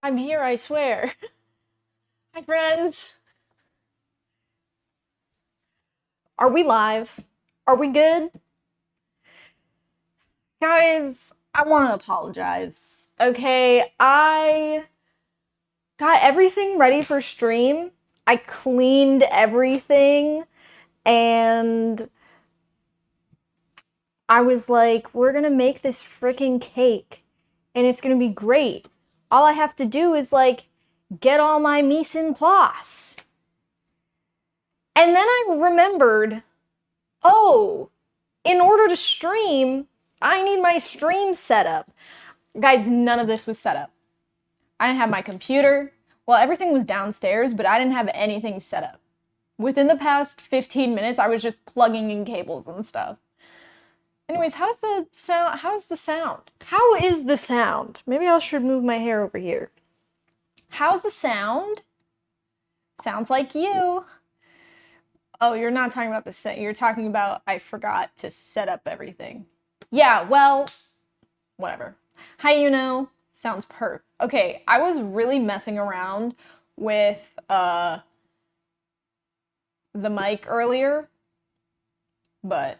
I'm here, I swear. Hi, friends. Are we live? Are we good? Guys, I want to apologize. Okay, I got everything ready for stream. I cleaned everything and I was like, we're gonna make this freaking cake and it's gonna be great. All I have to do is like get all my mise en place. And then I remembered, oh, in order to stream, I need my stream set up. Guys, none of this was set up. I didn't have my computer. Well, everything was downstairs, but I didn't have anything set up. Within the past 15 minutes, I was just plugging in cables and stuff. Anyways, how's the sound? How's the sound? How is the sound? Maybe I should move my hair over here. How's the sound? Sounds like you. Oh, you're not talking about the set. You're talking about I forgot to set up everything. Yeah, well, whatever. How you know? Sounds perf. Okay, I was really messing around with the mic earlier, but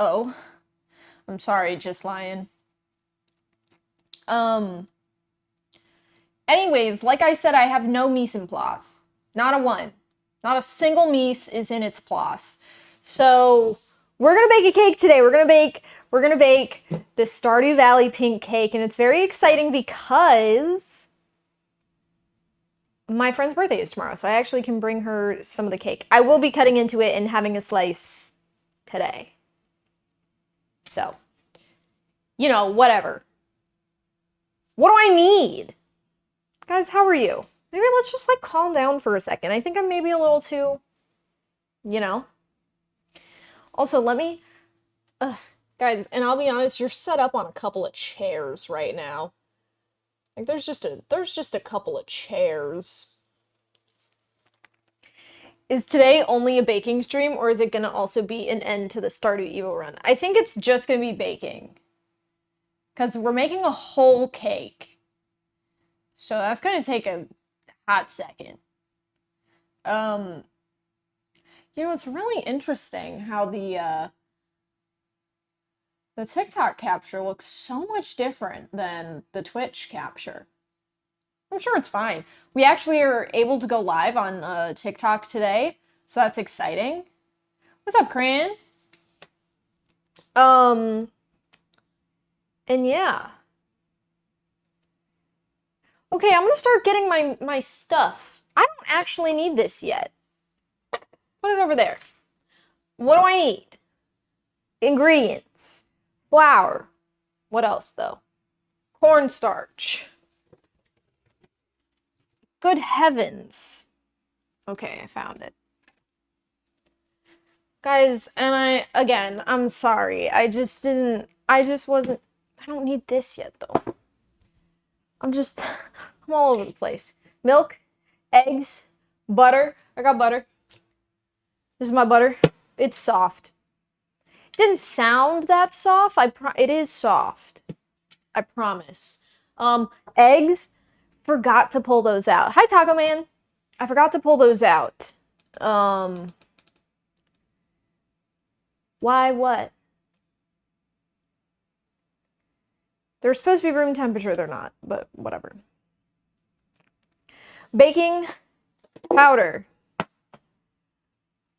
oh, I'm sorry, just lying. Anyways, like I said, I have no mise en place. Not a one. Not a single mise is in its place. So we're gonna bake a cake today. We're gonna bake the Stardew Valley pink cake, and it's very exciting because my friend's birthday is tomorrow, so I actually can bring her some of the cake. I will be cutting into it and having a slice today. So, you know, whatever. What do I need? Guys, how are you? Maybe let's just like calm down for a second. I think I'm maybe a little too, you know. Also, let me, guys, and I'll be honest, you're set up on a couple of chairs right now. Like there's just a couple of chairs. Is today only a baking stream, or is it gonna also be an end to the Stardew Evo run? I think it's just gonna be baking. Because we're making a whole cake. So that's gonna take a hot second. You know, it's really interesting how the TikTok capture looks so much different than the Twitch capture. I'm sure it's fine. We actually are able to go live on TikTok today, so that's exciting. What's up, Cran? And yeah. Okay, I'm gonna start getting my stuff. I don't actually need this yet. Put it over there. What do I need? Ingredients. Flour. What else, though? Cornstarch. Good heavens. Okay, I found it. Guys, and I'm sorry. I don't need this yet, though. I'm all over the place. Milk, eggs, butter. I got butter. This is my butter. It's soft. It didn't sound that soft. It is soft. I promise. Eggs. Forgot to pull those out. Hi, Taco Man. I forgot to pull those out. Why what? They're supposed to be room temperature. They're not, but whatever. Baking powder.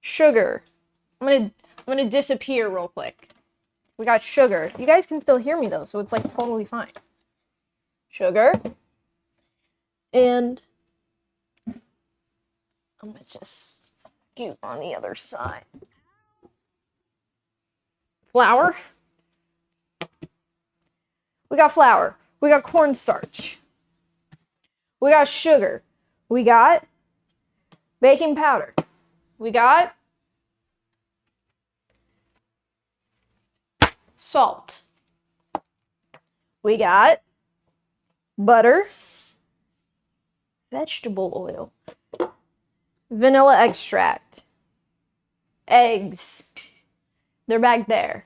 Sugar. I'm gonna disappear real quick. We got sugar. You guys can still hear me though, so it's like totally fine. Sugar. And I'm gonna just scoot on the other side. Flour. We got flour. We got cornstarch. We got sugar. We got baking powder. We got salt. We got butter, vegetable oil, vanilla extract, eggs. They're back there.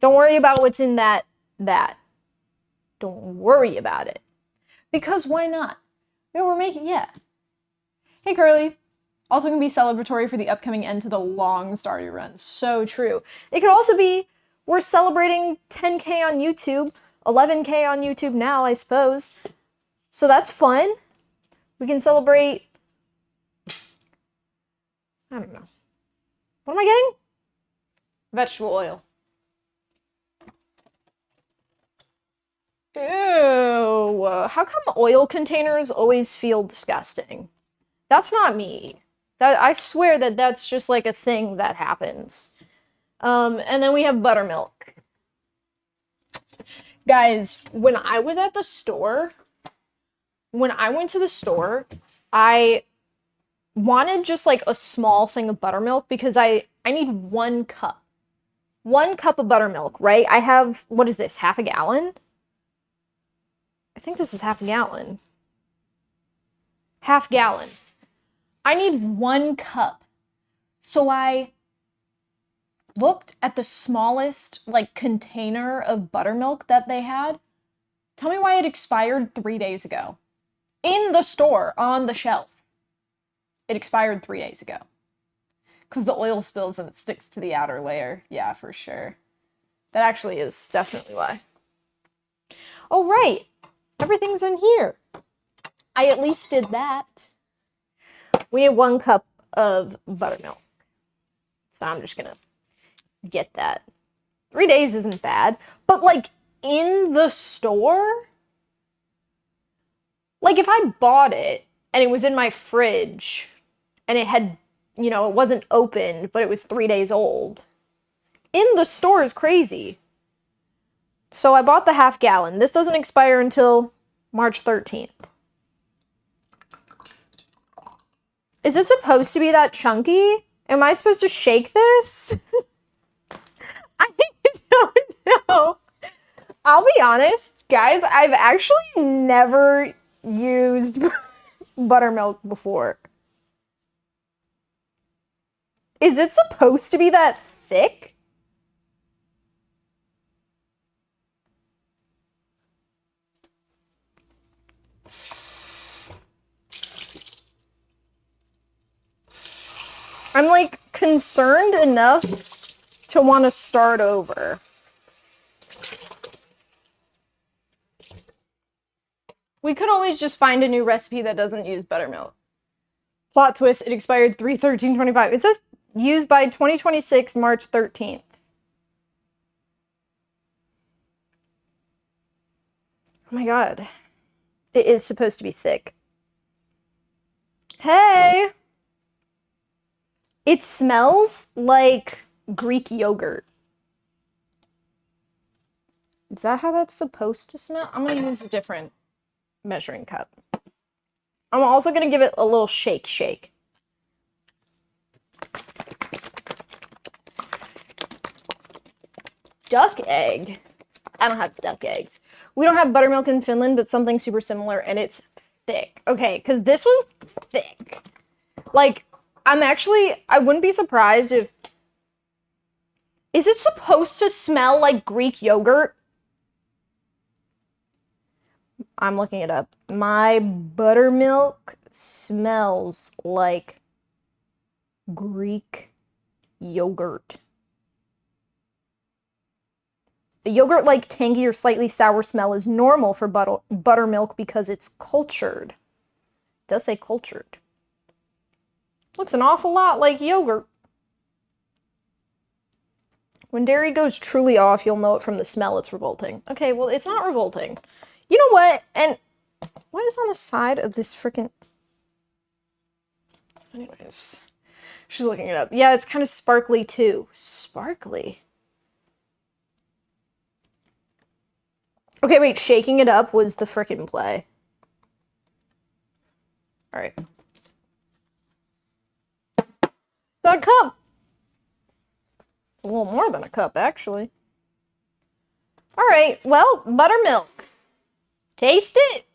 Don't worry about what's in that. Don't worry about it. Because why not? We're making, yeah. Hey, Curly. Also gonna be celebratory for the upcoming end to the long Stardew run. So true. It could also be, we're celebrating 10K on YouTube, 11K on YouTube now, I suppose. So that's fun. We can celebrate, I don't know. What am I getting? Vegetable oil. Ew. How come oil containers always feel disgusting? That's not me. I swear that that's just like a thing that happens. And then we have buttermilk. Guys, when I was at the store, when I went to the store, I wanted just like a small thing of buttermilk because I need 1 cup. 1 cup of buttermilk, right? I have, what is this, half a gallon? I think this is half a gallon. Half gallon. I need 1 cup. So I looked at the smallest, like, container of buttermilk that they had. Tell me why it expired 3 days ago. In the store, on the shelf. It expired 3 days ago. Because the oil spills and it sticks to the outer layer. Yeah, for sure. That actually is definitely why. Oh, right. Everything's in here. I at least did that. We need 1 cup of buttermilk. So I'm just gonna get that. 3 days isn't bad. But, like, in the store? Like, if I bought it and it was in my fridge and it had, you know, it wasn't opened, but it was 3 days old. In the store is crazy. So I bought the half gallon. This doesn't expire until March 13th. Is it supposed to be that chunky? Am I supposed to shake this? I don't know. I'll be honest, guys, I've actually never used buttermilk before. Is it supposed to be that thick? I'm, like, concerned enough to want to start over. We could always just find a new recipe that doesn't use buttermilk. Plot twist, it expired 3/13/25. It says used by 2026, March 13th. Oh my god. It is supposed to be thick. Hey! It smells like Greek yogurt. Is that how that's supposed to smell? I'm gonna use a different measuring cup. I'm also gonna give it a little shake. Duck egg? I don't have duck eggs. We don't have buttermilk in Finland, but something super similar, and it's thick. Okay, because this was thick. Like, I wouldn't be surprised if... Is it supposed to smell like Greek yogurt? I'm looking it up. My buttermilk smells like Greek yogurt. The yogurt-like tangy or slightly sour smell is normal for buttermilk because it's cultured. It does say cultured. Looks an awful lot like yogurt. When dairy goes truly off, you'll know it from the smell. It's revolting. Okay, well, it's not revolting. You know what? And what is on the side of this frickin'... Anyways. She's looking it up. Yeah, it's kind of sparkly, too. Sparkly. Okay, wait. Shaking it up was the frickin' play. Alright. That cup. A little more than a cup, actually. Alright, well, buttermilk. Taste it.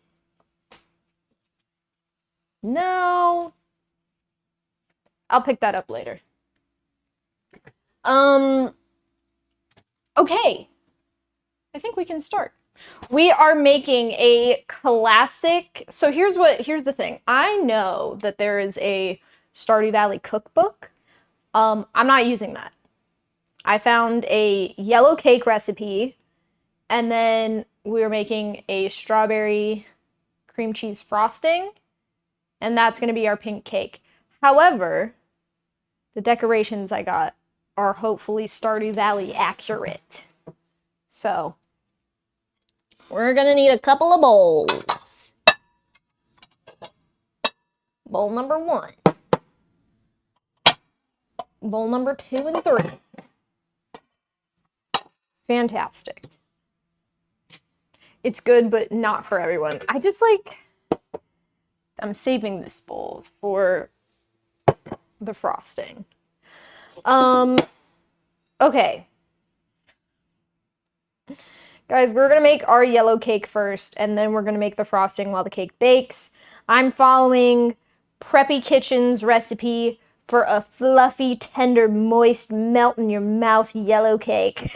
No. I'll pick that up later. Okay. I think we can start. We are making a classic. So here's the thing. I know that there is a Stardew Valley cookbook. I'm not using that. I found a yellow cake recipe, and then we were making a strawberry cream cheese frosting, and that's going to be our pink cake. However, the decorations I got are hopefully Stardew Valley accurate. So, we're going to need a couple of bowls. Bowl number 1. Bowl number 2 and 3. Fantastic. It's good, but not for everyone. I'm saving this bowl for the frosting. Okay. Guys, we're gonna make our yellow cake first, and then we're gonna make the frosting while the cake bakes. I'm following Preppy Kitchen's recipe for a fluffy, tender, moist, melt-in-your-mouth yellow cake.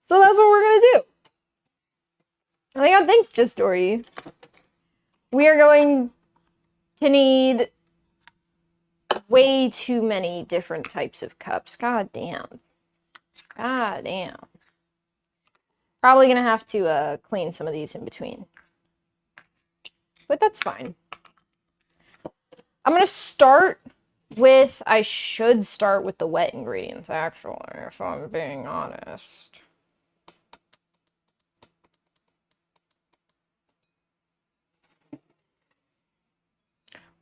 So that's what we're gonna do. Oh my god, thanks, Just Story. We are going to need way too many different types of cups. God damn. God damn. Probably gonna have to clean some of these in between. But that's fine. I'm gonna start with, I should start with the wet ingredients, actually, if I'm being honest.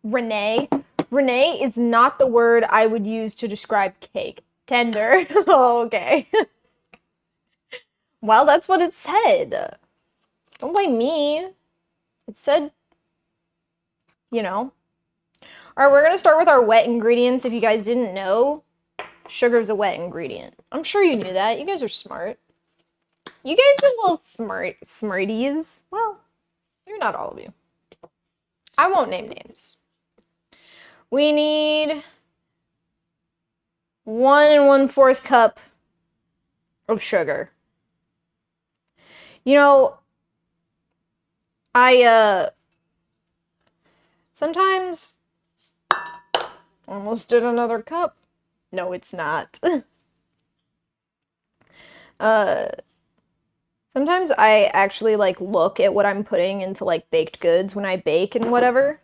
Renee is not the word I would use to describe cake. Tender. Oh, okay. Well, that's what it said. Don't blame me. It said, you know. Alright, we're gonna start with our wet ingredients. If you guys didn't know, sugar's a wet ingredient. I'm sure you knew that. You guys are smart. You guys are little smarties. Well, you're not all of you. I won't name names. We need 1 1/4 cup of sugar. You know, I sometimes almost did another cup. No, it's not. Sometimes I actually like look at what I'm putting into like baked goods when I bake and whatever.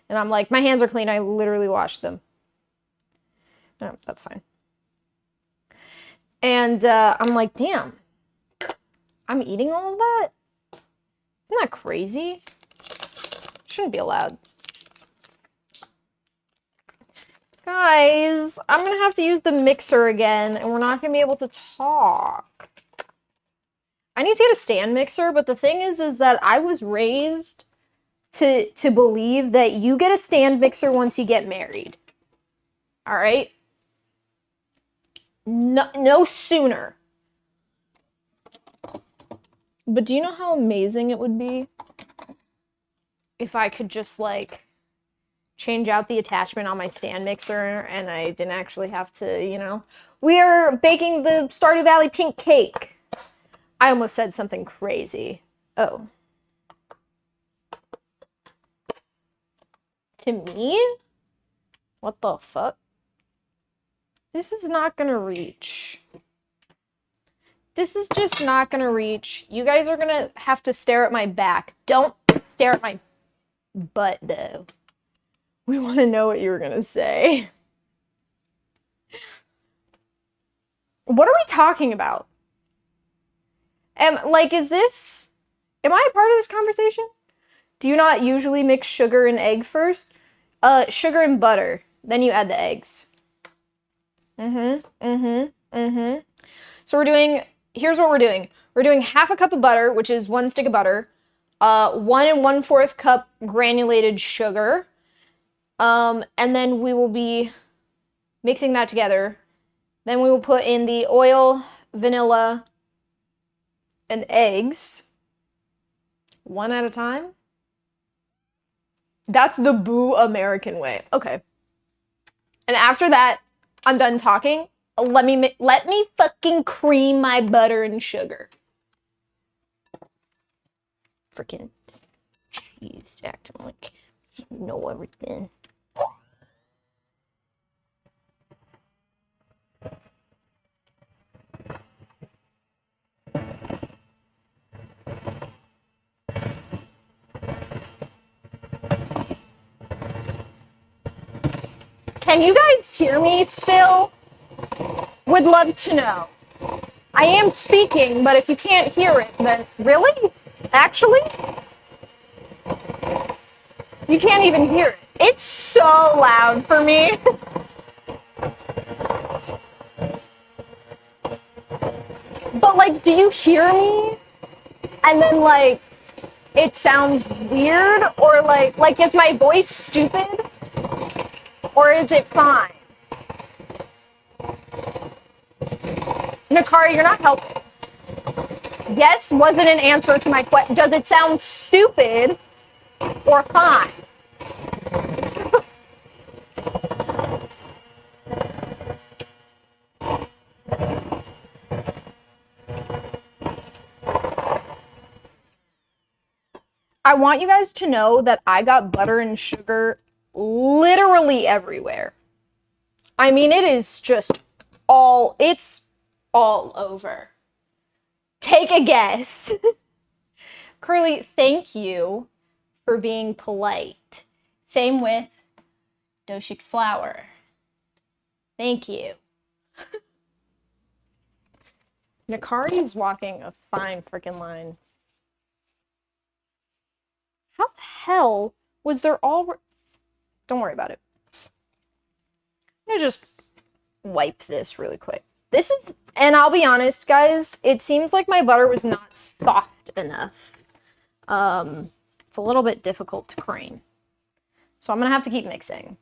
And I'm like, my hands are clean. I literally washed them. No, that's fine. And I'm like, damn, I'm eating all of that? Isn't that crazy? Shouldn't be allowed. Guys, I'm gonna have to use the mixer again, and we're not gonna be able to talk. I need to get a stand mixer, but the thing is that I was raised to believe that you get a stand mixer once you get married. All right? No sooner. But do you know how amazing it would be if I could just like change out the attachment on my stand mixer and I didn't actually have to, you know? We are baking the Stardew Valley pink cake. I almost said something crazy. Oh. To me? What the fuck? This is not gonna reach. This is just not gonna reach. You guys are gonna have to stare at my back. Don't stare at my butt, though. We want to know what you were gonna say. What are we talking about? Am I a part of this conversation? Do you not usually mix sugar and egg first? Sugar and butter. Then you add the eggs. So here's what we're doing. We're doing 1/2 cup of butter, which is 1 stick of butter. 1 1/4 cup granulated sugar. And then we will be mixing that together. Then we will put in the oil, vanilla, and eggs. 1 at a time. That's the boo American way. Okay. And after that, I'm done talking, Let me fucking cream my butter and sugar. Freaking cheese acting like you know everything. Can you guys hear me still? Would love to know. I am speaking, but if you can't hear it, then really? Actually? You can't even hear it. It's so loud for me. But like, do you hear me? And then like, it sounds weird? Or like is my voice stupid? Or is it fine? Nakari, you're not helping. Yes wasn't an answer to my question. Does it sound stupid or fine? I want you guys to know that I got butter and sugar literally everywhere. I mean, it is just it's all over. Take a guess. Curly, thank you for being polite. Same with Doshik's flower. Thank you. Nakari is walking a fine freaking line. How the hell was there all... Don't worry about it. I'm gonna just wipe this really quick. This is... And I'll be honest, guys, it seems like my butter was not soft enough. It's a little bit difficult to cream. So I'm gonna have to keep mixing.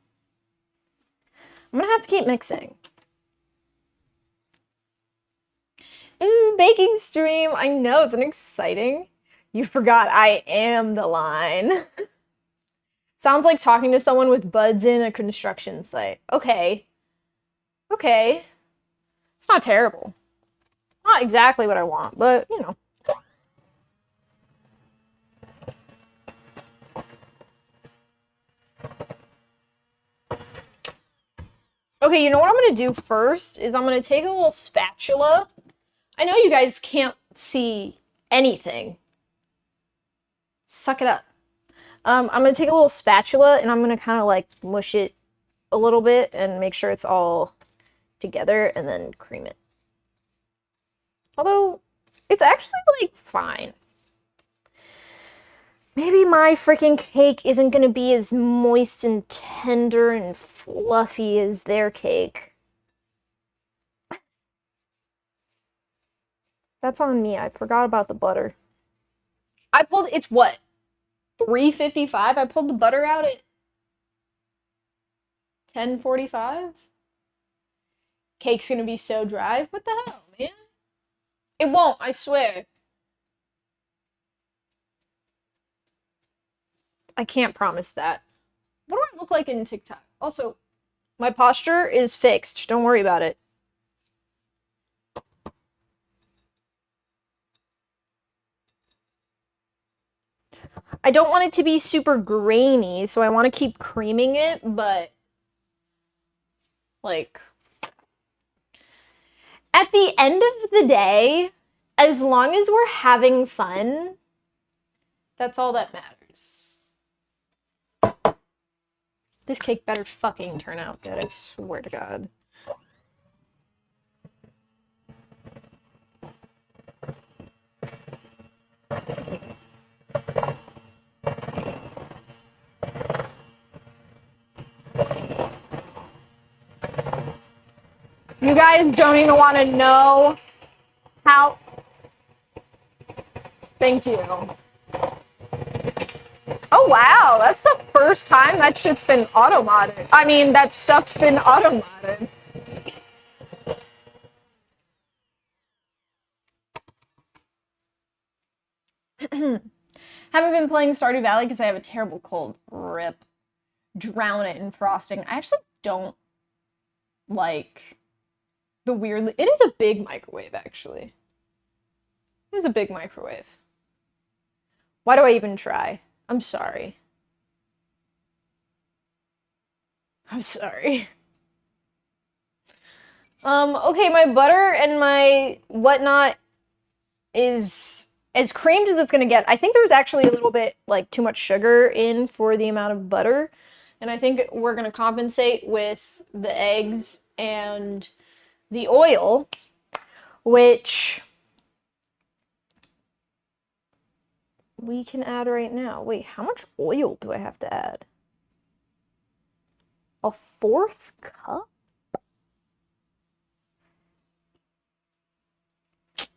Ooh, baking stream. I know, isn't it exciting? You forgot I am the line. Sounds like talking to someone with buds in a construction site. Okay. Okay. It's not terrible. Not exactly what I want, but, you know. Okay, you know what I'm gonna do first is I'm gonna take a little spatula. I know you guys can't see anything. Suck it up. I'm gonna take a little spatula and I'm gonna kind of like mush it a little bit and make sure it's all together and then cream it. Although, it's actually like fine. Maybe my freaking cake isn't gonna be as moist and tender and fluffy as their cake. That's on me. I forgot about the butter. It's what? 3:55? I pulled the butter out at 10:45? Cake's gonna be so dry. What the hell, man? It won't, I swear. I can't promise that. What do I look like in TikTok? Also, my posture is fixed. Don't worry about it. I don't want it to be super grainy, so I want to keep creaming it, but like at the end of the day, as long as we're having fun, that's all that matters. This cake better fucking turn out good, I swear to God. You guys don't even want to know how... Thank you. Oh wow, that's the first time that shit's been auto-modded. I mean, that stuff's been auto-modded. Haven't been playing Stardew Valley because I have a terrible cold. RIP. Drown it in frosting. I actually don't like It is a big microwave, actually. It is a big microwave. Why do I even try? I'm sorry. I'm sorry. Okay, my butter and my whatnot is as creamed as it's gonna get. I think there's actually a little bit, like, too much sugar in for the amount of butter. And I think we're gonna compensate with the eggs and the oil, which we can add right now. Wait, how much oil do I have to add? A 1/4 cup?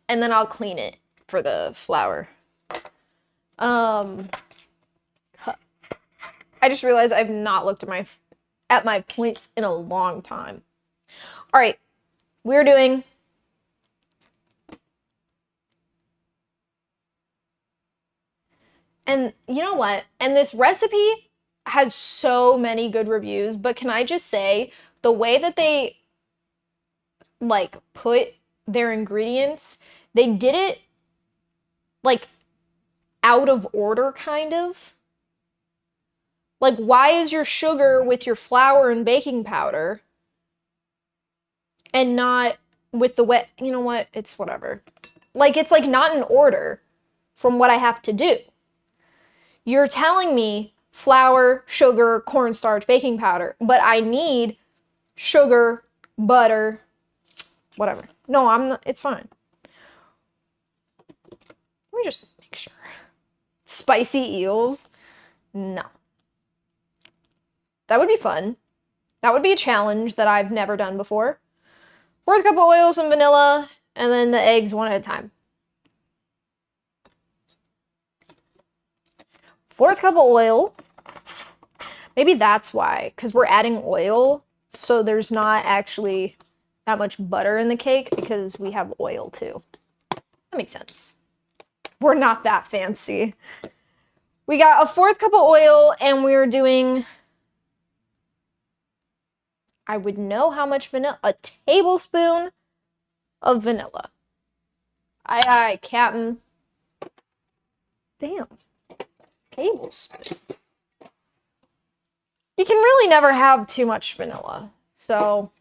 And then I'll clean it for the flour. I just realized I've not looked at my points in a long time. All right, we're doing and you know what? And this recipe has so many good reviews, but can I just say the way that they like put their ingredients, they did it like out of order, kind of. Like, why is your sugar with your flour and baking powder and not with the wet? You know what? It's whatever. Like, it's like not in order from what I have to do. You're telling me flour, sugar, cornstarch, baking powder, but I need sugar, butter, whatever. No, I'm not. It's fine. Let me just make sure. Spicy eels? No. That would be fun. That would be a challenge that I've never done before. 1/4 cup of oil, some vanilla, and then the eggs one at a time. 1/4 cup of oil. Maybe that's why, because we're adding oil, so there's not actually that much butter in the cake because we have oil too. That makes sense. We're not that fancy. We got a 1/4 cup of oil, and we're doing, I would know how much vanilla, a tablespoon of vanilla. Aye, Captain. Damn. Tablespoon. You can really never have too much vanilla, so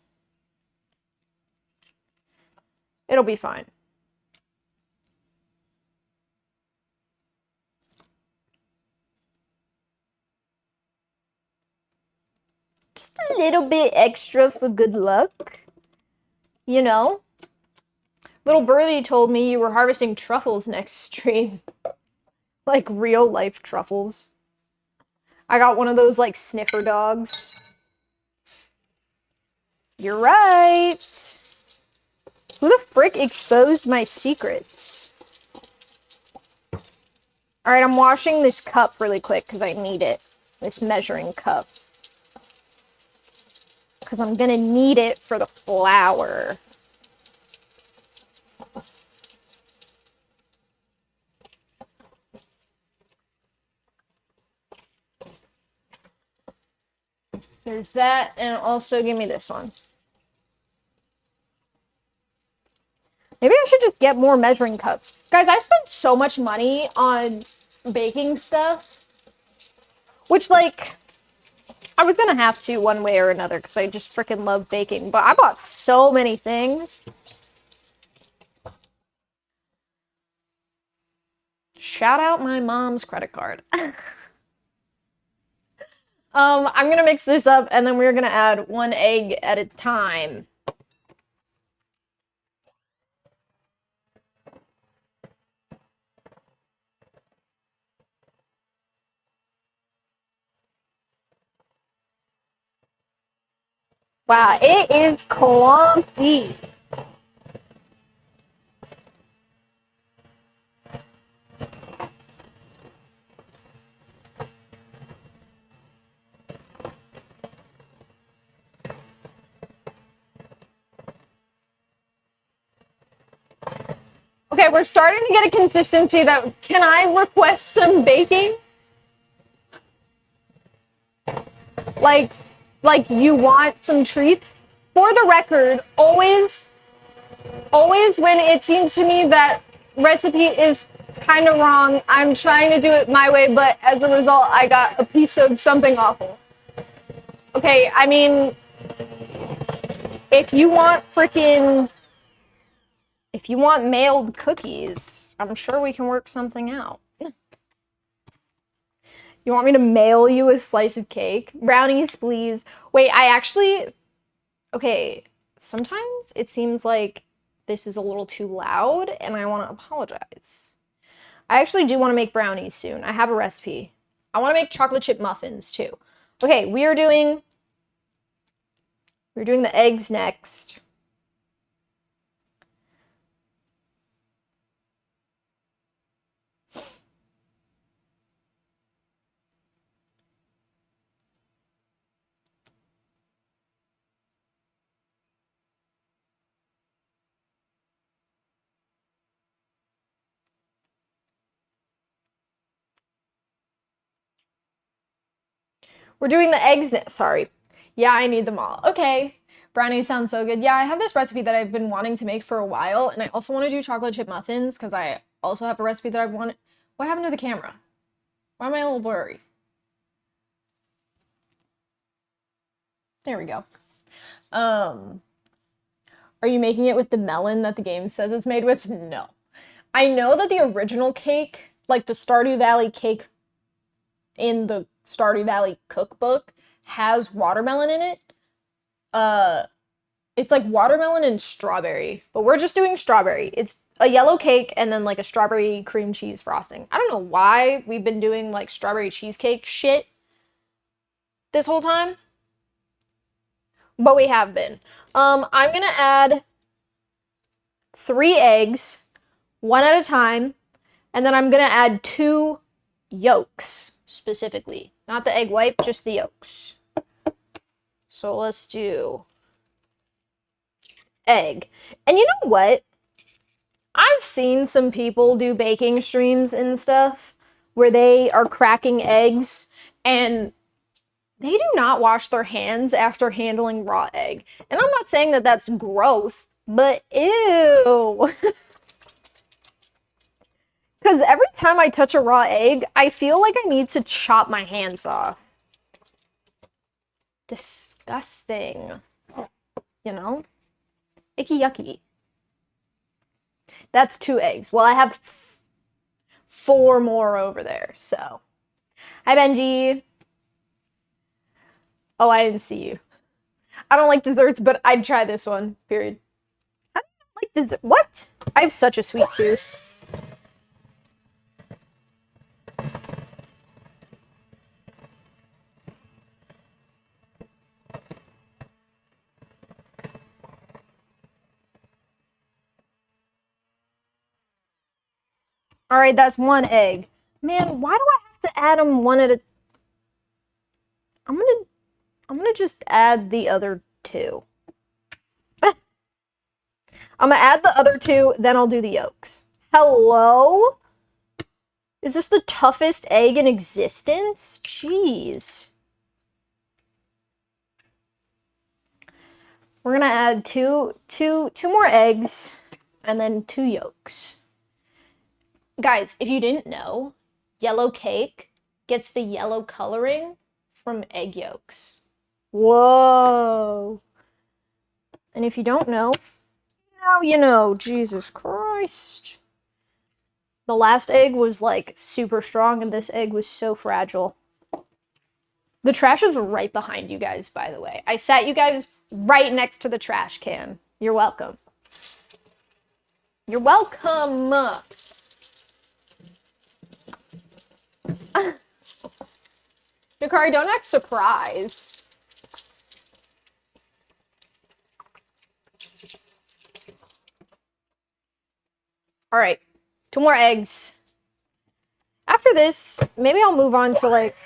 it'll be fine. Just a little bit extra for good luck. You know? Little birdie told me you were harvesting truffles next stream. Like real life truffles. I got one of those like sniffer dogs. You're right. Who the frick exposed my secrets? Alright, I'm washing this cup really quick because I need it. This measuring cup. Because I'm gonna need it for the flour. There's that, and also give me this one. Maybe I should just get more measuring cups. Guys, I spent so much money on baking stuff. Which, like, I was gonna have to one way or another because I just freaking love baking. But I bought so many things. Shout out my mom's credit card. I'm gonna mix this up and then we're gonna add 1 egg at a time. Wow, it is clumpy. Okay, we're starting to get a consistency that, can I request some baking? Like you want some treats? For the record, always always when it seems to me that recipe is kind of wrong, I'm trying to do it my way, but as a result, I got a piece of something awful. Okay, I mean, if you want mailed cookies, I'm sure we can work something out. You want me to mail you a slice of cake? Brownies, please. Wait, okay, sometimes it seems like this is a little too loud and I want to apologize. I actually do want to make brownies soon. I have a recipe. I want to make chocolate chip muffins too. Okay, we're doing the eggs next. We're doing the eggs next. Sorry. Yeah, I need them all. Okay. Brownies sound so good. Yeah, I have this recipe that I've been wanting to make for a while, and I also want to do chocolate chip muffins because I also have a recipe that I want. What happened to the camera? Why am I a little blurry? There we go. Are you making it with the melon that the game says it's made with? No. I know that the original cake, like the Stardew Valley cake in the Stardew Valley cookbook, has watermelon in it. It's like watermelon and strawberry, but we're just doing strawberry. It's a yellow cake and then like a strawberry cream cheese frosting. I don't know why we've been doing like strawberry cheesecake shit this whole time, but we have been. I'm gonna add 3 eggs, one at a time, and then I'm gonna add 2 yolks specifically. Not the egg white, just the yolks. So let's do egg. And you know what? I've seen some people do baking streams and stuff where they are cracking eggs and they do not wash their hands after handling raw egg. And I'm not saying that that's gross, but ew. Because every time I touch a raw egg, I feel like I need to chop my hands off. Disgusting. You know? Icky yucky. That's 2 eggs. Well, I have 4 more over there, so. Hi, Benji. Oh, I didn't see you. I don't like desserts, but I'd try this one, period. I don't like dessert. What? I have such a sweet tooth. All right, that's 1 egg. Man, why do I have to add them one at a... I'm gonna just add the other 2. I'm gonna add the other 2, then I'll do the yolks. Hello? Is this the toughest egg in existence? Jeez. We're gonna add two more eggs and then 2 yolks. Guys, if you didn't know, yellow cake gets the yellow coloring from egg yolks. Whoa. And if you don't know, now you know. Jesus Christ. The last egg was like super strong and this egg was so fragile. The trash is right behind you guys, by the way. I sat you guys right next to the trash can. You're welcome. You're welcome. Dakari, don't act surprised. All right, 2 more eggs. After this, maybe I'll move on to like...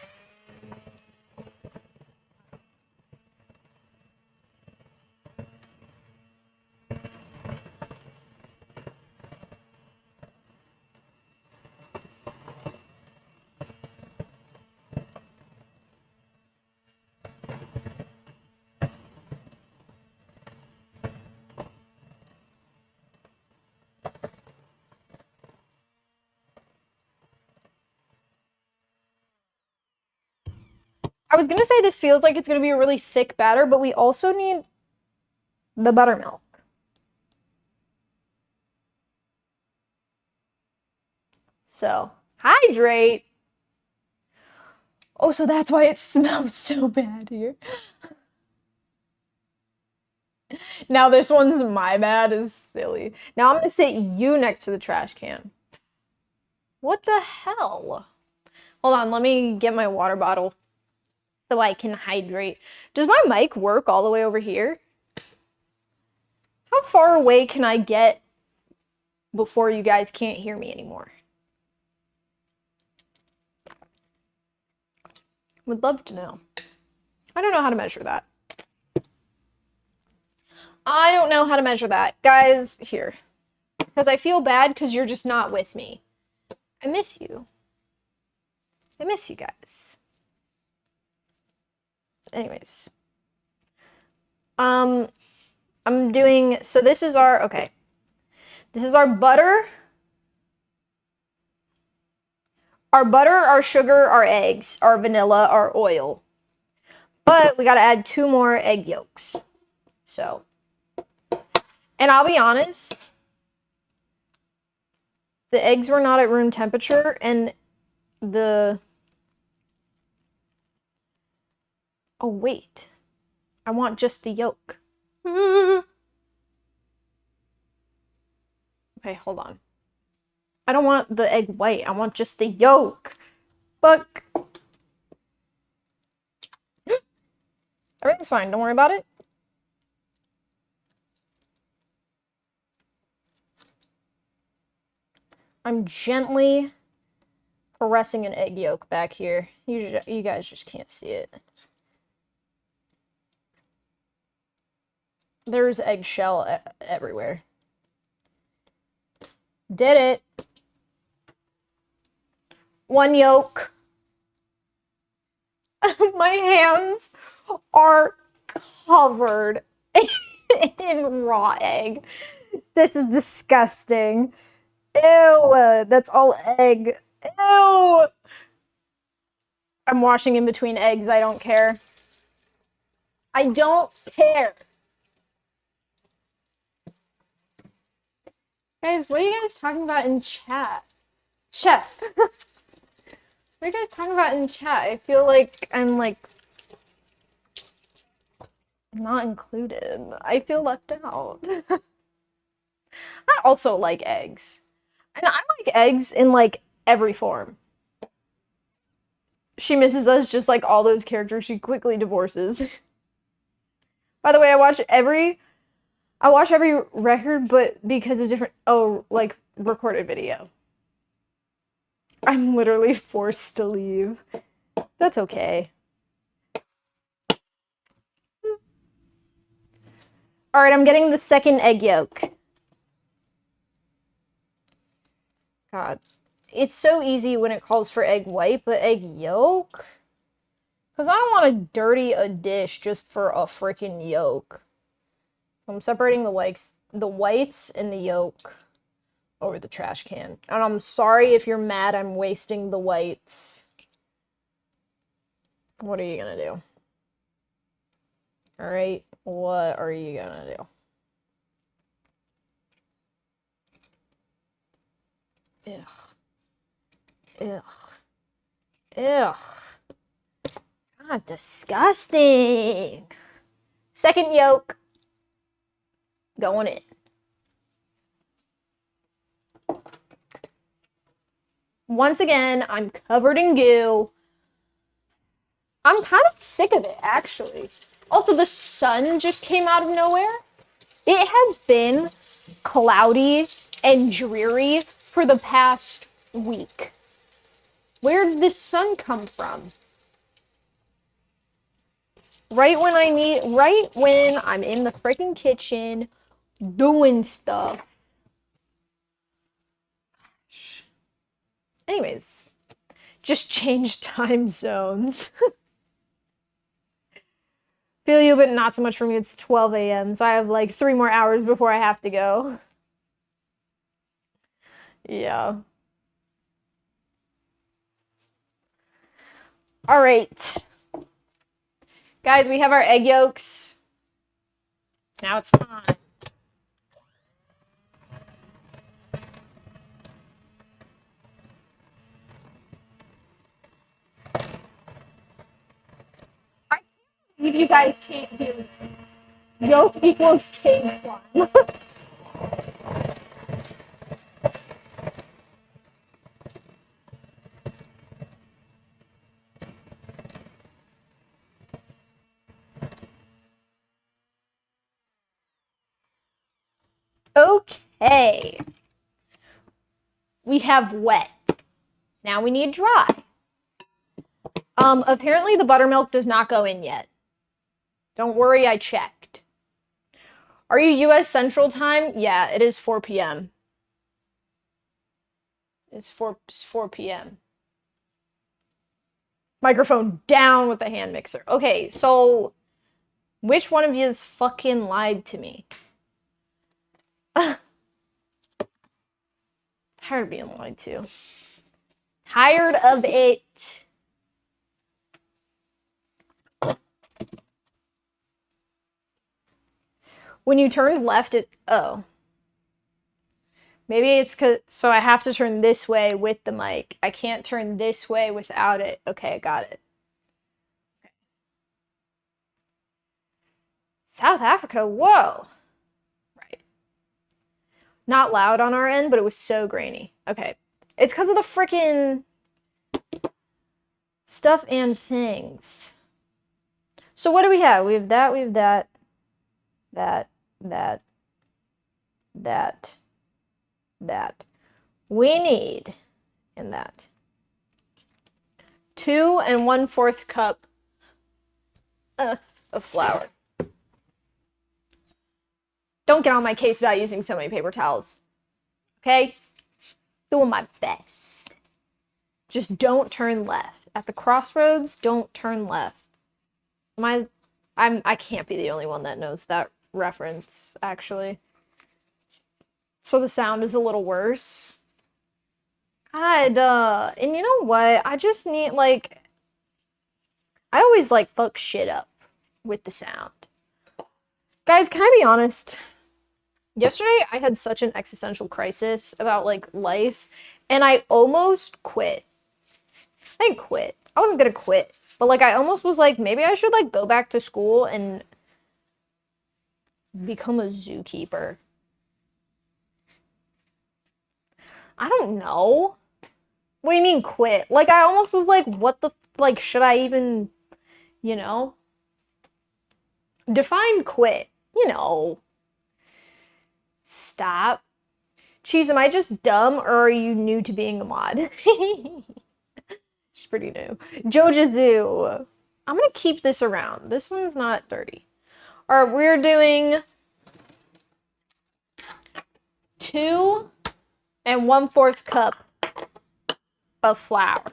was gonna say this feels like it's gonna be a really thick batter, but we also need the buttermilk. So, hydrate. Oh, so that's why it smells so bad here. Now this one's my bad is silly. Now I'm gonna sit you next to the trash can. What the hell? Hold on, let me get my water bottle so I can hydrate. Does my mic work all the way over here? How far away can I get before you guys can't hear me anymore? Would love to know. I don't know how to measure that. I don't know how to measure that. Guys, here. Because I feel bad because you're just not with me. I miss you. I miss you guys. Anyways. I'm doing, so this is our, okay. This is our butter. Our butter, our sugar, our eggs, our vanilla, our oil. But we gotta add 2 more egg yolks. So, and I'll be honest, the eggs were not at room temperature, and oh wait, I want just the yolk. Okay, hold on. I don't want the egg white, I want just the yolk. Fuck. Everything's fine, don't worry about it. I'm gently caressing an egg yolk back here. You guys just can't see it. There's eggshell everywhere. Did it. 1 yolk. My hands are covered in raw egg. This is disgusting. Ew, that's all egg. Ew. I'm washing in between eggs, I don't care. I don't care. Guys, what are you guys talking about in chat? Chef. What are you guys talking about in chat? I feel like I'm like not included. I feel left out. I also like eggs. And I like eggs in like every form. She misses us just like all those characters she quickly divorces. By the way, I watch every record, but because of different like recorded video. I'm literally forced to leave. That's okay. All right, I'm getting the second egg yolk. God, it's so easy when it calls for egg white, but egg yolk? Because I don't want to dirty a dish just for a freaking yolk. So I'm separating the whites and the yolk over the trash can. And I'm sorry if you're mad I'm wasting the whites. What are you gonna do? Alright, what are you gonna do? Ugh. Ugh. God, disgusting. Second yolk. Going in. Once again, I'm covered in goo. I'm kind of sick of it, actually. Also, the sun just came out of nowhere. It has been cloudy and dreary for the past week. Where did this sun come from? Right when I'm in the freaking kitchen doing stuff. Anyways, just change time zones. Feel you, but not so much for me. It's 12 a.m., so I have like 3 more hours before I have to go. Yeah. All right. Guys, we have our egg yolks. Now it's time. I can't believe you guys can't hear me. Yolk equals cake slime. Okay. We have wet. Now we need dry. Apparently the buttermilk does not go in yet. Don't worry, I checked. Are you US Central Time? Yeah, it is 4 p.m. It's 4 p.m. Microphone down with the hand mixer. Okay, so which one of you has fucking lied to me? Tired of being lied to. Tired of it. When you turn left, oh. Maybe it's so I have to turn this way with the mic. I can't turn this way without it. Okay, I got it. Okay. South Africa, whoa. Right. Not loud on our end, but it was so grainy. Okay. It's because of the freaking stuff and things. So what do we have? We have that, that. We need in that 2 1/4 cup of flour. Don't get on my case about using so many paper towels. Okay? Doing my best. Just don't turn left. At the crossroads, don't turn left. I can't be the only one that knows that reference, actually. So the sound is a little worse. God, and you know what? I just need, like, I always, like, fuck shit up with the sound. Guys, can I be honest? Yesterday, I had such an existential crisis about, like, life, and I almost quit. I didn't quit. I wasn't gonna quit. But, like, I almost was like, maybe I should, like, go back to school and become a zookeeper. I don't know. What do you mean quit? Like, I almost was like, what the, like, should I even, you know? Define quit. You know. Stop. Cheese, am I just dumb or are you new to being a mod? She's pretty new. Jojizu. I'm gonna keep this around. This one's not dirty. Alright, we're doing 2 1/4 cup of flour.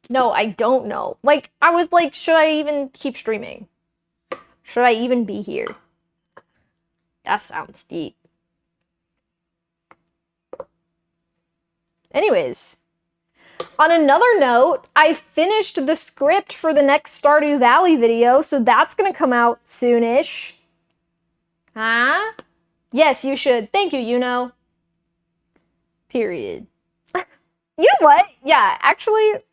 No, I don't know. Like, I was like, should I even keep streaming? Should I even be here? That sounds deep. Anyways, on another note, I finished the script for the next Stardew Valley video, so that's gonna come out soonish. Huh? Yes, you should. Thank you, Yuno. Period. You know what? Yeah, actually,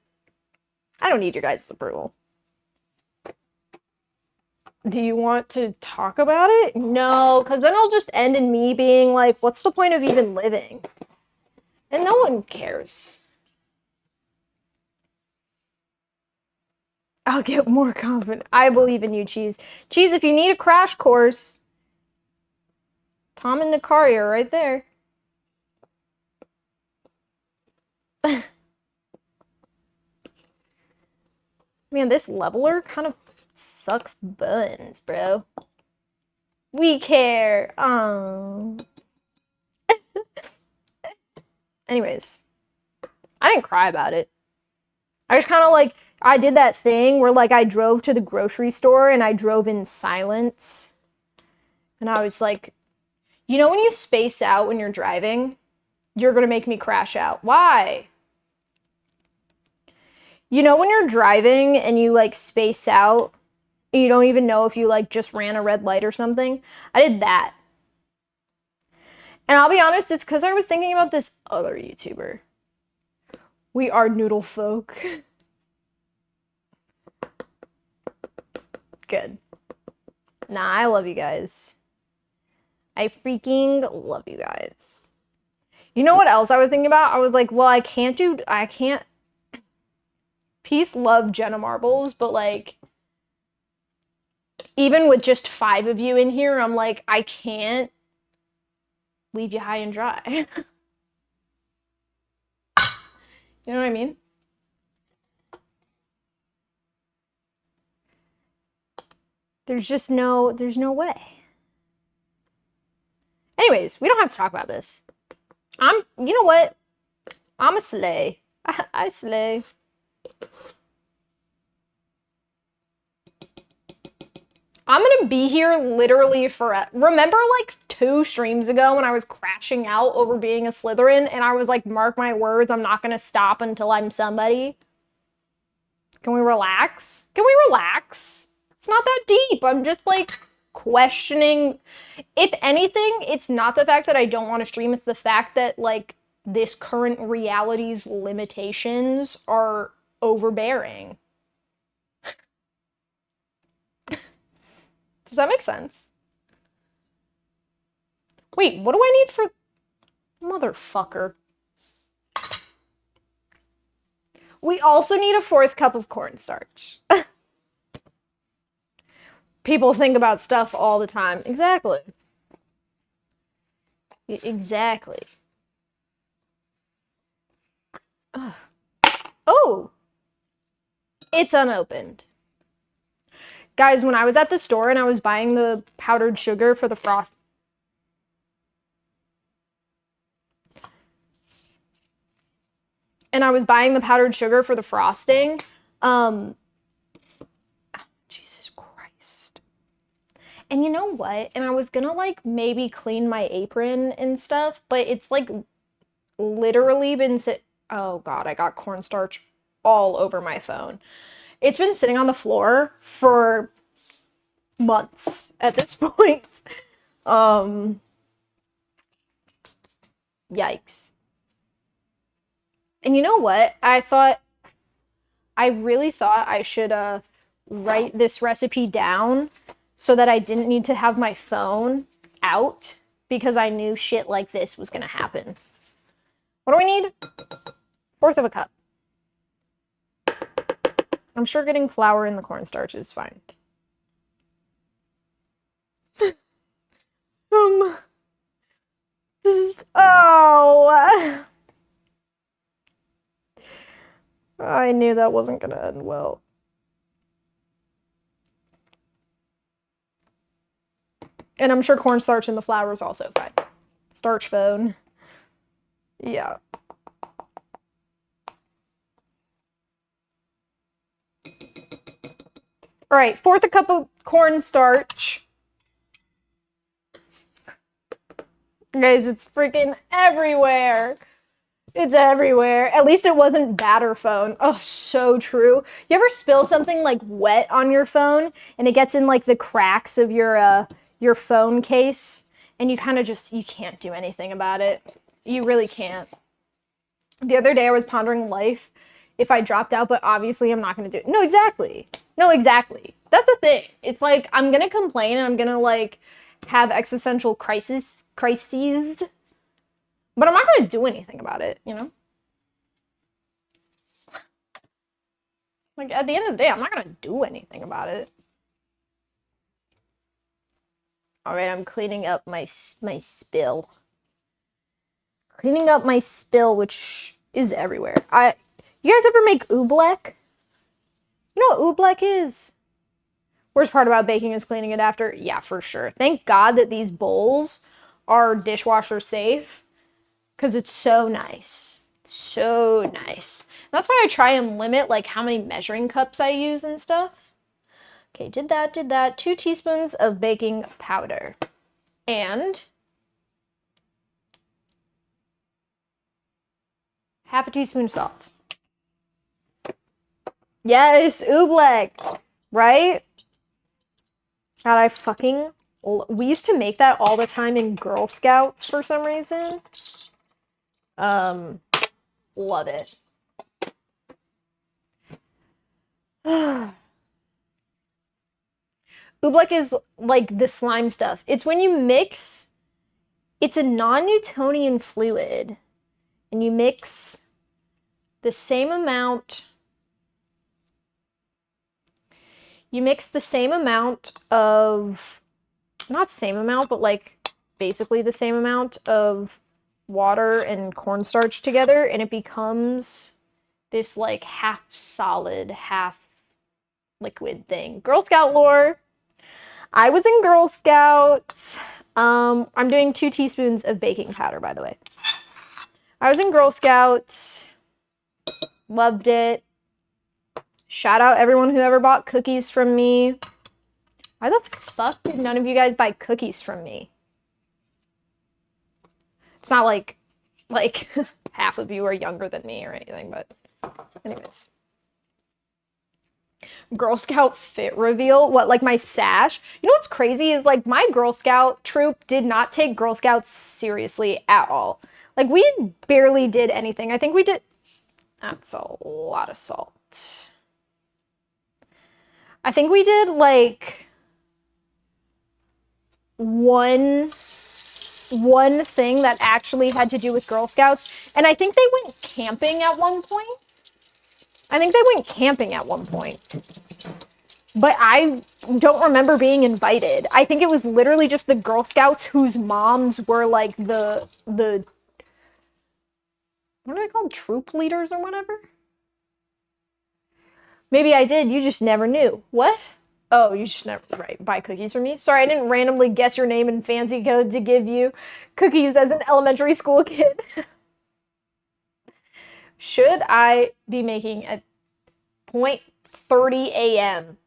I don't need your guys' approval. Do you want to talk about it? No, because then it'll just end in me being like, what's the point of even living? And no one cares. I'll get more confident. I believe in you, Cheese. Cheese, if you need a crash course, Tom and Nikari are right there. Man, this leveler kind of sucks buns, bro. We care. Anyways, I didn't cry about it. I just kind of like, I did that thing where like I drove to the grocery store and I drove in silence. And I was like, you know when you space out when you're driving? You're gonna make me crash out. Why? You know when you're driving and you like space out and you don't even know if you like just ran a red light or something? I did that. And I'll be honest, it's because I was thinking about this other YouTuber. We are noodle folk. Good. Nah, I love you guys. I freaking love you guys. You know what else I was thinking about? I was like, well, I can't. Peace, love, Jenna Marbles, but like, even with just 5 of you in here, I'm like, I can't leave you high and dry. You know what I mean? There's no way. Anyways, we don't have to talk about this. You know what? I'm a slay. I slay. I'm gonna be here literally forever. Remember like 2 streams ago when I was crashing out over being a Slytherin and I was like, mark my words, I'm not gonna stop until I'm somebody? Can we relax? Can we relax? It's not that deep. I'm just like questioning. If anything, it's not the fact that I don't want to stream, it's the fact that like this current reality's limitations are overbearing. Does that make sense? Wait, what do I need for... Motherfucker. We also need a 4th cup of cornstarch. People think about stuff all the time. Exactly. Exactly. Ugh. Oh! It's unopened. Guys, when I was at the store and I was buying the powdered sugar for the frost... And I was buying the powdered sugar for the frosting, Jesus Christ. And you know what? And I was gonna like maybe clean my apron and stuff, but it's like literally been oh god, I got cornstarch all over my phone. It's been sitting on the floor for months at this point. Yikes. And you know what? I really thought I should write this recipe down so that I didn't need to have my phone out because I knew shit like this was gonna happen. What do we need? 1/4 of a cup. I'm sure getting flour in the cornstarch is fine. This is... Oh! I knew that wasn't gonna end well. And I'm sure cornstarch in the flour is also fine. Starch phone. Yeah. All right, 1/4 a cup of cornstarch. Guys, it's freaking everywhere. It's everywhere. At least it wasn't batter phone. Oh, so true. You ever spill something like wet on your phone and it gets in like the cracks of your phone case and you kind of just, you can't do anything about it. You really can't. The other day I was pondering life if I dropped out, but obviously I'm not going to do it. No, exactly. No, exactly. That's the thing. It's like I'm going to complain and I'm going to like have existential crises, but I'm not going to do anything about it, you know? Like, at the end of the day, I'm not going to do anything about it. All right, I'm cleaning up my spill. Cleaning up my spill, which is everywhere. You guys ever make oobleck? You know what oobleck is? Worst part about baking is cleaning it after. Yeah, for sure. Thank God that these bowls are dishwasher safe because it's so nice. So nice. And that's why I try and limit like how many measuring cups I use and stuff. Okay, did that. 2 teaspoons of baking powder. And 1/2 teaspoon salt. Yes, oobleck, right? God, I fucking... We used to make that all the time in Girl Scouts for some reason. Love it. Oobleck is like the slime stuff. It's when you mix... It's a non-Newtonian fluid. And you mix the same amount... You mix the same amount of... Not same amount, but like basically the same amount of water and cornstarch together, and it becomes this like half solid, half liquid thing. Girl Scout lore. I was in Girl Scouts. I'm doing 2 teaspoons of baking powder, by the way. I was in Girl Scouts. Loved it. Shout out everyone who ever bought cookies from me. Why the fuck did none of you guys buy cookies from me? It's not like half of you are younger than me or anything, but anyways. Girl Scout fit reveal? What, like my sash? You know what's crazy is like my Girl Scout troop did not take Girl Scouts seriously at all. Like we barely did anything. I think we did... That's a lot of salt. I think we did like one thing that actually had to do with Girl Scouts, and I think they went camping at one point. But I don't remember being invited. I think it was literally just the Girl Scouts whose moms were like the what are they called? Troop leaders or whatever? Maybe I did, you just never knew. What? Oh, you just never, right, buy cookies from me? Sorry, I didn't randomly guess your name in fancy code to give you cookies as an elementary school kid. Should I be making at 0:30 a.m.?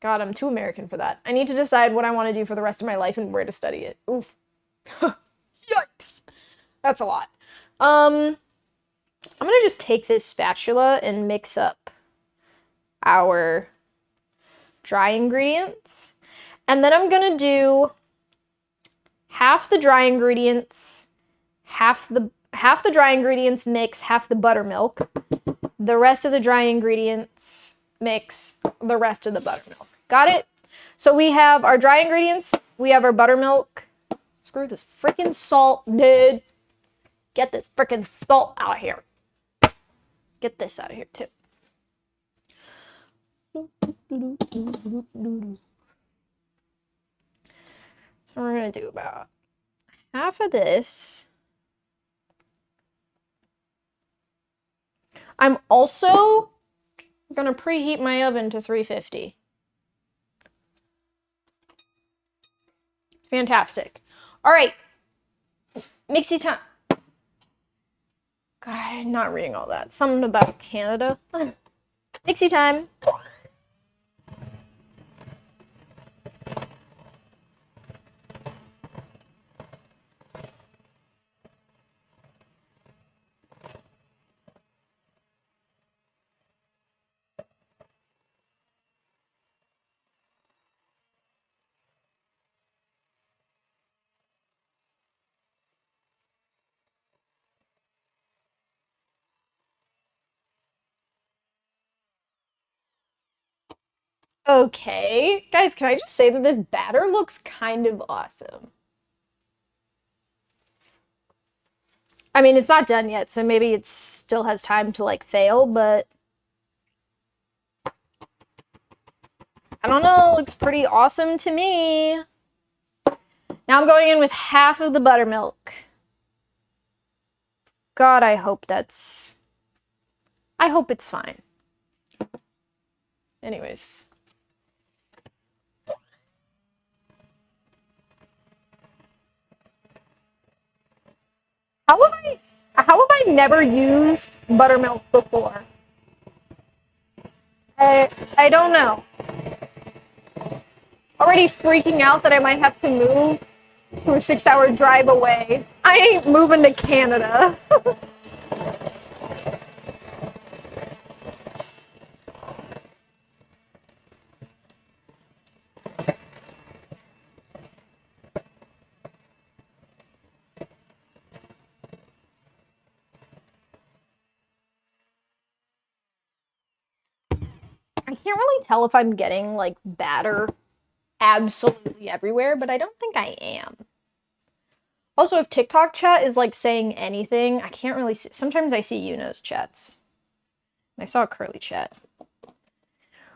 God, I'm too American for that. I need to decide what I want to do for the rest of my life and where to study it. Oof. Yikes. That's a lot. I'm gonna just take this spatula and mix up our dry ingredients. And then I'm gonna do half the dry ingredients, half the dry ingredients mix, half the buttermilk. The rest of the dry ingredients mix, the rest of the buttermilk. Got it? So we have our dry ingredients, we have our buttermilk. Screw this freaking salt, dude. Get this freaking salt out of here. Get this out of here too. So we're gonna do about half of this. I'm also gonna preheat my oven to 350. Fantastic. All right, mixy time. God, I'm not reading all that. Something about Canada. Mixy time. Okay. Guys, can I just say that this batter looks kind of awesome? I mean, it's not done yet, so maybe it still has time to, like, fail, but... I don't know, looks pretty awesome to me. Now I'm going in with half of the buttermilk. God, I hope it's fine. Anyways. How have I never used buttermilk before? I don't know. Already freaking out that I might have to move to a 6-hour drive away. I ain't moving to Canada. can't really tell if I'm getting like batter absolutely everywhere, but I don't think I am. Also, if TikTok chat is like saying anything, I can't really see. Sometimes I see Yuno's chats. I saw a curly chat.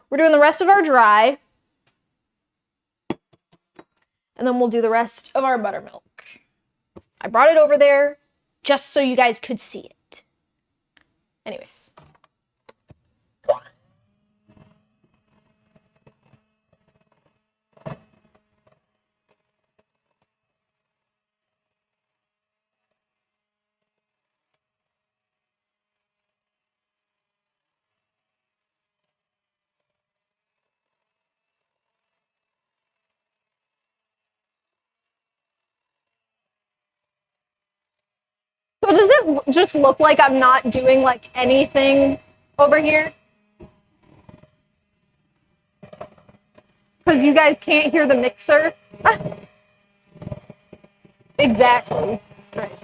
We're doing the rest of our dry. And then we'll do the rest of our buttermilk. I brought it over there just so you guys could see it. Anyways. So does it just look like I'm not doing like anything over here? Because you guys can't hear the mixer? Exactly. Right.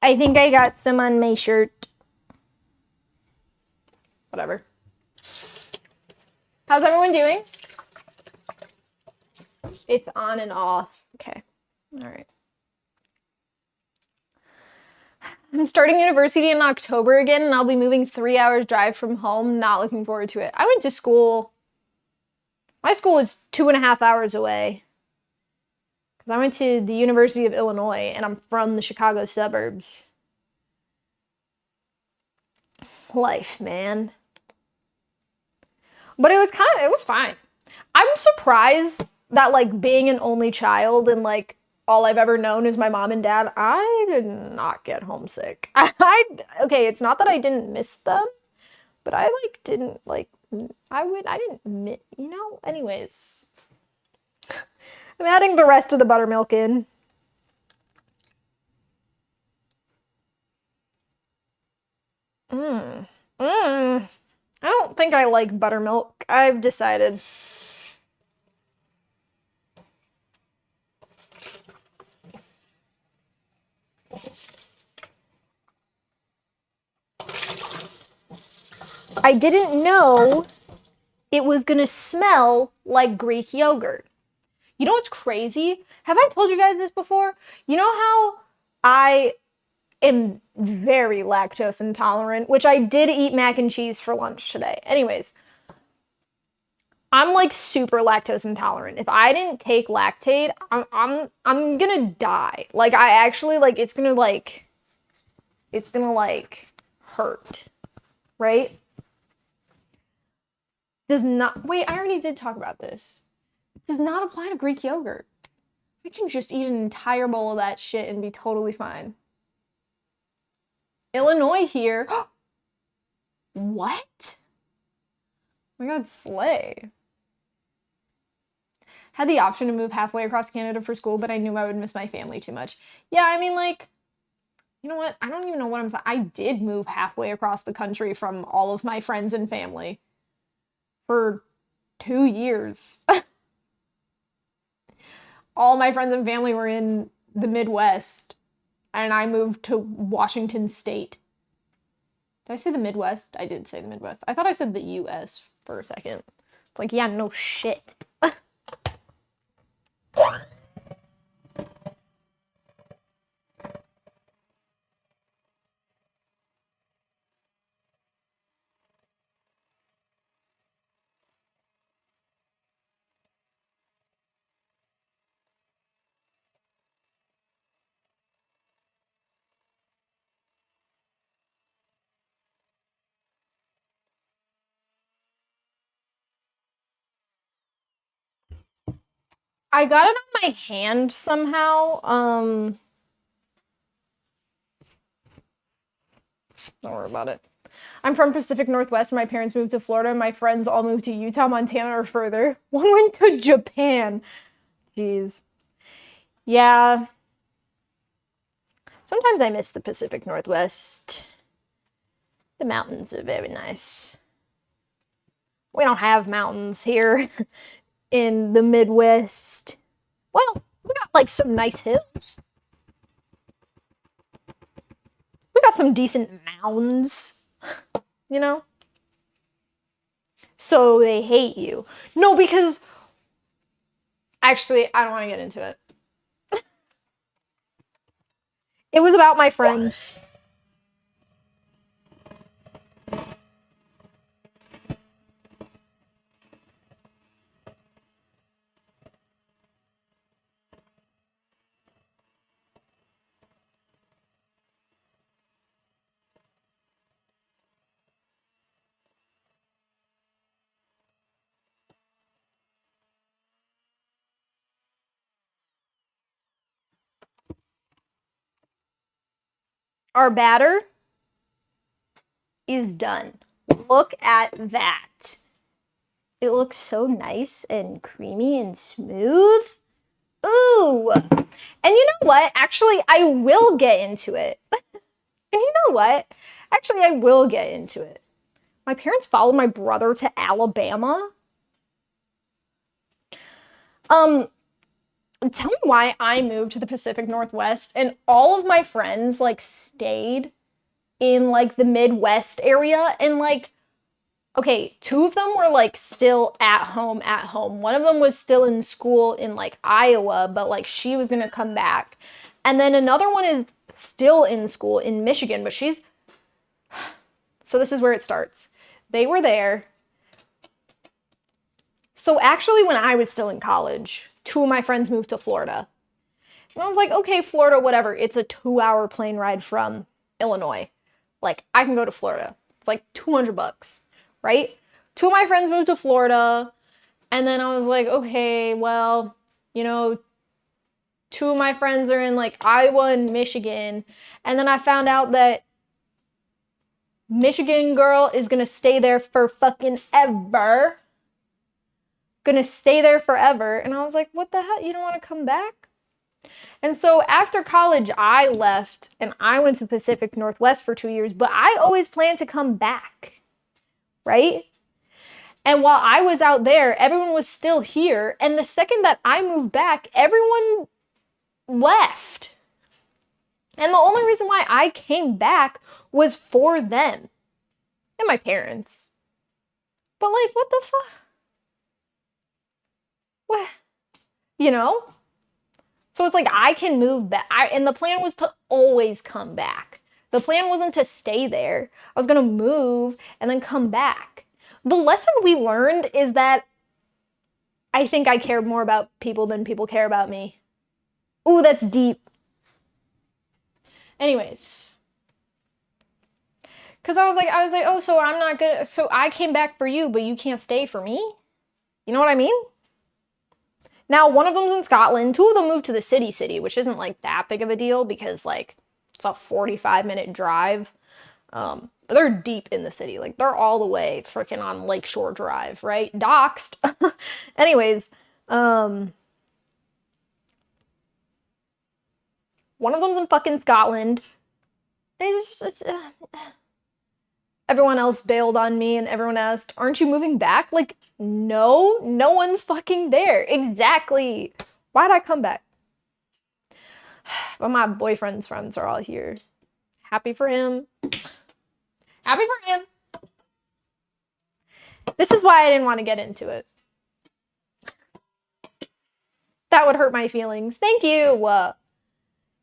I think I got some on my shirt. Whatever. How's everyone doing? It's on and off. Okay. All right. I'm starting university in October again, and I'll be moving 3 hours drive from home. Not looking forward to it. I went to school. My school was 2.5 hours away. Because I went to the University of Illinois, and I'm from the Chicago suburbs. Life, man. But it was fine. I'm surprised that, like, being an only child and, like, all I've ever known is my mom and dad, I did not get homesick. Okay, it's not that I didn't miss them, but I, like, didn't, like, I didn't, you know? Anyways. I'm adding the rest of the buttermilk in. I don't think I like buttermilk. I've decided. I didn't know it was gonna smell like Greek yogurt. You know what's crazy? Have I told you guys this before? You know how I am very lactose intolerant, which I did eat mac and cheese for lunch today. Anyways, I'm like super lactose intolerant. If I didn't take lactate, I'm gonna die. Like I actually like it's gonna hurt. Right? Does not wait, I already did talk about this. Does not apply to Greek yogurt. I can just eat an entire bowl of that shit and be totally fine. Illinois here. What? Oh my god, slay. Had the option to move halfway across Canada for school, but I knew I would miss my family too much. Yeah, I mean, like, you know what? I don't even know what I'm saying. I did move halfway across the country from all of my friends and family for 2 years. All my friends and family were in the Midwest, and I moved to Washington State. Did I say the Midwest? I did say the Midwest. I thought I said the US for a second. It's like, yeah, no shit. I got it on my hand somehow. Don't worry about it. I'm from Pacific Northwest. My parents moved to Florida. My friends all moved to Utah, Montana, or further. One went to Japan. Jeez. Yeah. Sometimes I miss the Pacific Northwest. The mountains are very nice. We don't have mountains here in the Midwest. Well, we got like some nice hills. We got some decent mounds, you know? So they hate you. No, because actually, I don't want to get into it. It was about my friends. Our batter is done. Look at that. It looks so nice and creamy and smooth. Ooh. And you know what? Actually, I will get into it. And you know what? Actually, I will get into it. My parents followed my brother to Alabama. Tell me why I moved to the Pacific Northwest and all of my friends like stayed in like the Midwest area, and like, okay, 2 of them were like still at home. One of them was still in school in like Iowa, but like she was gonna come back. And then another one is still in school in Michigan, but she's, so this is where it starts. They were there. So actually when I was still in college, 2 of my friends moved to Florida. And I was like, okay, Florida, whatever. It's a 2-hour plane ride from Illinois. Like, I can go to Florida. It's like $200, right? 2 of my friends moved to Florida. And then I was like, okay, well, you know, 2 of my friends are in like Iowa and Michigan. And then I found out that Michigan girl is gonna stay there for fucking ever. Gonna stay there forever. And I was like, what the hell? You don't want to come back? And so after college, I left and I went to the Pacific Northwest for 2 years, but I always planned to come back, right? And while I was out there, everyone was still here. And the second that I moved back, everyone left. And the only reason why I came back was for them and my parents. But like, what the fuck? What? You know? So it's like I can move back. And the plan was to always come back. The plan wasn't to stay there. I was going to move and then come back. The lesson we learned is that I think I care more about people than people care about me. Ooh, that's deep. Anyways. Because I was like, oh, so I'm not good. So I came back for you, but you can't stay for me? You know what I mean? Now, one of them's in Scotland. 2 of them moved to the city, which isn't like that big of a deal because like it's a 45-minute drive. But they're deep in the city. Like they're all the way freaking on Lakeshore Drive, right? Doxed. Anyways, one of them's in fucking Scotland. Everyone else bailed on me and everyone asked, aren't you moving back? Like, no one's fucking there. Exactly. Why'd I come back? But my boyfriend's friends are all here. Happy for him. Happy for him. This is why I didn't want to get into it. That would hurt my feelings. Thank you.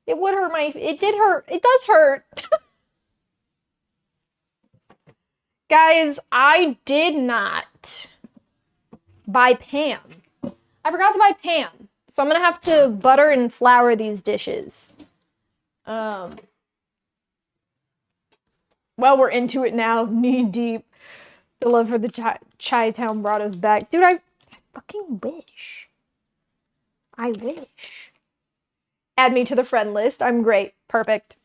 It would hurt it did hurt. It does hurt. Guys, I did not buy Pam. I forgot to buy Pam. So I'm gonna have to butter and flour these dishes. Well, we're into it now, knee deep. The love for the Chi-Town brought us back. Dude, I fucking wish. I wish. Add me to the friend list. I'm great. Perfect.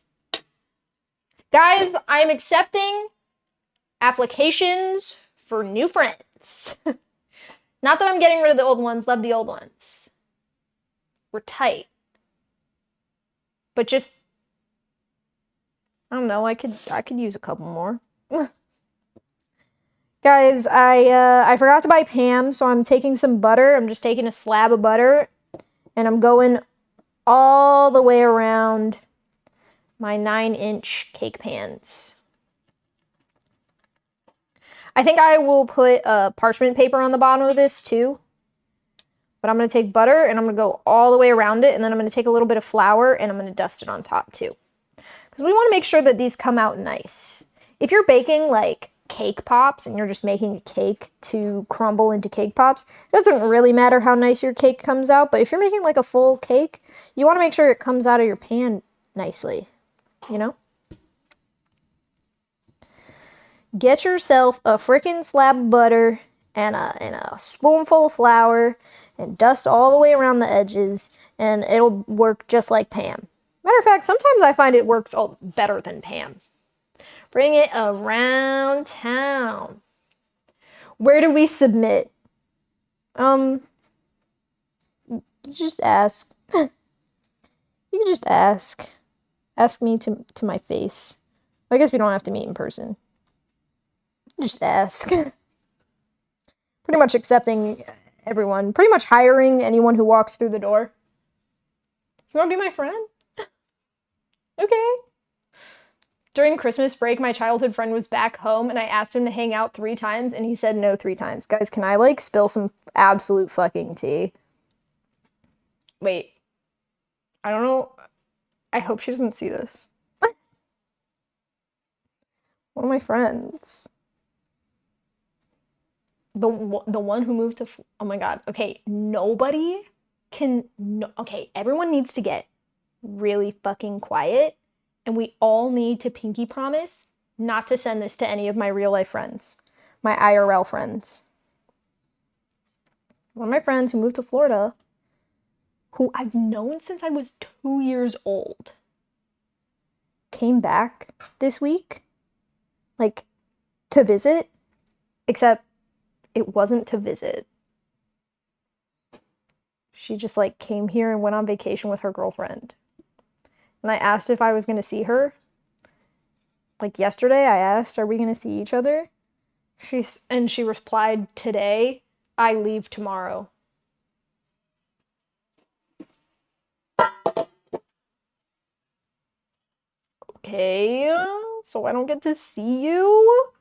Guys, I'm accepting applications for new friends. Not that I'm getting rid of the old ones. Love the old ones. We're tight. But just, I don't know, I could use a couple more. Guys, I forgot to buy Pam, so I'm taking some butter. I'm just taking a slab of butter, and I'm going all the way around my 9-inch cake pans. I think I will put parchment paper on the bottom of this too. But I'm going to take butter and I'm going to go all the way around it. And then I'm going to take a little bit of flour and I'm going to dust it on top too. Because we want to make sure that these come out nice. If you're baking like cake pops and you're just making a cake to crumble into cake pops, it doesn't really matter how nice your cake comes out. But if you're making like a full cake, you want to make sure it comes out of your pan nicely. You know? Get yourself a freaking slab of butter and a spoonful of flour and dust all the way around the edges, and it'll work just like Pam. Matter of fact, sometimes I find it works better than Pam. Bring it around town. Where do we submit? Just ask. You can just ask. Ask me to my face. I guess we don't have to meet in person. Just ask. Pretty much accepting everyone. Pretty much hiring anyone who walks through the door. You want to be my friend? Okay. During Christmas break, my childhood friend was back home, and I asked him to hang out 3 times, and he said no 3 times. Guys, can I, like, spill some absolute fucking tea? Wait. I don't know. I hope she doesn't see this. One of my friends. The one who moved to... Oh my god. Okay, nobody can... No, okay, everyone needs to get really fucking quiet, and we all need to pinky promise not to send this to any of my real-life friends. My IRL friends. One of my friends who moved to Florida, who I've known since I was 2 years old, came back this week, like, to visit, except it wasn't to visit. She just, like, came here and went on vacation with her girlfriend. And I asked if I was going to see her. Like, yesterday, I asked, are we going to see each other? She replied, today, I leave tomorrow. Okay, so I don't get to see you?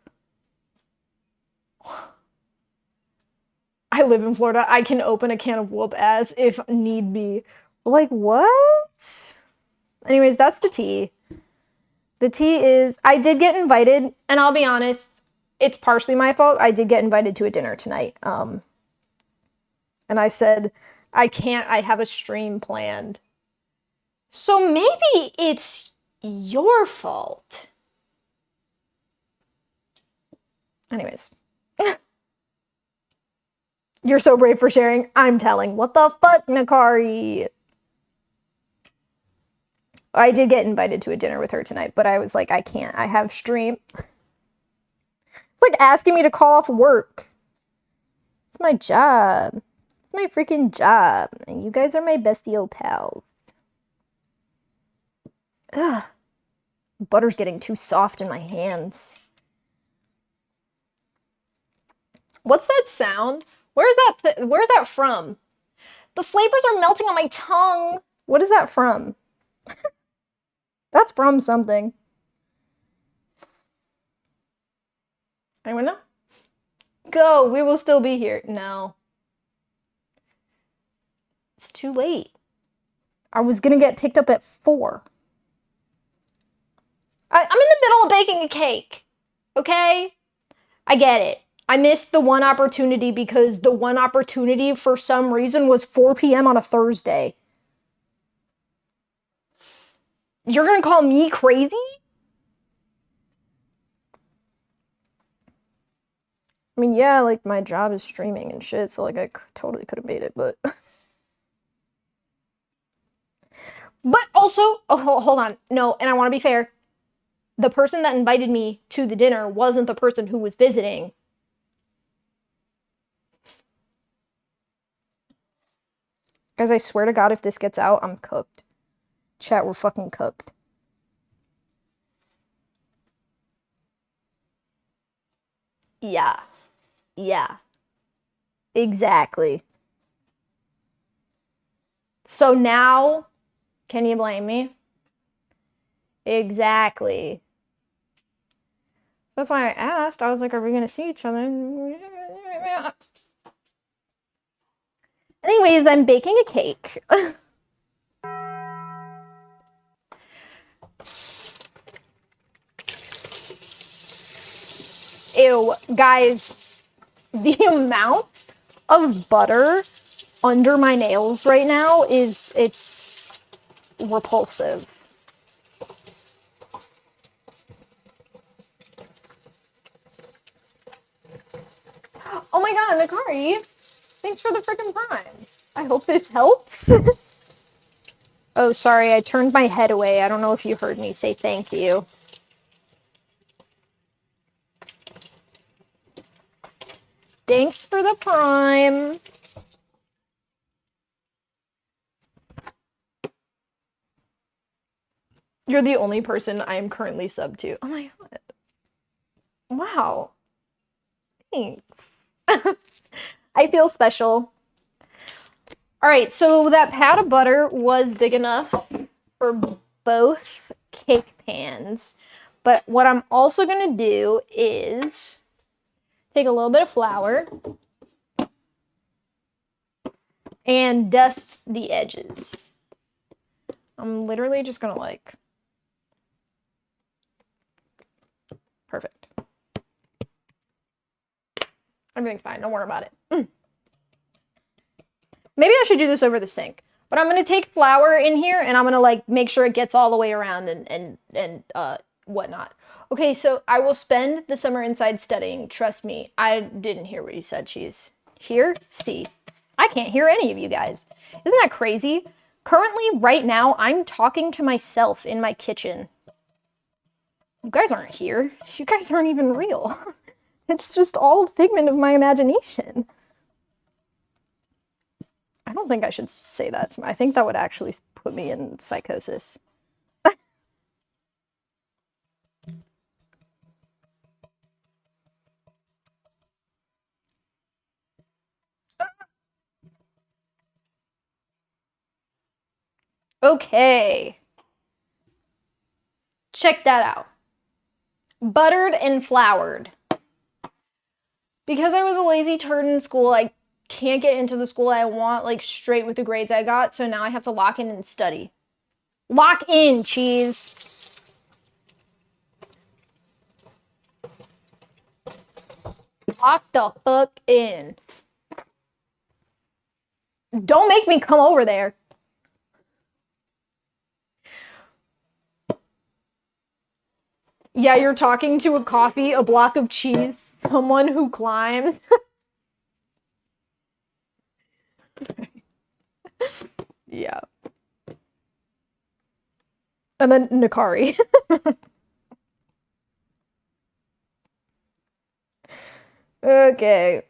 I live in Florida. I can open a can of whoop ass if need be. Like, what? Anyways, that's the tea. The tea is, I did get invited, and I'll be honest, it's partially my fault. I did get invited to a dinner tonight. And I said, I can't, I have a stream planned. So maybe it's your fault. Anyways. You're so brave for sharing. I'm telling. What the fuck, Nakari? I did get invited to a dinner with her tonight, but I was like, I can't. I have stream. Like asking me to call off work. It's my job. It's my freaking job. And you guys are my bestie old pals. Ugh. Butter's getting too soft in my hands. What's that sound? Where's that from? The flavors are melting on my tongue. What is that from? That's from something. Anyone know? Go, we will still be here. No. It's too late. I was gonna get picked up at 4. I'm in the middle of baking a cake. Okay? I get it. I missed the one opportunity because the one opportunity for some reason was 4 p.m. on a Thursday. You're gonna call me crazy? I mean, yeah, like, my job is streaming and shit, so, like, I totally could have made it, but... But also, oh, hold on. No, and I want to be fair. The person that invited me to the dinner wasn't the person who was visiting. Guys, I swear to God, if this gets out, I'm cooked. Chat, we're fucking cooked. Yeah. Yeah. Exactly. So now, can you blame me? Exactly. That's why I asked. I was like, are we gonna see each other? Anyways, I'm baking a cake. Ew, guys, the amount of butter under my nails right now it's repulsive. Oh my god, Nakari, thanks for the freaking prime. I hope this helps. Oh, sorry, I turned my head away. I don't know if you heard me say thank you. Thanks for the prime. You're the only person I am currently subbed to. Oh my god. Wow. Thanks. I feel special. All right, so that pat of butter was big enough for both cake pans. But what I'm also gonna do is take a little bit of flour and dust the edges. I'm literally just gonna like, perfect. Everything's fine, don't worry about it. Maybe I should do this over the sink. But I'm gonna take flour in here and I'm gonna like make sure it gets all the way around and whatnot. Okay, so I will spend the summer inside studying. Trust me, I didn't hear what you said, Cheese. Hear? See. I can't hear any of you guys. Isn't that crazy? Currently, right now, I'm talking to myself in my kitchen. You guys aren't here. You guys aren't even real. It's just all a figment of my imagination. I don't think I should say that to me. I think that would actually put me in psychosis. Okay. Check that out. Buttered and floured. Because I was a lazy turd in school, I can't get into the school I want, like, straight with the grades I got, so now I have to lock in and study. Lock in, Cheese! Lock the fuck in. Don't make me come over there. Yeah, you're talking to a coffee, a block of cheese, someone who climbs. Yeah. And then Nakari. Okay.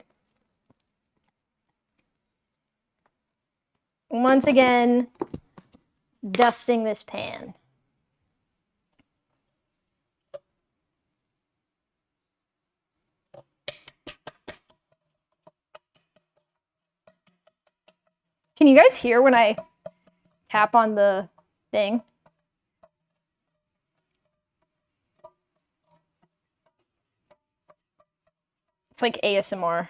Once again, dusting this pan. Can you guys hear when I tap on the thing? It's like ASMR.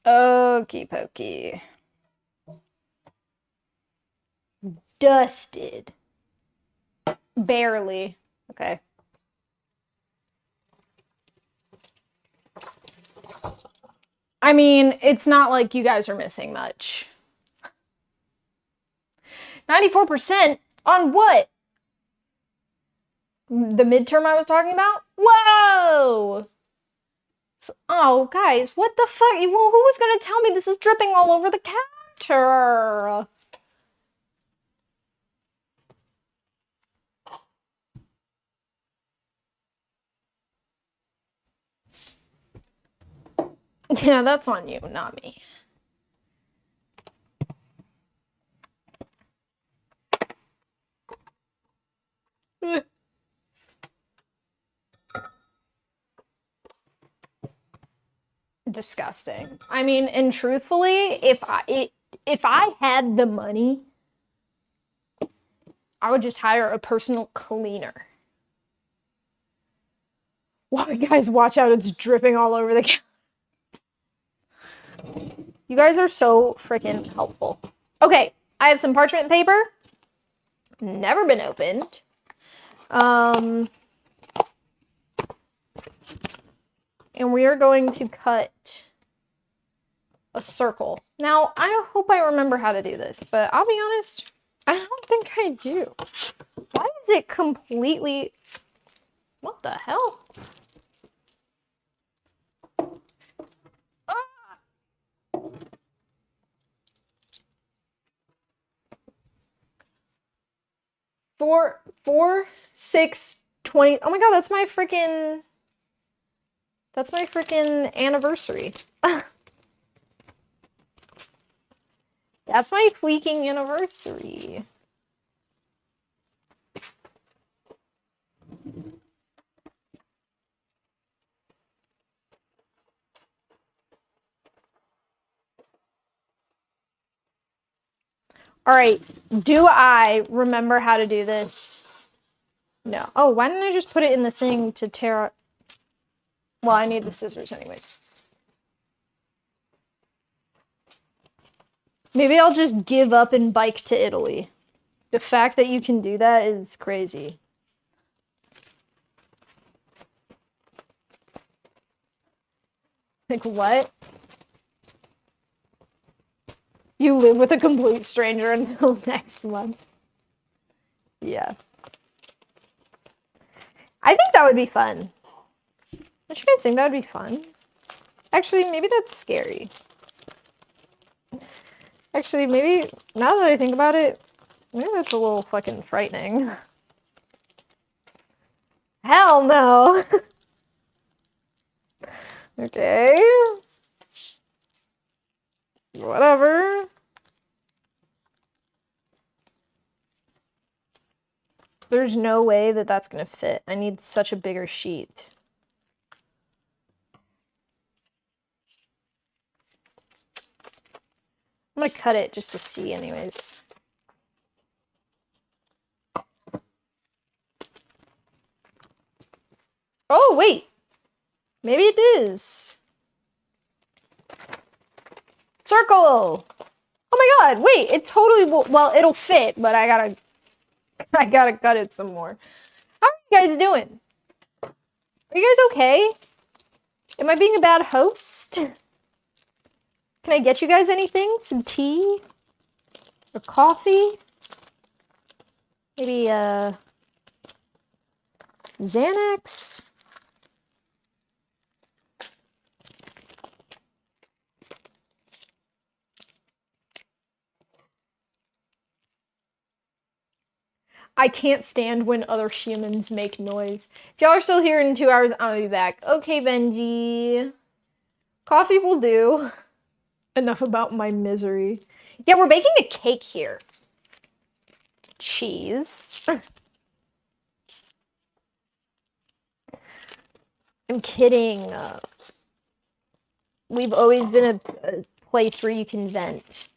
Okie pokey. Dusted. Barely. Okay. I mean, it's not like you guys are missing much. 94% on what? The midterm I was talking about? Whoa! Oh, guys, what the fuck? Who was gonna tell me this is dripping all over the counter? Yeah, that's on you, not me. disgusting. I mean, and truthfully, if I had the money, I would just hire a personal cleaner. Wow, guys, watch out, it's dripping all over the couch. You guys are so freaking helpful. Okay, I have some parchment paper. Never been opened. And we are going to cut a circle. Now, I hope I remember how to do this, but I'll be honest, I don't think I do. Why is it completely... What the hell? Ah! 4, 6, 20. Oh my god, that's my freaking... That's my freaking anniversary. That's my freaking anniversary. All right, do I remember how to do this? No. Oh, why didn't I just put it in the thing to tear... Well, I need the scissors anyways. Maybe I'll just give up and bike to Italy. The fact that you can do that is crazy. Like, what? You live with a complete stranger until next month. Yeah. I think that would be fun. Don't you guys think that would be fun? Actually, maybe that's scary. Actually, maybe, now that I think about it, maybe that's a little fucking frightening. Hell no! Okay. Whatever. There's no way that that's gonna fit. I need such a bigger sheet. I'm gonna cut it just to see anyways. Oh, wait. Maybe it is. Circle! Oh my god, wait, it totally will, well, it'll fit, but I gotta cut it some more. How are you guys doing? Are you guys okay? Am I being a bad host? Can I get you guys anything? Some tea? Or coffee? Maybe, Xanax? I can't stand when other humans make noise. If y'all are still here in 2 hours, I'm gonna be back. Okay, Benji. Coffee will do. Enough about my misery. Yeah, we're baking a cake here. Cheese. I'm kidding. We've always been a place where you can vent.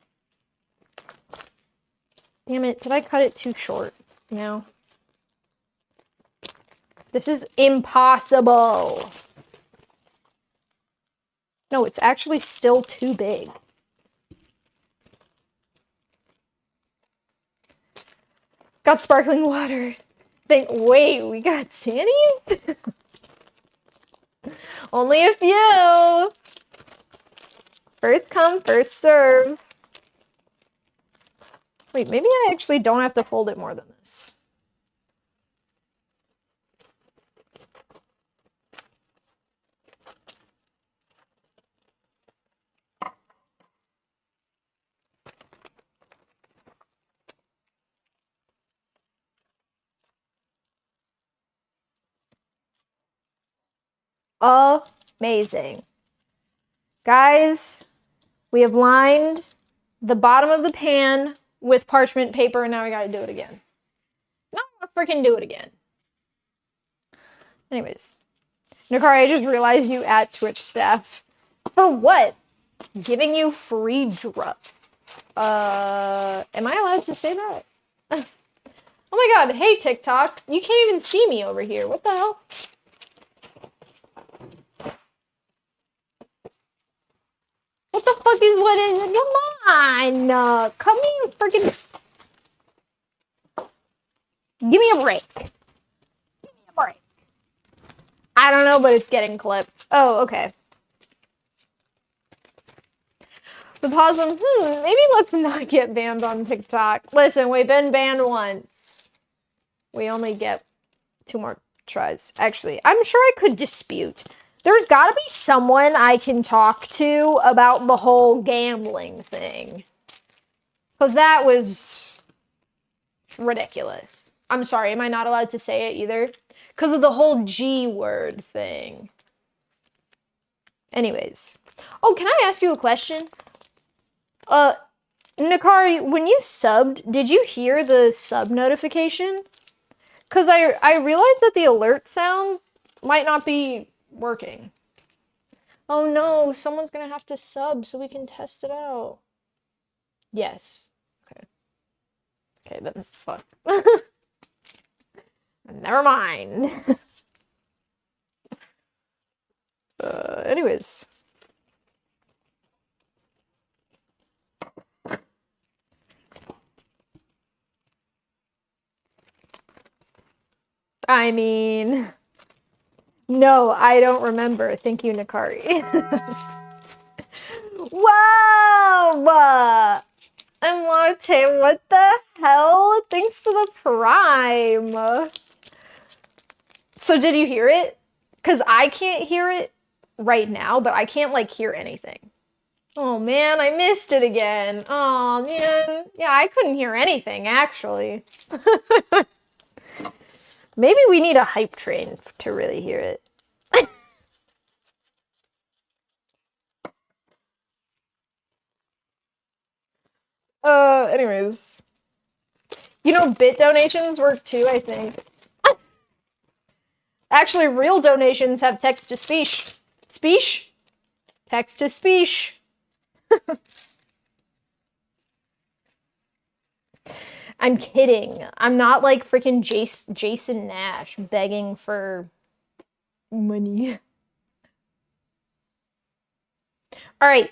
Damn it, did I cut it too short? No. This is impossible. No, it's actually still too big. Got sparkling water. Wait, we got Sannies? Only a few. First come, first serve. Wait, maybe I actually don't have to fold it more than this. Amazing. Guys, we have lined the bottom of the pan with parchment paper, and now we gotta do it again. Now I'm gonna freaking do it again. Anyways. Nakari, I just realized you at Twitch staff. For what? Giving you free drop. Am I allowed to say that? Oh my god, hey TikTok. You can't even see me over here. What the hell? What the fuck is what is it? Come on! Come here, freaking. Give me a break. Give me a break. I don't know, but it's getting clipped. Oh, okay. The pause on, maybe let's not get banned on TikTok. Listen, we've been banned once. We only get 2 more tries. Actually, I'm sure I could dispute. There's gotta be someone I can talk to about the whole gambling thing. Because that was ridiculous. I'm sorry, am I not allowed to say it either? Because of the whole G word thing. Anyways. Oh, can I ask you a question? Nakari, when you subbed, did you hear the sub notification? Because I realized that the alert sound might not be working. Oh no, someone's gonna have to sub so we can test it out. Yes. Okay. Okay, then fuck. Never mind. Anyways. I mean, no, I don't remember. Thank you, Nakari. Wow! And Latte, what the hell? Thanks for the prime. So did you hear it? Because I can't hear it right now, but I can't, like, hear anything. Oh, man, I missed it again. Oh, man. Yeah, I couldn't hear anything, actually. Maybe we need a hype train to really hear it. Anyways. You know, bit donations work too, I think. Actually, real donations have text to speech. Speech? Text to speech. I'm kidding. I'm not like freaking Jason Nash begging for money. All right.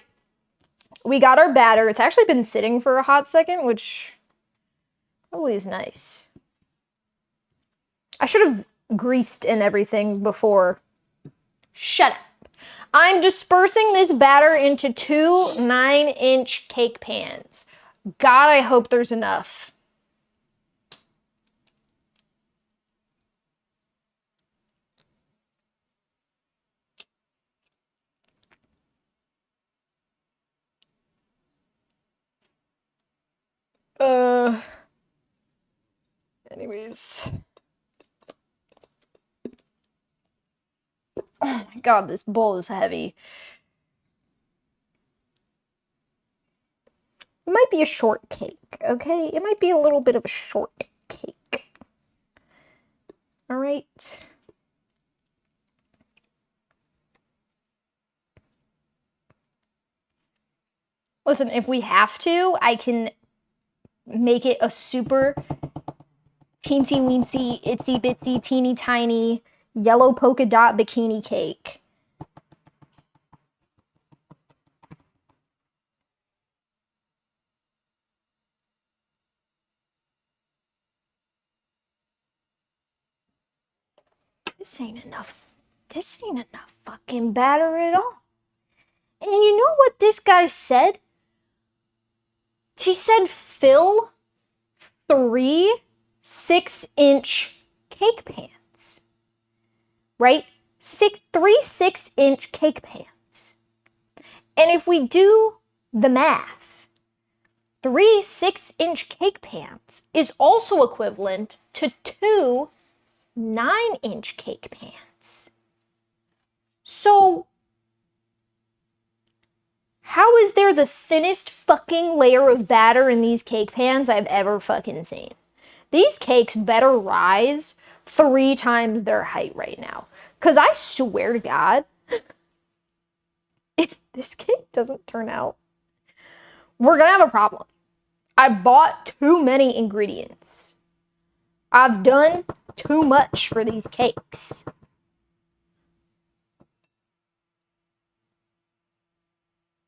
We got our batter. It's actually been sitting for a hot second, which probably is nice. I should have greased and everything before. Shut up. I'm dispersing this batter into 2 9-inch cake pans. God, I hope there's enough. Anyways. Oh my god, this bowl is heavy. It might be a short cake, okay? It might be a little bit of a short cake. All right. Listen, if we have to, I can make it a super teensy weensy, itsy bitsy, teeny tiny yellow polka dot bikini cake. This ain't enough. This ain't enough fucking batter at all. And you know what this guy said? He said fill 3 6-inch cake pans. Right? 3 6-inch cake pans. And if we do the math, 3 6-inch cake pans is also equivalent to 2 9-inch cake pans. So, how is there the thinnest fucking layer of batter in these cake pans I've ever fucking seen? These cakes better rise 3 times their height right now. Because I swear to God, this cake doesn't turn out, we're gonna have a problem. I bought too many ingredients. I've done too much for these cakes.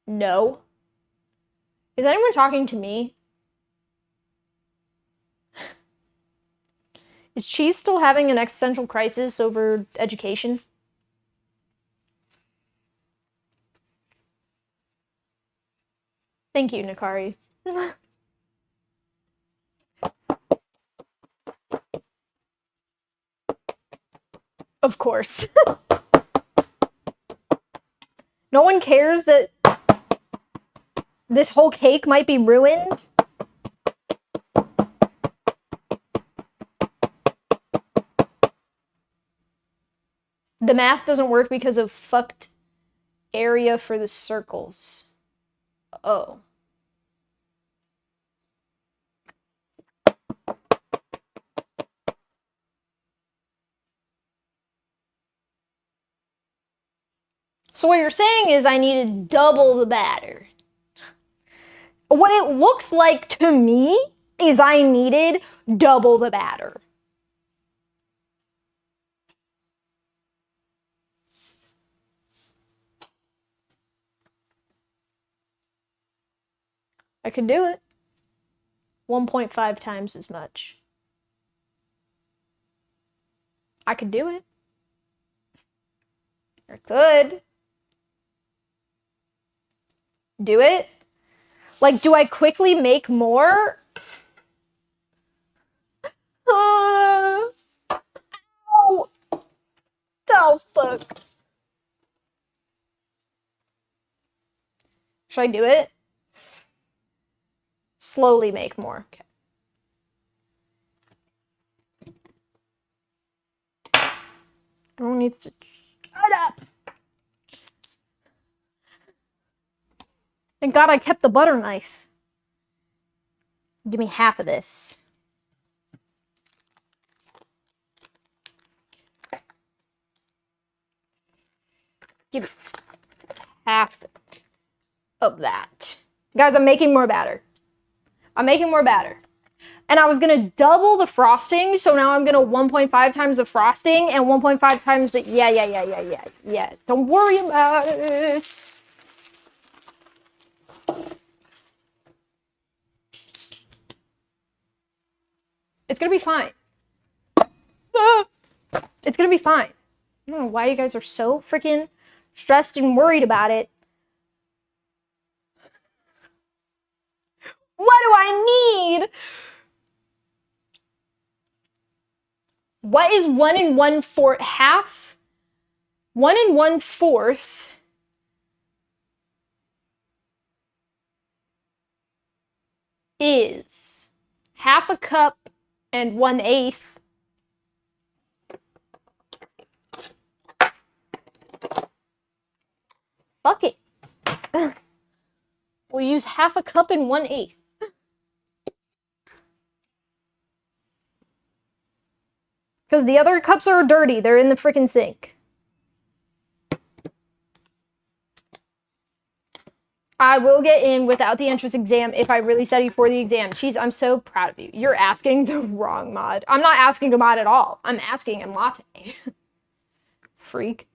No. Is anyone talking to me? Is Cheese still having an existential crisis over education? Thank you, Nakari. Of course. No one cares that this whole cake might be ruined. The math doesn't work because of fucked area for the circles. Oh. So what you're saying is I needed double the batter. What it looks like to me is I needed double the batter. I could do it. 1.5 times as much. I could do it. I could. Do it? Like, do I quickly make more? Oh, oh fuck. Should I do it? Slowly make more. Okay. Everyone needs to shut up. Thank God I kept the butter knife. Give me half of this. Give me half of that. Guys, I'm making more batter. I'm making more batter. And I was gonna double the frosting, so now I'm gonna 1.5 times the frosting and 1.5 times the, yeah. Don't worry about it. It's gonna be fine. It's gonna be fine. I don't know why you guys are so freaking stressed and worried about it. What do I need? What is 1 1/4 half? 1 1/4 is half a cup and 1/8. Fuck it. We'll use half a cup and 1/8. Because the other cups are dirty. They're in the freaking sink. I will get in without the entrance exam if I really study for the exam. Cheese, I'm so proud of you. You're asking the wrong mod. I'm not asking a mod at all. I'm asking a latte. Freak.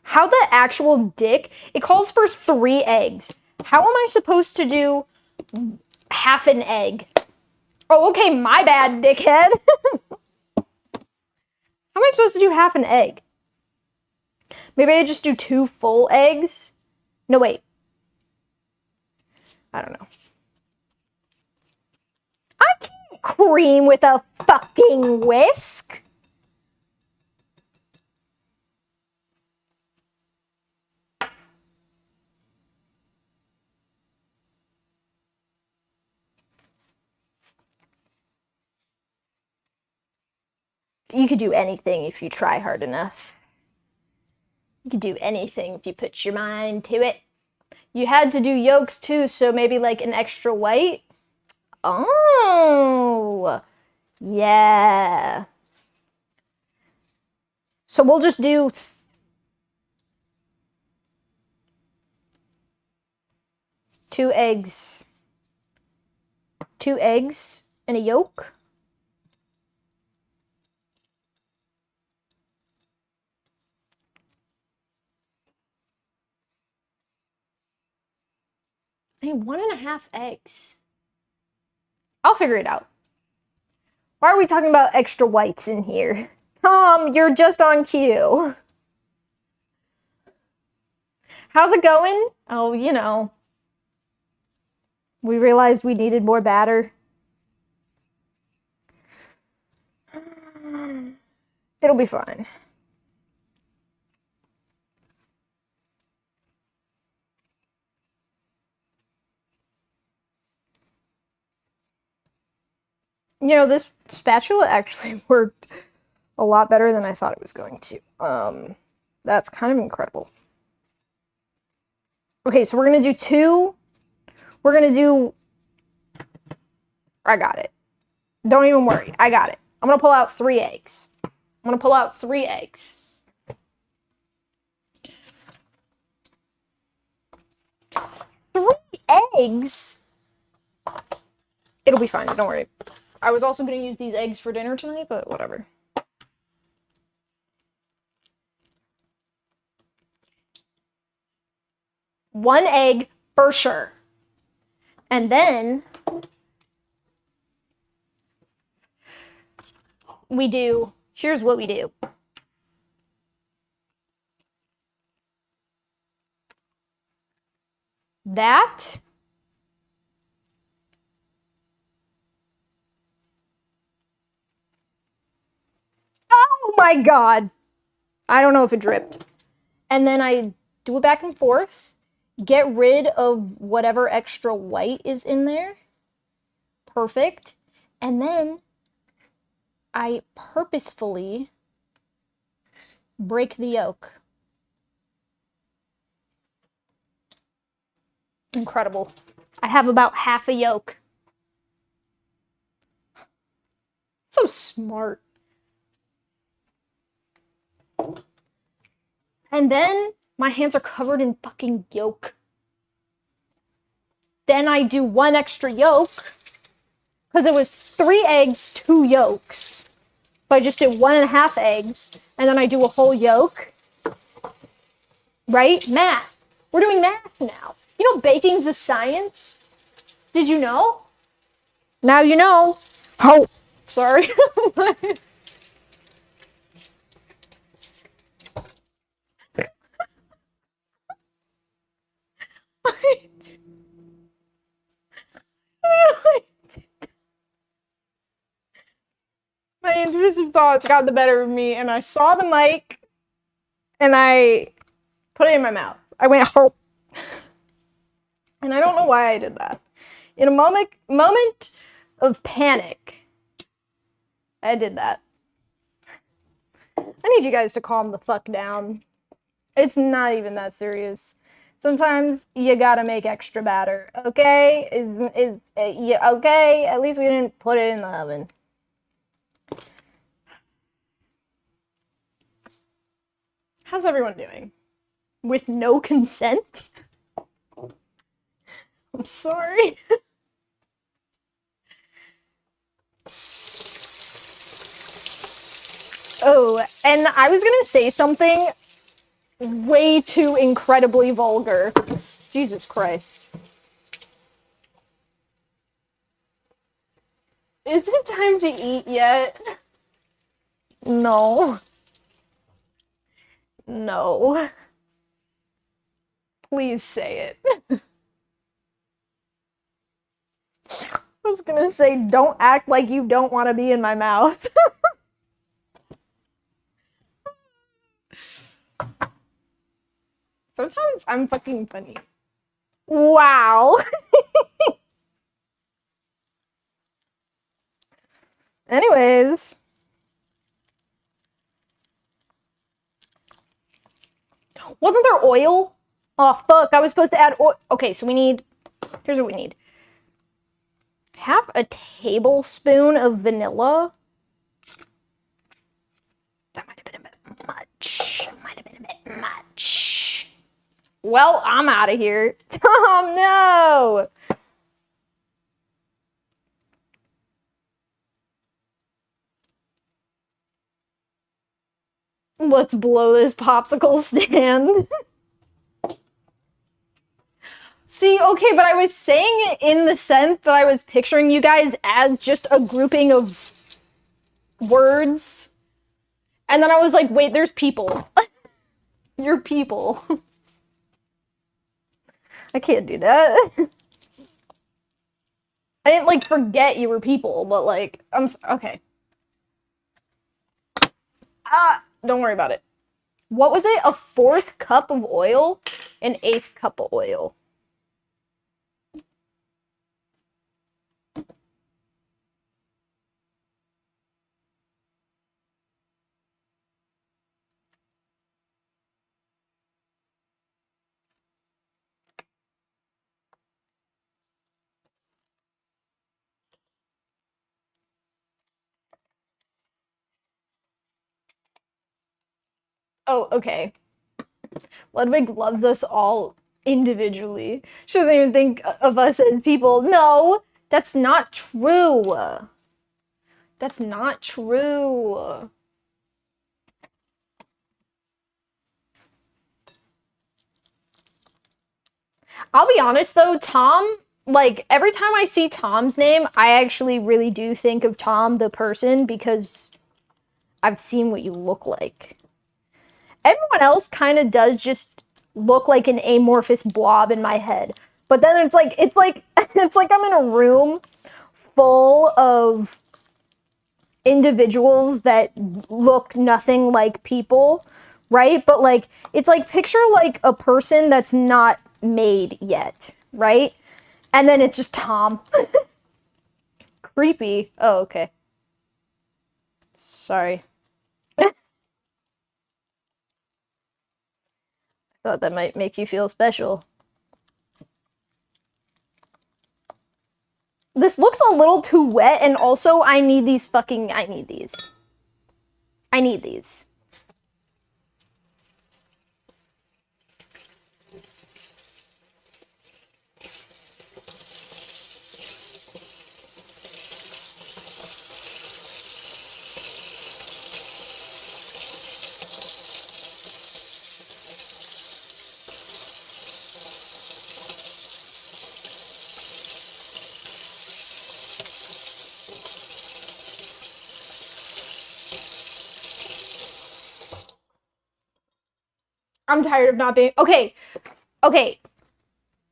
How the actual dick? It calls for 3 eggs. How am I supposed to do half an egg? Oh, okay, my bad, dickhead. How am I supposed to do half an egg? Maybe I just do 2 full eggs? No, wait. I don't know. I can't cream with a fucking whisk. You could do anything if you try hard enough. You could do anything if you put your mind to it. You had to do yolks too, so maybe like an extra white? Oh, Yeah. So we'll just do 2 eggs. 2 eggs and a yolk. I need 1.5 eggs. I'll figure it out. Why are we talking about extra whites in here? Tom, you're just on cue. How's it going? Oh, you know. We realized we needed more batter. It'll be fine. You know, this spatula actually worked a lot better than I thought it was going to. That's kind of incredible. Okay, so we're gonna do 2. We're gonna do... I got it. Don't even worry. I got it. I'm gonna pull out 3 eggs. I'm gonna pull out 3 eggs. 3 eggs? It'll be fine. Don't worry. I was also gonna use these eggs for dinner tonight, but whatever. One egg for sure. And then we do, here's what we do. That. Oh my God. I don't know if it dripped. And then I do it back and forth. Get rid of whatever extra white is in there. Perfect. And then I purposefully break the yolk. Incredible. I have about half a yolk. So smart. And then my hands are covered in fucking yolk. Then I do 1 extra yolk. Because it was 3 eggs, 2 yolks. So I just did 1.5 eggs. And then I do a whole yolk. Right? Math. We're doing math now. You know baking's a science? Did you know? Now you know. Oh, sorry. My intrusive thoughts got the better of me, and I saw the mic, and I put it in my mouth. I went, oh. And I don't know why I did that. In a moment of panic, I did that. I need you guys to calm the fuck down. It's not even that serious. Sometimes you gotta make extra batter, okay? Yeah, okay? At least we didn't put it in the oven. How's everyone doing? With no consent? I'm sorry. Oh, and I was gonna say something way too incredibly vulgar. Jesus Christ. Is it time to eat yet? No. No. Please say it. I was gonna say, don't act like you don't want to be in my mouth. Sometimes I'm fucking funny. Wow. Anyways. Wasn't there oil? Oh, fuck. I was supposed to add oil. Okay, so we need... Here's what we need. half a tablespoon of vanilla. That might have been a bit much. Might have been a bit much. Well, I'm out of here. Tom, no! Let's blow this popsicle stand. See, okay, but I was saying it in the sense that I was picturing you guys as just a grouping of words. And then I was like, wait, there's people. You're people. I can't do that. I didn't, like, forget you were people, but, like, okay. Don't worry about it. What was it? A 4th cup of oil? An 8th cup of oil. Oh, okay. Ludwig loves us all individually. She doesn't even think of us as people. No, that's not true. That's not true. I'll be honest though, Tom, like, every time I see Tom's name, I actually really do think of Tom the person because I've seen what you look like. Everyone else kind of does just look like an amorphous blob in my head. But then it's like it's like I'm in a room full of individuals that look nothing like people, right? But like it's like picture like a person that's not made yet, right? And then it's just Tom. Creepy. Oh, okay. Sorry. Thought that might make you feel special. This looks a little too wet, and also I need these. I need these. I need these. I'm tired of not being okay. Okay,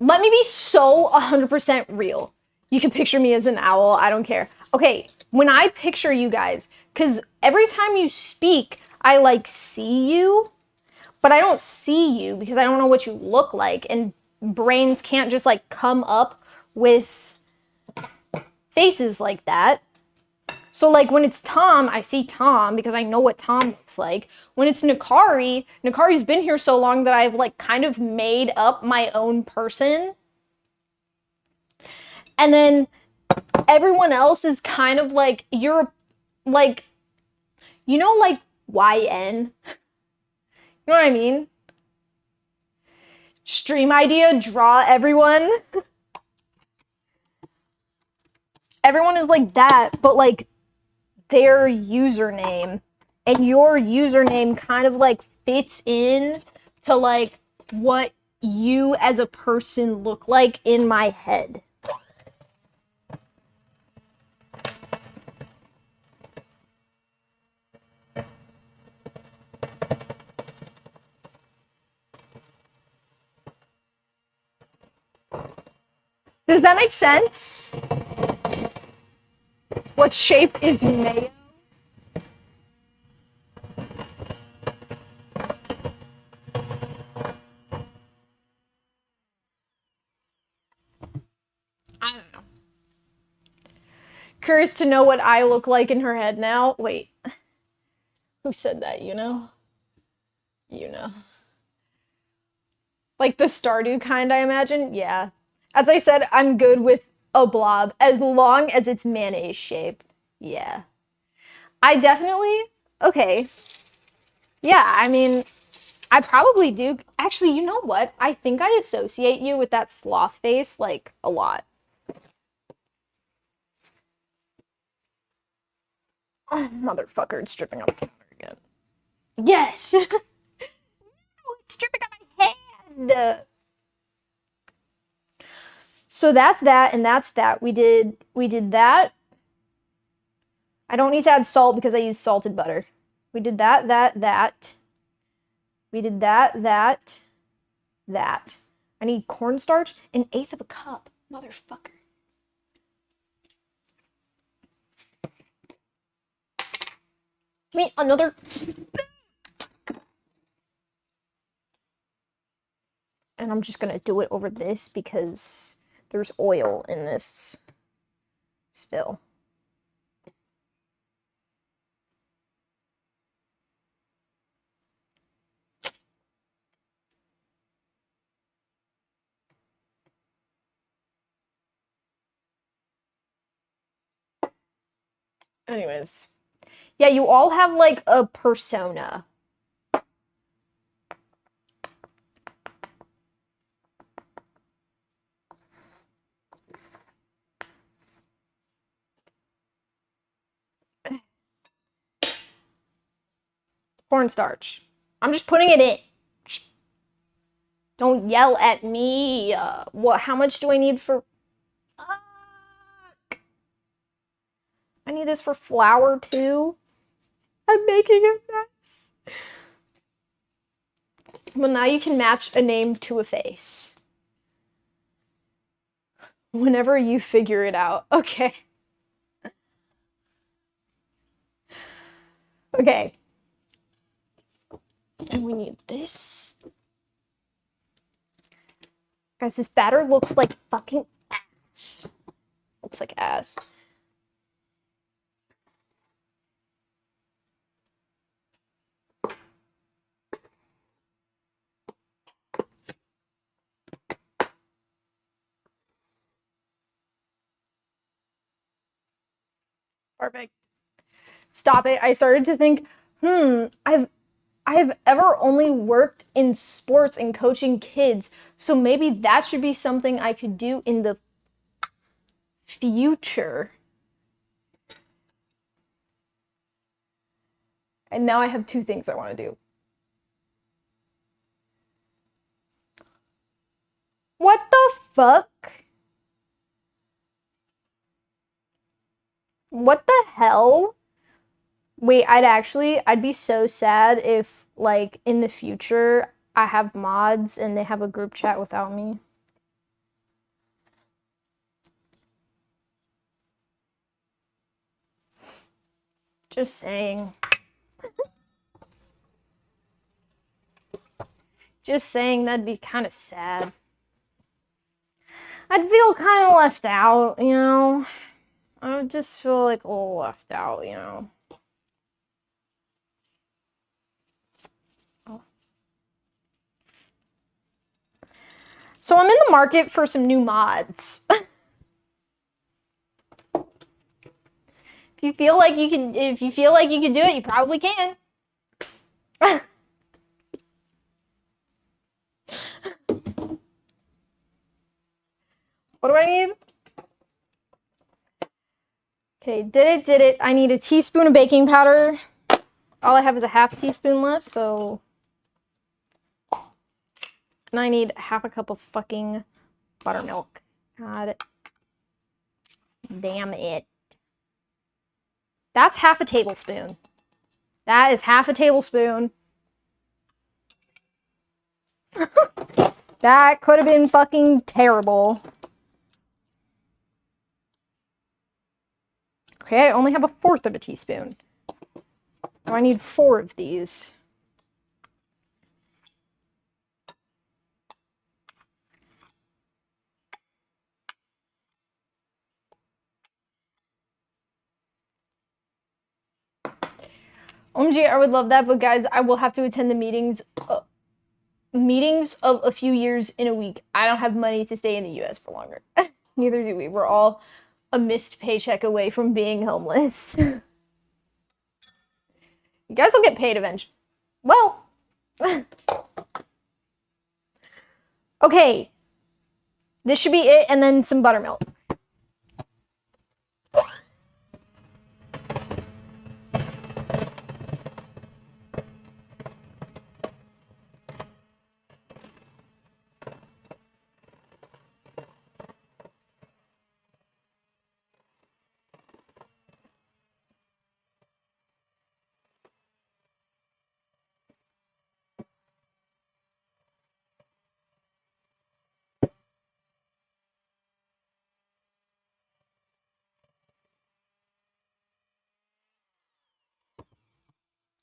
let me be so 100% real. You can picture me as an owl. I don't care. Okay, when I picture you guys, because every time you speak, I like see you, but I don't see you because I don't know what you look like, and brains can't just like come up with faces like that. So like when it's Tom, I see Tom because I know what Tom looks like. When it's Nakari, Nakari's been here so long that I've like kind of made up my own person. And then everyone else is kind of like, you're like, you know, like YN? You know what I mean? Stream idea, draw everyone. Everyone is like that, but like their username. And your username kind of like fits in to like what you as a person look like in my head. Does that make sense? What shape is mayo? I don't know. Curious to know what I look like in her head now. Wait. Who said that, you know? You know. Like the Stardew kind, I imagine? Yeah. As I said, I'm good with a blob as long as it's mayonnaise shape. Yeah. I definitely, okay. Yeah, I mean, I probably do. Actually, you know what? I think I associate you with that sloth face, like, a lot. Oh, motherfucker, it's dripping on the counter again. Yes! It's dripping on my hand! So that's that, and that's that. We did that. I don't need to add salt because I use salted butter. We did that. We did that. I need cornstarch, an eighth of a cup. Motherfucker. I mean, another. And I'm just gonna do it over this because there's oil in this still. Anyways. Yeah, you all have like a persona. Cornstarch. I'm just putting it in. Don't yell at me. What? How much do I need for... I need this for flour too. I'm making a mess. Well, now you can match a name to a face. Whenever you figure it out. Okay. Okay. And we need this. Guys, this batter looks like fucking ass. Looks like ass. Perfect. Stop it. I started to think, I've ever only worked in sports and coaching kids, so maybe that should be something I could do in the future. And now I have two things I want to do. What the fuck? What the hell? Wait, I'd be so sad if, like, in the future, I have mods and they have a group chat without me. Just saying. Just saying, that'd be kind of sad. I'd feel kind of left out, you know? I would just feel like a little left out, you know? So I'm in the market for some new mods. If you feel like you can do it, you probably can. What do I need? Okay, did it. I need a teaspoon of baking powder. All I have is a half teaspoon left, so... And I need half a cup of fucking buttermilk. God damn it. That's half a tablespoon. That is half a tablespoon. That could have been fucking terrible. Okay, I only have a fourth of a teaspoon. So I need 4 of these. OMG, I would love that, but guys, I will have to attend the meetings of a few years in a week. I don't have money to stay in the US for longer. Neither do we. We're all a missed paycheck away from being homeless. You guys will get paid eventually. Well, okay. This should be it, and then some buttermilk.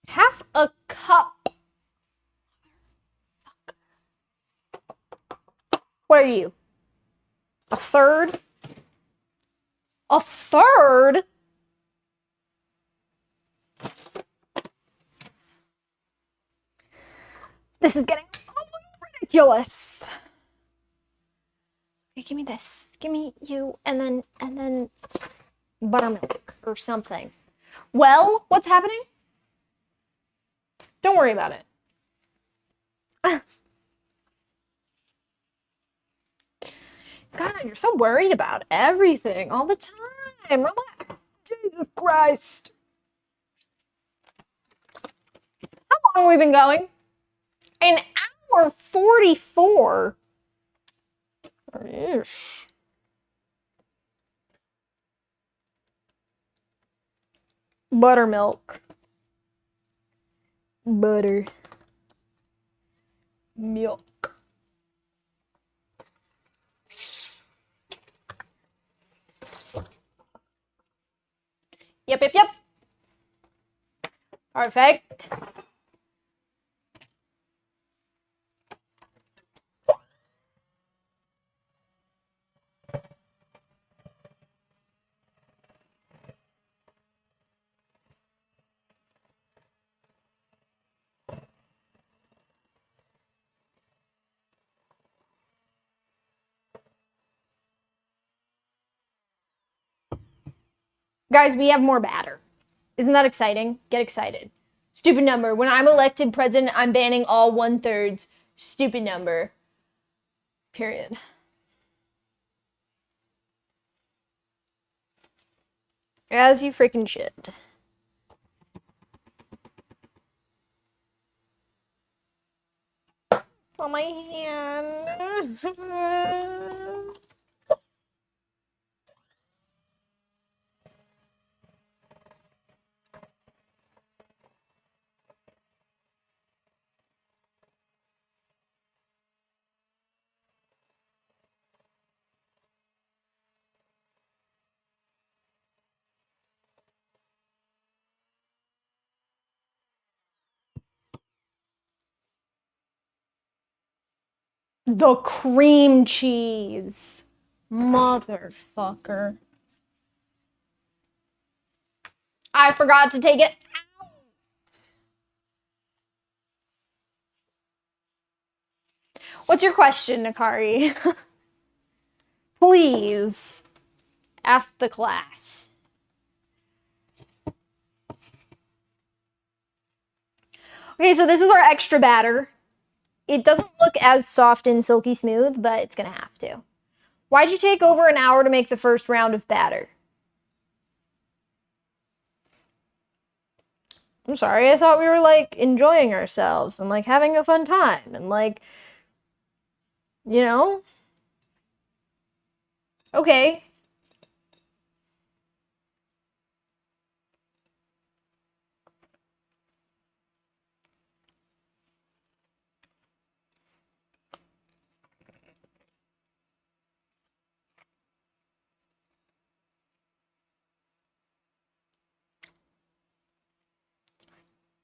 Half a cup. What are you? A third? A third? This is getting ridiculous. Okay, give me this. Give me you, and then buttermilk or something. Well, what's happening? Don't worry about it. God, you're so worried about everything all the time. Relax. Jesus Christ. How long have we been going? An hour 44. Eesh. Buttermilk. Butter. Milk. Yep. Perfect. Guys, we have more batter. Isn't that exciting? Get excited. Stupid number. When I'm elected president, I'm banning all 1/3. Stupid number. Period. As you freaking should. On my hand. The cream cheese. Motherfucker. I forgot to take it out. What's your question, Nakari? Please ask the class. Okay, so this is our extra batter. It doesn't look as soft and silky smooth, but it's gonna have to. Why'd you take over an hour to make the first round of batter? I'm sorry, I thought we were like enjoying ourselves and like having a fun time and like, you know? Okay.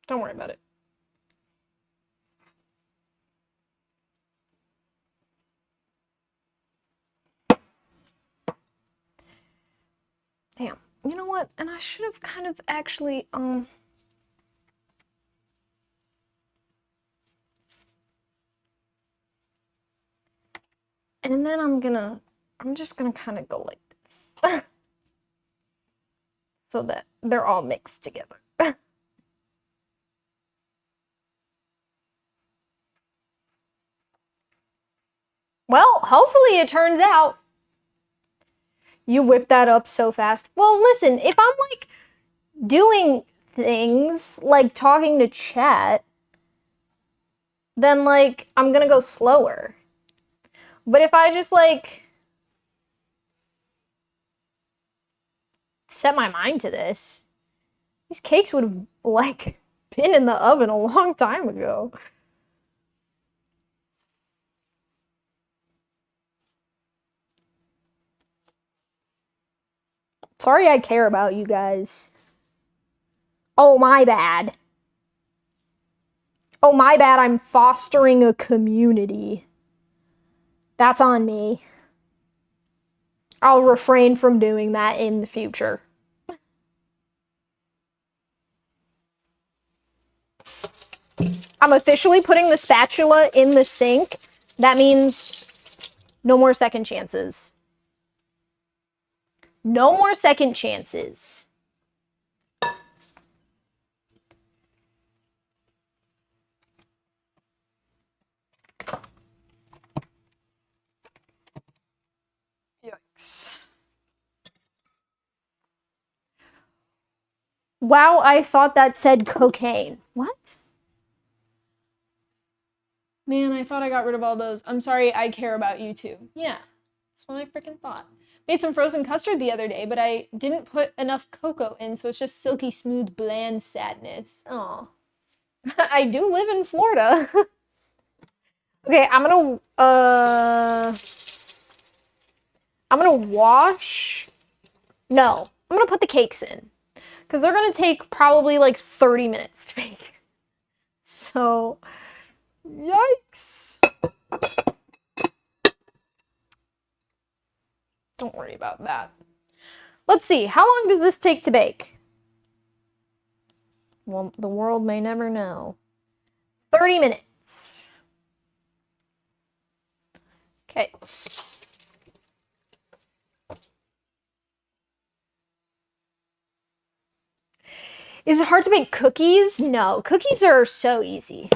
Don't worry about it. Damn. You know what? And I should have kind of actually, and then I'm gonna I'm just gonna kind of go like this. So that they're all mixed together. Well, hopefully it turns out. You whip that up so fast. Well, listen, if I'm like doing things like talking to chat, then like I'm gonna go slower. But if I just like set my mind to this, these cakes would have like been in the oven a long time ago. Sorry I care about you guys. Oh, my bad. Oh, my bad, I'm fostering a community. That's on me. I'll refrain from doing that in the future. I'm officially putting the spatula in the sink. That means no more second chances. No more second chances. Yikes. Wow, I thought that said cocaine. What? Man, I thought I got rid of all those. I'm sorry, I care about you too. Yeah, that's what I freaking thought. Made some frozen custard the other day, but I didn't put enough cocoa in, so it's just silky smooth, bland sadness. Aw. I do live in Florida. Okay, I'm gonna wash. No, I'm gonna put the cakes in. Because they're gonna take probably like 30 minutes to make. So, yikes. Don't worry about that. Let's see, how long does this take to bake? Well, the world may never know. 30 minutes. Okay. Is it hard to make cookies? No, cookies are so easy.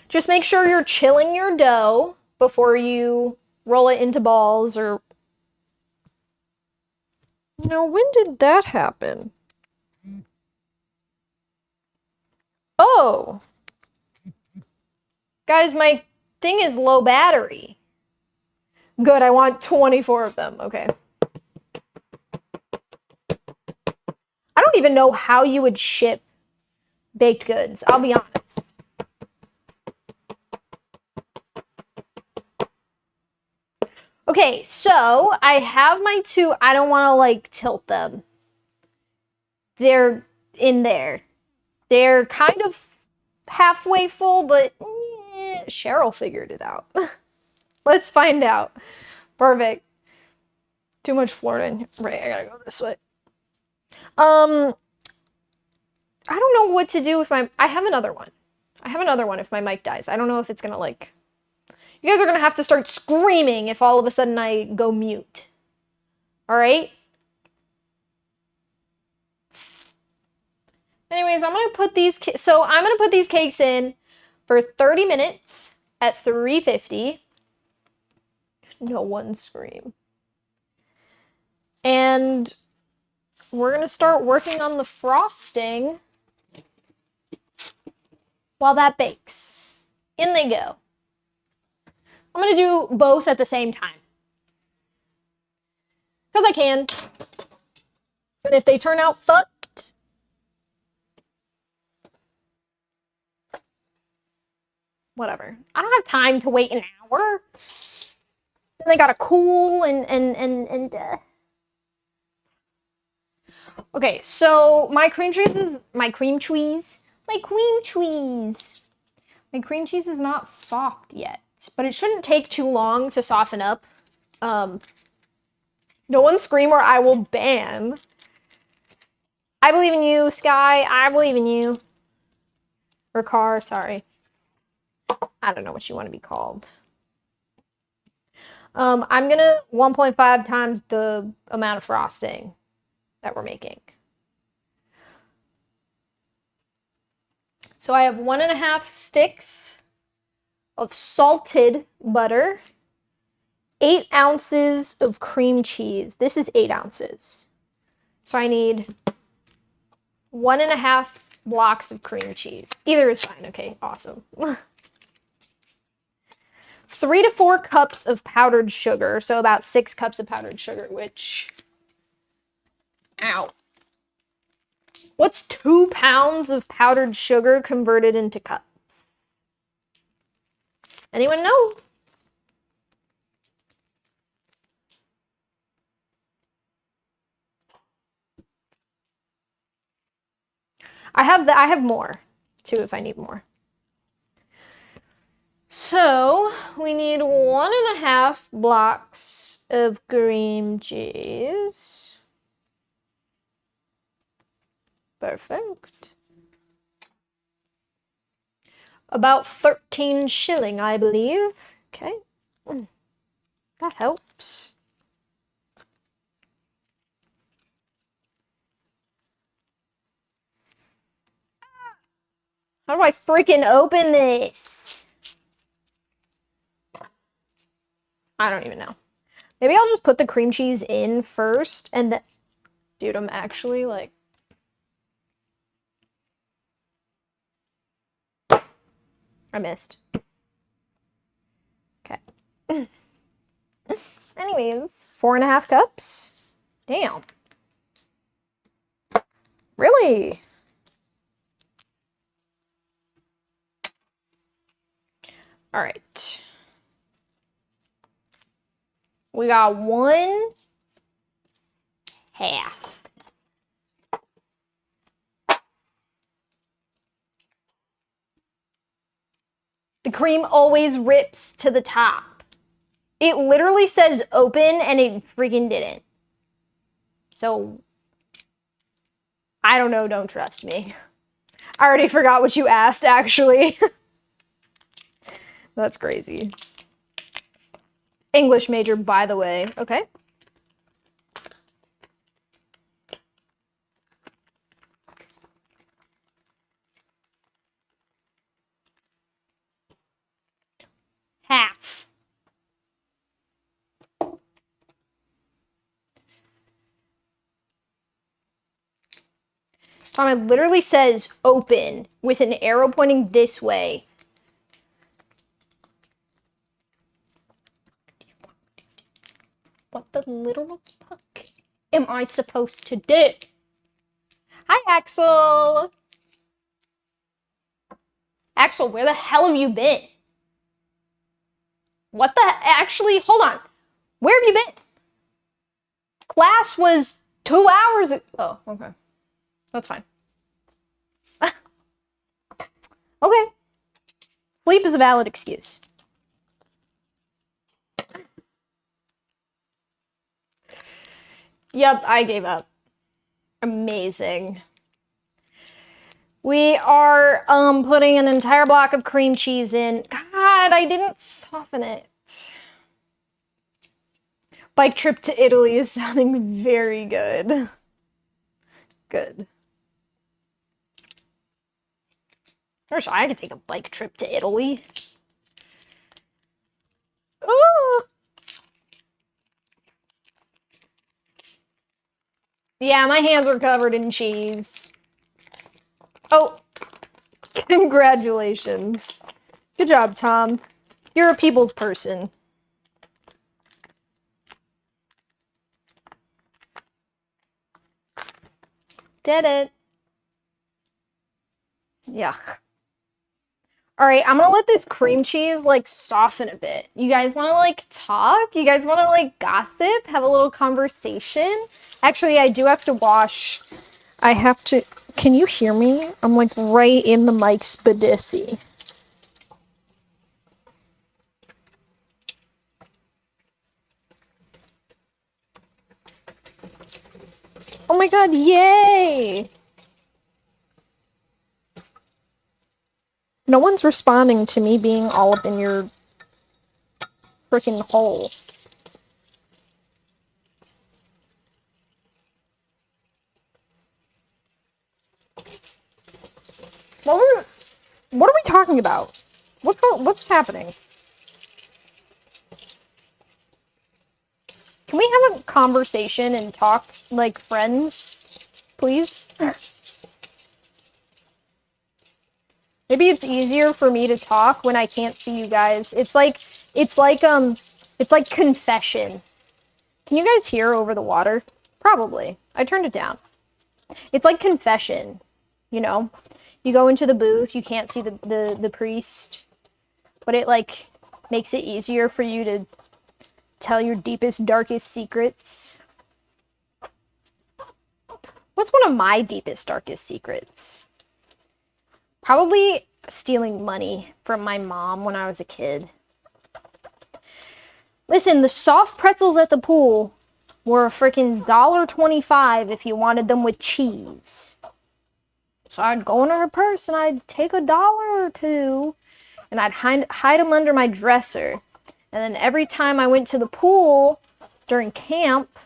Just make sure you're chilling your dough before you roll it into balls or... Now, when did that happen? Oh! Guys, my thing is low battery. Good, I want 24 of them. Okay. I don't even know how you would ship baked goods, I'll be honest. Okay, so I have my two. I don't want to like tilt them. They're in there. They're kind of halfway full, but Cheryl figured it out. Let's find out. Perfect. Too much Florida. Right, I gotta go this way. I don't know what to do with my... I have another one. I have another one if my mic dies. I don't know if it's gonna like... You guys are gonna have to start screaming if all of a sudden I go mute. Alright? Anyways, I'm gonna put these... So I'm gonna put these cakes in for 30 minutes at 350. No one scream. And we're gonna start working on the frosting while that bakes. In they go. I'm gonna do both at the same time. Because I can. And if they turn out fucked, whatever. I don't have time to wait an hour. Then they gotta cool and Okay, so my cream cheese is not soft yet, but it shouldn't take too long to soften up. No one scream or I will ban. I believe in you, Sky. I believe in you. Or Car, sorry. I don't know what you want to be called. I'm gonna 1.5 times the amount of frosting that we're making. So I have 1.5 sticks of salted butter, 8 ounces of cream cheese. This is 8 ounces. So I need 1.5 blocks of cream cheese. Either is fine. Okay, awesome. 3 to 4 cups of powdered sugar. So about 6 cups of powdered sugar, which, ow. What's 2 pounds of powdered sugar converted into cups? Anyone know? I have more too if I need more. So we need 1.5 blocks of cream cheese. Perfect. About 13 shilling, I believe. Okay. That helps. How do I freaking open this? I don't even know. Maybe I'll just put the cream cheese in first and then... Dude, I'm actually like... I missed. Okay. Anyways, 4.5 cups. Damn. Really? All right. We got 1/2. The cream always rips to the top. It literally says open and it freaking didn't. So, I don't know, don't trust me. I already forgot what you asked, actually. That's crazy. English major, by the way. Okay. Half. It literally says open with an arrow pointing this way. What the little fuck am I supposed to do? Hi, Axel. Axel, where the hell have you been? What the... Actually, hold on. Where have you been? Class was 2 hours ago. Oh, okay. That's fine. Okay. Sleep is a valid excuse. Yep, I gave up. Amazing. We are putting an entire block of cream cheese in. God, I didn't soften it. Bike trip to Italy is sounding very good. Good. I wish I could take a bike trip to Italy. Ooh. Yeah, my hands are covered in cheese. Oh, congratulations. Good job, Tom. You're a people's person. Did it. Yuck. All right, I'm gonna let this cream cheese like soften a bit. You guys wanna like talk? You guys wanna like gossip? Have a little conversation? Actually, I do have to wash. I have to, can you hear me? I'm like right in the mic spadissy. Oh my god, yay! No one's responding to me being all up in your freaking hole. What are we talking about? What's happening? Can we have a conversation and talk like friends, please? Maybe it's easier for me to talk when I can't see you guys. It's like confession. Can you guys hear over the water? Probably. I turned it down. It's like confession, you know? You go into the booth, you can't see the priest, but it like makes it easier for you to tell your deepest, darkest secrets. What's one of my deepest, darkest secrets? Probably stealing money from my mom when I was a kid. Listen, the soft pretzels at the pool were a freaking $1.25 if you wanted them with cheese. So I'd go into her purse and I'd take $1 or $2 and I'd hide them under my dresser. And then every time I went to the pool during camp,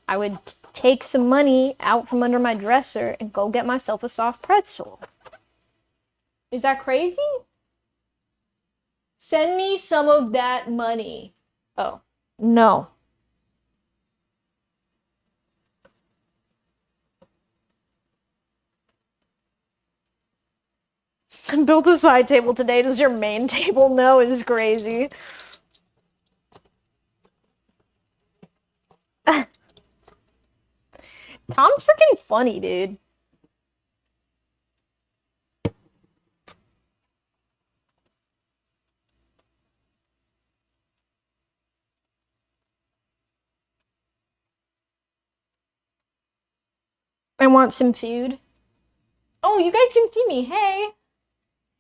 I would take some money out from under my dresser and go get myself a soft pretzel. Is that crazy? Send me some of that money. Oh, no. Built a side table today. Does your main table know? It is crazy. Tom's freaking funny, dude. I want some food. Oh, you guys can see me. Hey.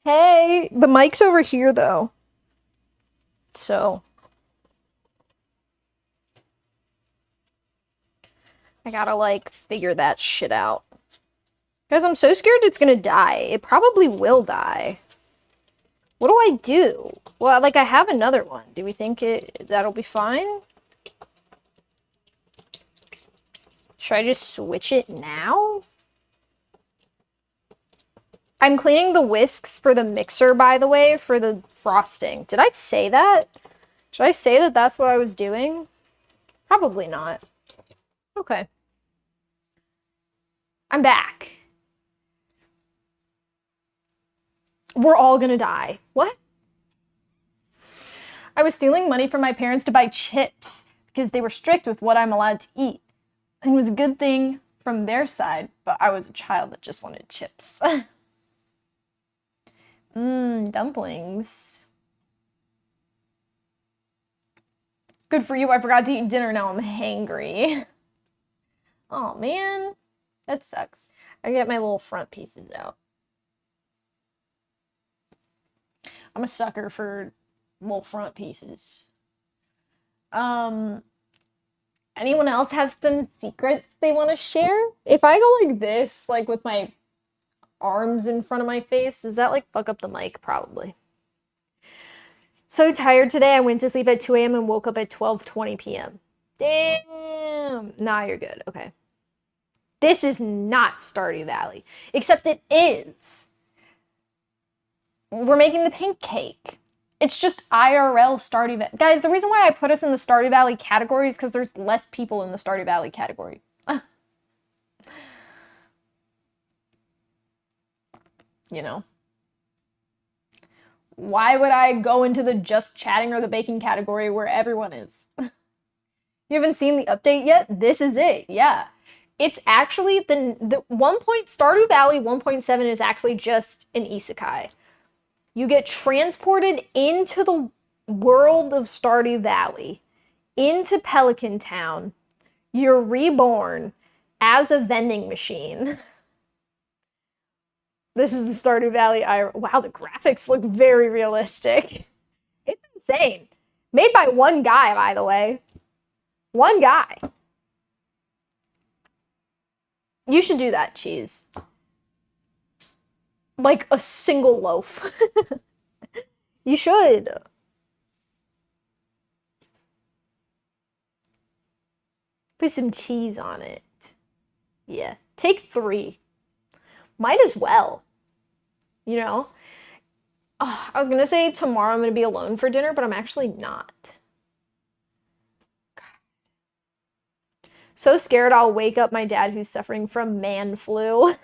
Hey. The mic's over here, though. So. I gotta, like, figure that shit out. Guys, I'm so scared it's gonna die. It probably will die. What do I do? Well, like, I have another one. Do we think that'll be fine? Should I just switch it now? I'm cleaning the whisks for the mixer, by the way, for the frosting. Did I say that? Should I say that that's what I was doing? Probably not. Okay. I'm back. We're all gonna die. What? I was stealing money from my parents to buy chips because they were strict with what I'm allowed to eat. And it was a good thing from their side, but I was a child that just wanted chips. Dumplings. Good for you, I forgot to eat dinner, now I'm hangry. Oh man, that sucks. I get my little front pieces out. I'm a sucker for little front pieces. Anyone else have some secrets they want to share? If I go like this, like with my arms in front of my face, does that like fuck up the mic? Probably. So tired today, I went to sleep at 2 a.m. and woke up at 12:20 p.m. Damn. Nah, you're good. Okay. This is not Stardew Valley, except it is. We're making the pink cake. It's just IRL Stardew Valley. Guys, the reason why I put us in the Stardew Valley category is because there's less people in the Stardew Valley category. You know? Why would I go into the just chatting or the baking category where everyone is? You haven't seen the update yet? This is it, yeah. It's actually, the 1. Stardew Valley 1.7 is actually just an isekai. You get transported into the world of Stardew Valley, into Pelican Town. You're reborn as a vending machine. This is the Stardew Valley. Wow, the graphics look very realistic. It's insane. Made by one guy, by the way. One guy. You should do that, Cheese. like a single loaf. You should. Put some cheese on it. Yeah. Take 3. Might as well. You know? Oh, I was gonna say tomorrow I'm gonna be alone for dinner, but I'm actually not. So scared I'll wake up my dad who's suffering from man flu.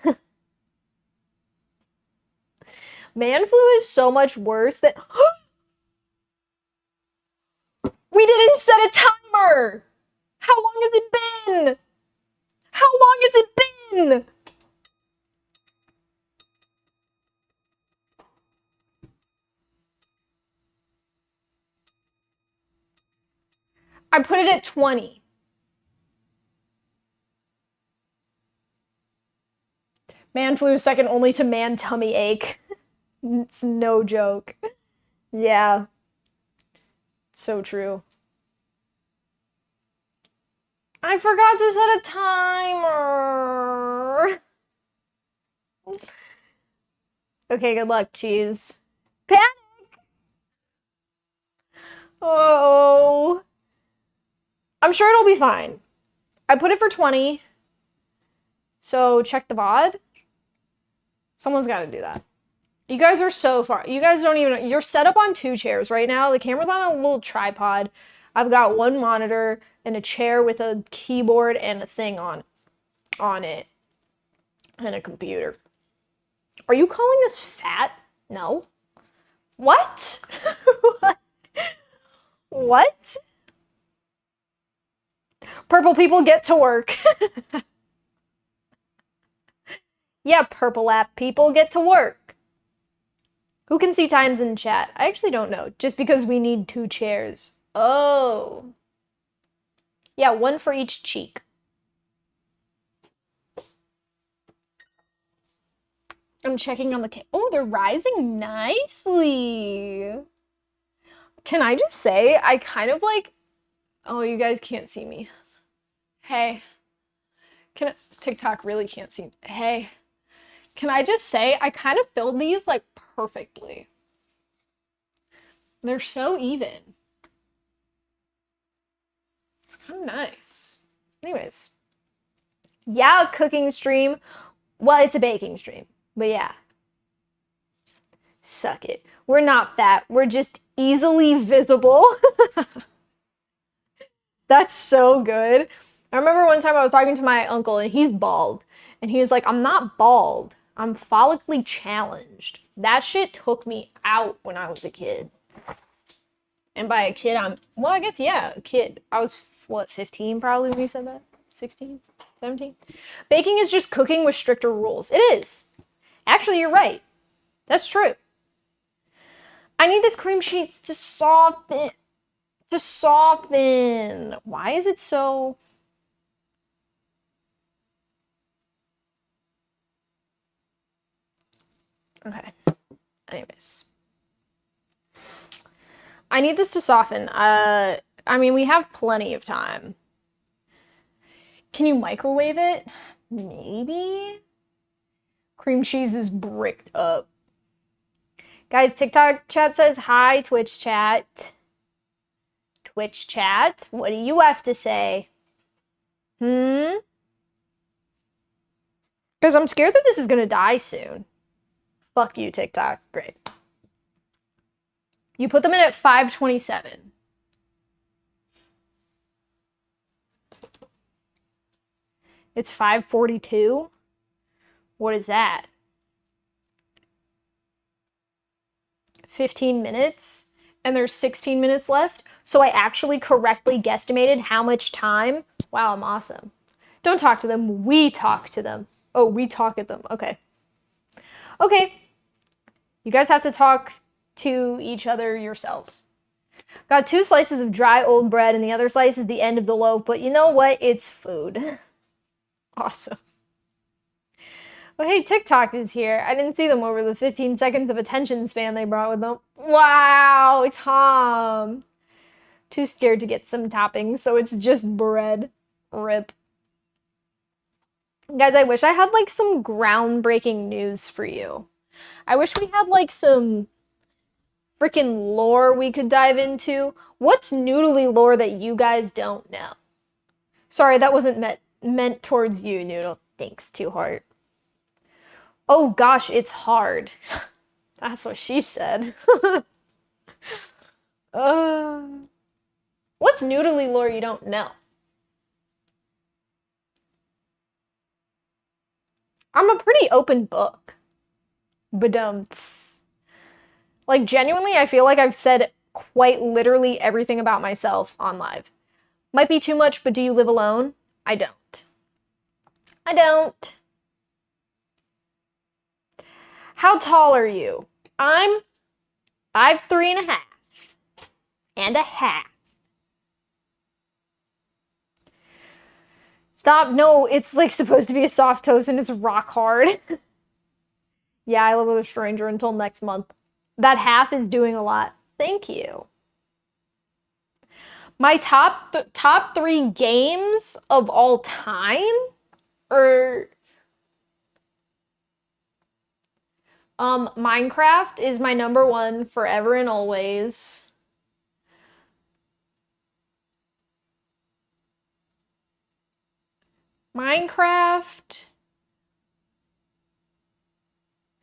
Man flu is so much worse than. We didn't set a timer! How long has it been? How long has it been? I put it at 20. Man flu second only to man tummy ache. It's no joke. Yeah. So true. I forgot to set a timer. Okay, good luck, cheese. Panic! Oh. I'm sure it'll be fine. I put it for 20. So check the VOD. Someone's got to do that. You guys are so far. You guys don't even. You're set up on 2 chairs right now. The camera's on a little tripod. I've got 1 monitor and a chair with a keyboard and a thing on it. And a computer. Are you calling us fat? No. What? What? Purple people get to work. Yeah, purple app people get to work. Who can see times in chat? I actually don't know. Just because we need 2 chairs. Oh. Yeah, 1 for each cheek. I'm checking on the oh, they're rising nicely. Can I just say, I kind of like, oh, you guys can't see me. Hey. TikTok really can't see me. Hey. Can I just say, I kind of filled these like perfectly. They're so even. It's kind of nice. Anyways. Yeah, cooking stream. Well, it's a baking stream. But yeah. Suck it. We're not fat. We're just easily visible. That's so good. I remember one time I was talking to my uncle and he's bald. And he was like, I'm not bald. I'm follically challenged. That shit took me out when I was a kid. And by a kid, well, I guess, yeah, a kid. I was, 15 probably when he said that? 16? 17? Baking is just cooking with stricter rules. It is. Actually, you're right. That's true. I need this cream cheese to soften. To soften. Why is it so... Okay. Anyways. I need this to soften. I mean, we have plenty of time. Can you microwave it? Maybe? Cream cheese is bricked up. Guys, TikTok chat says hi, Twitch chat. Twitch chat, what do you have to say? Because I'm scared that this is gonna die soon. Fuck you, TikTok. Great. You put them in at 527. It's 542? What is that? 15 minutes? And there's 16 minutes left? So I actually correctly guesstimated how much time? Wow, I'm awesome. Don't talk to them. We talk to them. Oh, we talk at them. Okay. Okay. You guys have to talk to each other yourselves. Got 2 slices of dry old bread and the other slice is the end of the loaf, but you know what? It's food. Awesome. Well, hey, TikTok is here. I didn't see them over the 15 seconds of attention span they brought with them. Wow, Tom. Too scared to get some toppings, so it's just bread. Rip. Guys, I wish I had like some groundbreaking news for you. I wish we had like some freaking lore we could dive into. What's noodly lore that you guys don't know? Sorry, that wasn't meant towards you, Noodle. Thanks, Two Heart. Oh gosh, it's hard. That's what she said. uh, what's noodly lore you don't know? I'm a pretty open book. Badumts. Like, genuinely, I feel like I've said quite literally everything about myself on live. Might be too much, but do you live alone? I don't. I don't. How tall are you? I'm 5'3" and a half. And a half. Stop. No, it's like supposed to be a soft toast and it's rock hard. Yeah, I live with a stranger until next month. That half is doing a lot. Thank you. My top 3 games of all time are Minecraft is my number 1 forever and always. Minecraft,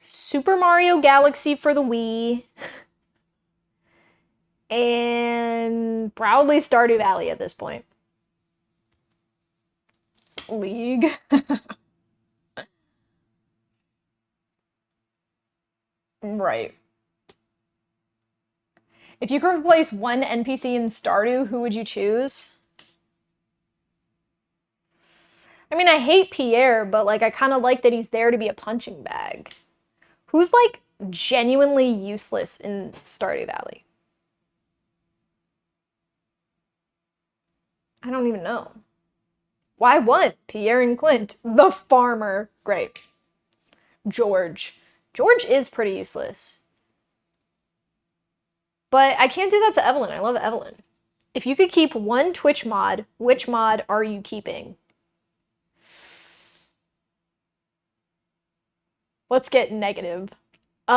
Super Mario Galaxy for the Wii, and probably Stardew Valley at this point. League. Right. If you could replace one NPC in Stardew, who would you choose? I mean, I hate Pierre, but like I kind of like that he's there to be a punching bag. Who's like genuinely useless in Stardew Valley? I don't even know. Why what? Pierre and Clint. The farmer. Great. George. George is pretty useless. But I can't do that to Evelyn. I love Evelyn. If you could keep one Twitch mod, which mod are you keeping? Let's get negative. I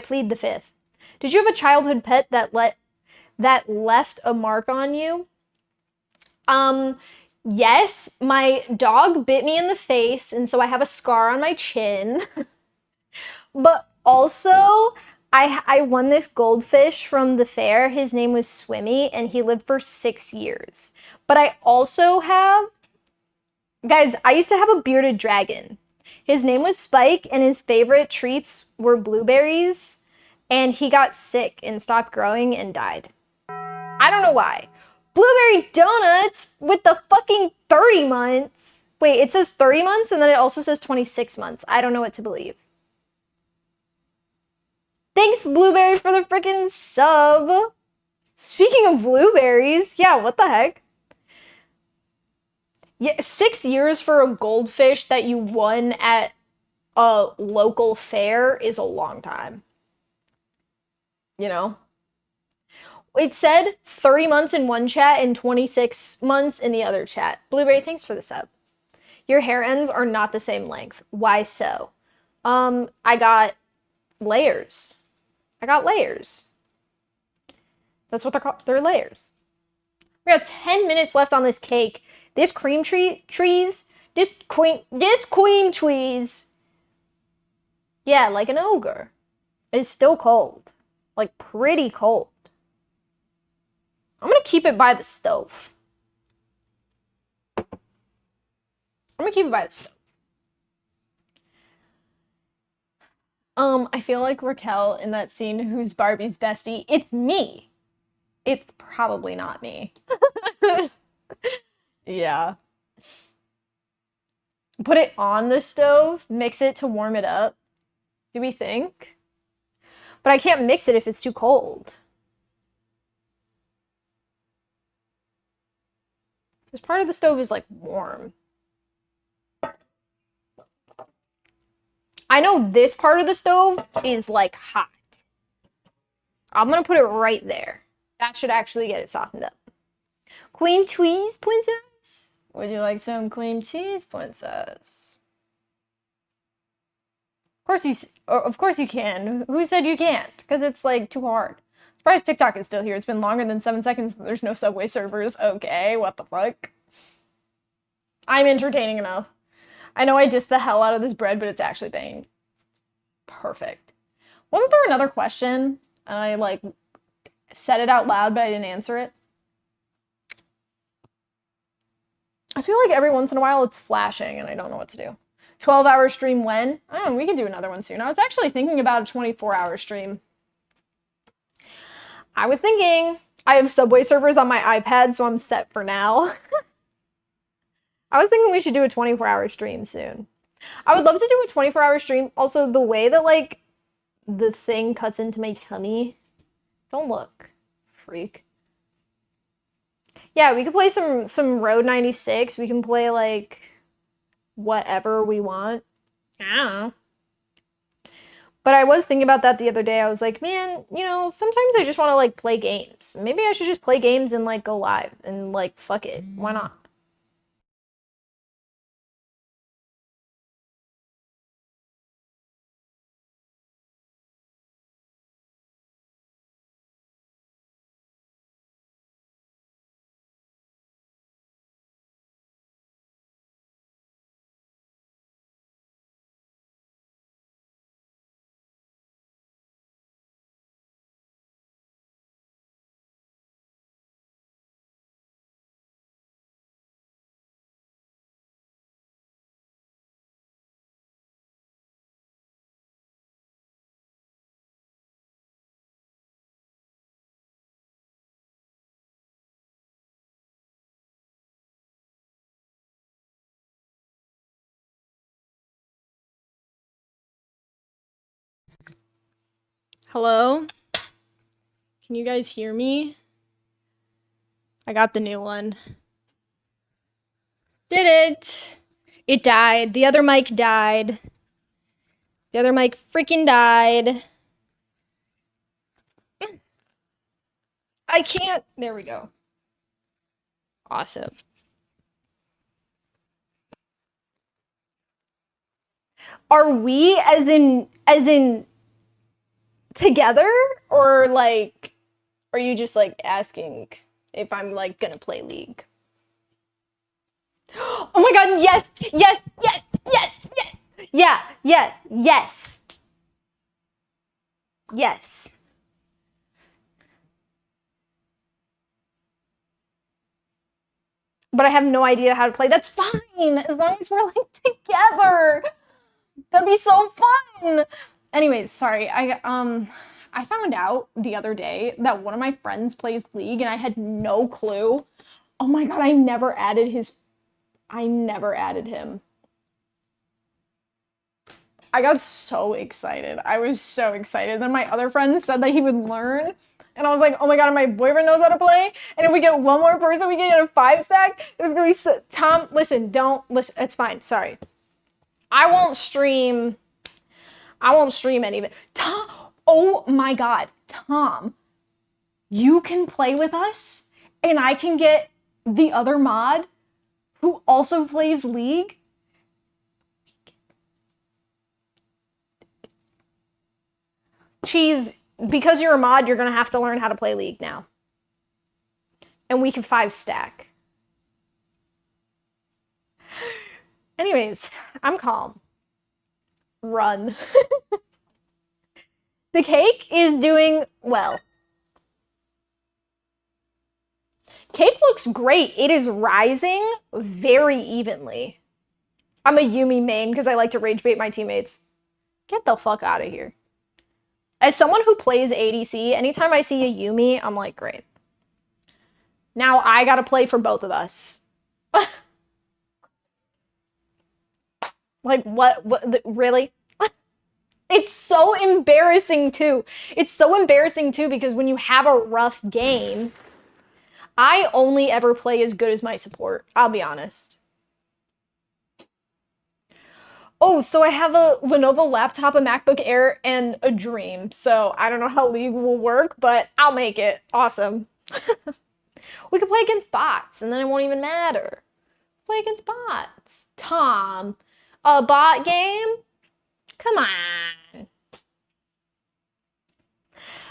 plead the 5th. Did you have a childhood pet that left a mark on you? Yes, my dog bit me in the face, and so I have a scar on my chin. But also, I won this goldfish from the fair. His name was Swimmy, and he lived for 6 years. But I also have, guys, I used to have a bearded dragon. His name was Spike, and his favorite treats were blueberries, and he got sick and stopped growing and died. I don't know why. Blueberry donuts with the fucking 30 months. Wait, it says 30 months, and then it also says 26 months. I don't know what to believe. Thanks, Blueberry, for the freaking sub. Speaking of blueberries, yeah, what the heck? Yeah, 6 years for a goldfish that you won at a local fair is a long time. You know? It said 30 months in one chat and 26 months in the other chat. Blueberry, thanks for the sub. Your hair ends are not the same length. Why so? I got layers. I got layers. That's what they're called. They're layers. We have 10 minutes left on this cake. This cream trees. This queen trees. Yeah, like an ogre. It's still cold. Like pretty cold. I'm gonna keep it by the stove. I feel like Raquel in that scene, who's Barbie's bestie. It's me. It's probably not me. Yeah. Put it on the stove, mix it to warm it up. Do we think? But I can't mix it if it's too cold. Because part of the stove is like warm. I know this part of the stove is like hot. I'm gonna put it right there. That should actually get it softened up. Queen Tweez, princess. Would you like some cream cheese, princess? Of course you can. Who said you can't? Because it's like too hard. Surprised TikTok is still here. It's been longer than 7 seconds. There's no Subway servers. Okay, what the fuck? I'm entertaining enough. I know I dissed the hell out of this bread, but it's actually banging. Perfect. Wasn't there another question? And I like said it out loud, but I didn't answer it. I feel like every once in a while it's flashing and I don't know what to do. 12-hour stream when? I don't know, we can do another one soon. I was actually thinking about a 24-hour stream. I was thinking, I have Subway servers on my iPad, so I'm set for now. I was thinking we should do a 24-hour stream soon. I would love to do a 24-hour stream. Also, the way that, like, the thing cuts into my tummy. Don't look, freak. Yeah, we could play some Road 96. We can play, like, whatever we want. I don't know. But I was thinking about that the other day. I was like, man, you know, sometimes I just want to, like, play games. Maybe I should just play games and, like, go live. And, like, fuck it. Why not? Hello? Can you guys hear me? I got the new one. Did it! It died. The other mic died. The other mic freaking died. I can't. There we go. Awesome. Are we as in together, or like are you just like asking if I'm like gonna play League? Oh my god, yes, yes, yes, yes, yes. Yeah, yeah, yes. Yes. But I have no idea how to play. That's fine, as long as we're like together. That'd be so fun. Anyways, sorry. I found out the other day that one of my friends plays League and I had no clue. Oh my god, I never added him. I got so excited. I was so excited. Then my other friend said that he would learn. And I was like, oh my god, my boyfriend knows how to play. And if we get one more person, we get a 5-stack. It's gonna be so. Tom, listen, don't listen. It's fine. Sorry. I won't stream any of it. Tom, oh my god, Tom, you can play with us and I can get the other mod who also plays League. Cheese, because you're a mod, you're gonna have to learn how to play League now. And we can 5-stack. Anyways, I'm calm. Run. The cake is doing well. Cake looks great. It is rising very evenly. I'm a Yumi main because I like to rage bait my teammates. Get the fuck out of here. As someone who plays ADC, anytime I see a Yumi, I'm like, great. Now I gotta play for both of us. Like, what really? It's so embarrassing too. It's so embarrassing too because when you have a rough game, I only ever play as good as my support. I'll be honest. Oh, so I have a Lenovo laptop, a MacBook Air, and a Dream. So I don't know how League will work, but I'll make it. Awesome. We could play against bots, and then it won't even matter. Play against bots. Tom, a bot game? Come on.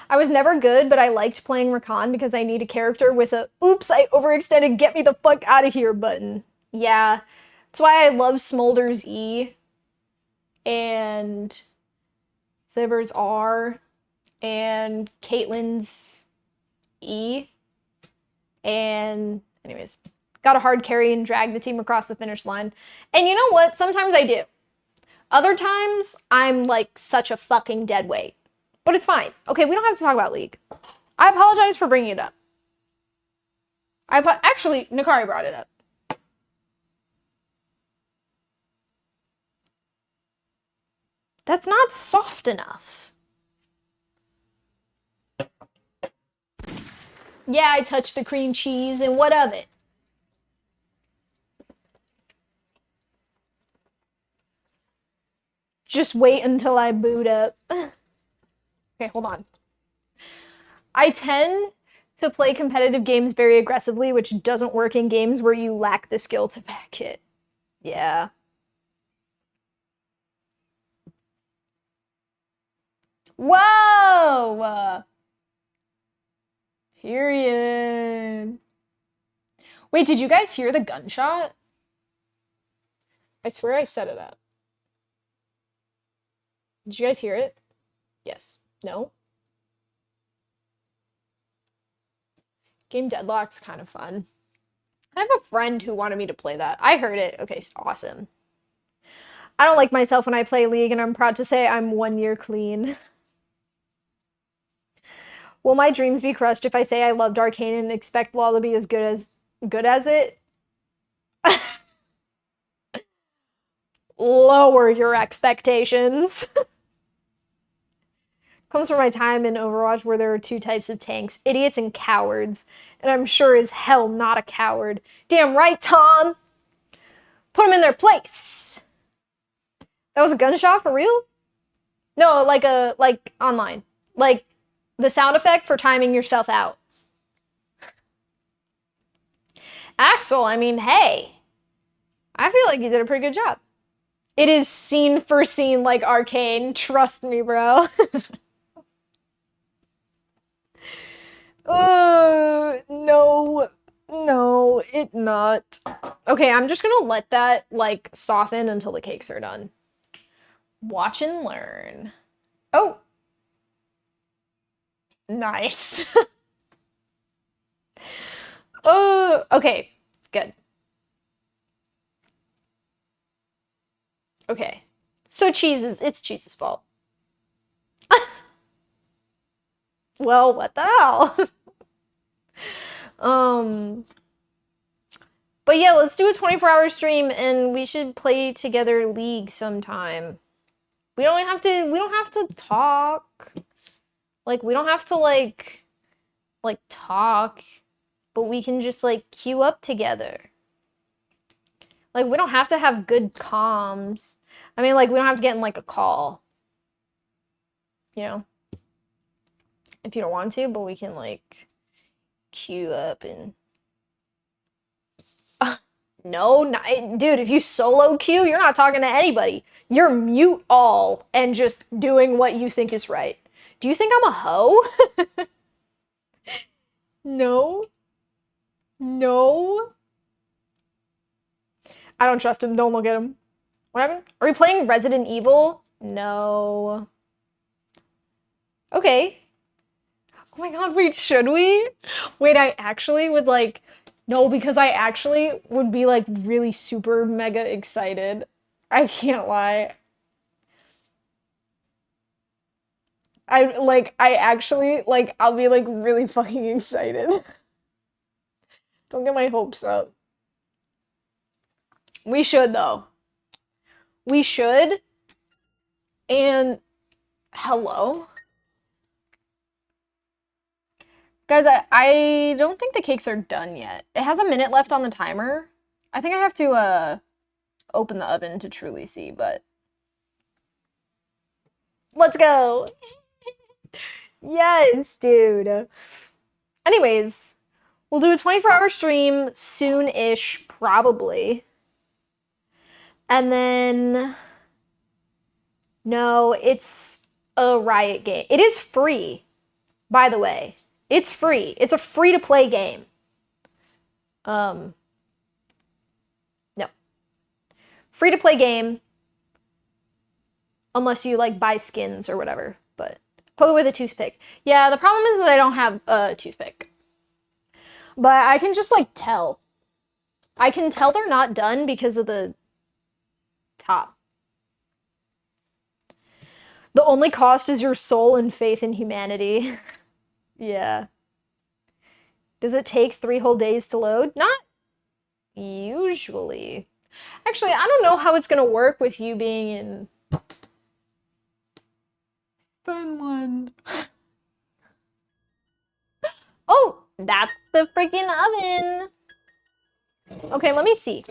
I was never good, but I liked playing Rakan because I need a character with a oops, I overextended, get me the fuck out of here button. Yeah. That's why I love Smolder's E and Sivers R and Caitlyn's E. And anyways, got a hard carry and drag the team across the finish line. And you know what? Sometimes I do. Other times, I'm like such a fucking dead weight. But it's fine. Okay, we don't have to talk about League. I apologize for bringing it up. Actually, Nakari brought it up. That's not soft enough. Yeah, I touched the cream cheese, and what of it? Just wait until I boot up. Okay, hold on. I tend to play competitive games very aggressively, which doesn't work in games where you lack the skill to back it. Yeah. Whoa! Period. Wait, did you guys hear the gunshot? I swear I set it up. Did you guys hear it? Yes. No? Game Deadlock's kind of fun. I have a friend who wanted me to play that. I heard it. Okay, awesome. I don't like myself when I play League, and I'm proud to say I'm 1 year clean. Will my dreams be crushed if I say I loved Arcane and expect LoL to be as good as it? Lower your expectations. Comes from my time in Overwatch where there are two types of tanks, idiots and cowards. And I'm sure as hell not a coward. Damn right, Tom! Put them in their place! That was a gunshot for real? No, like online. Like the sound effect for timing yourself out. Axel, I mean, hey. I feel like you did a pretty good job. It is scene for scene like Arcane. Trust me, bro. No. No, it not. Okay, I'm just gonna let that, like, soften until the cakes are done. Watch and learn. Oh. Nice. Okay, good. Okay. So it's Cheese's fault. Well, what the hell? But yeah, let's do a 24-hour stream and we should play together League sometime. We don't have to talk. Like, we don't have to like talk, but we can just like queue up together. Like, we don't have to have good comms. I mean, like, we don't have to get in like a call. You know? If you don't want to, but we can like queue up and no, dude, if you solo queue, you're not talking to anybody. You're mute all and just doing what you think is right. Do you think I'm a hoe? No. No. I don't trust him. Don't look at him. What happened? Are we playing Resident Evil? No. Okay. Oh my god, wait, should we? Wait, I actually would like... No, because I actually would be like really super mega excited. I can't lie. I actually, like, I'll be like really fucking excited. Don't get my hopes up. We should though. We should. And hello? Guys, I don't think the cakes are done yet. It has a minute left on the timer. I think I have to open the oven to truly see, but let's go. Yes, dude. Anyways, we'll do a 24-hour stream soon-ish, probably. And then, no, it's a Riot game. It is free, by the way. It's free. It's a free-to-play game. No. Free-to-play game, unless you, like, buy skins or whatever. But poke it with a toothpick. Yeah, the problem is that I don't have a toothpick. But I can just, like, tell. I can tell they're not done because of the top. The only cost is your soul and faith in humanity. Yeah. Does it take 3 whole days to load? Not usually. Actually, I don't know how it's gonna work with you being in Finland. Oh, that's the freaking oven. Okay, let me see.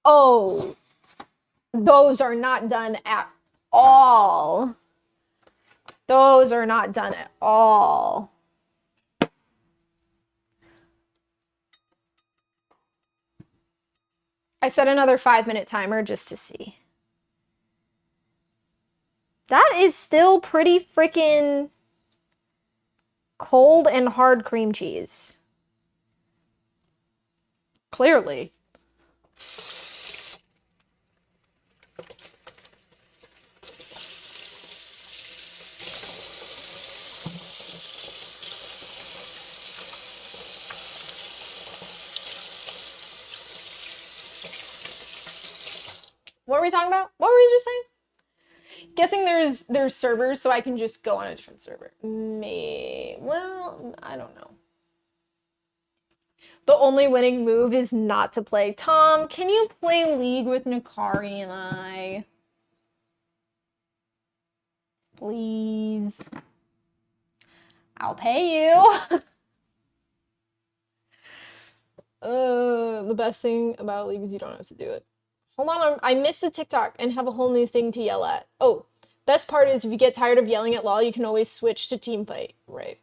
Oh, those are not done at all. Those are not done at all. I set another 5-minute timer just to see. That is still pretty freaking cold and hard cream cheese. Clearly. What were we talking about? What were we just saying? Guessing there's servers, so I can just go on a different server. Well, I don't know. The only winning move is not to play. Tom, can you play League with Nakari and I? Please. I'll pay you. The best thing about League is you don't have to do it. Hold on, I missed the TikTok and have a whole new thing to yell at. Oh, best part is if you get tired of yelling at LOL, you can always switch to team fight. Right.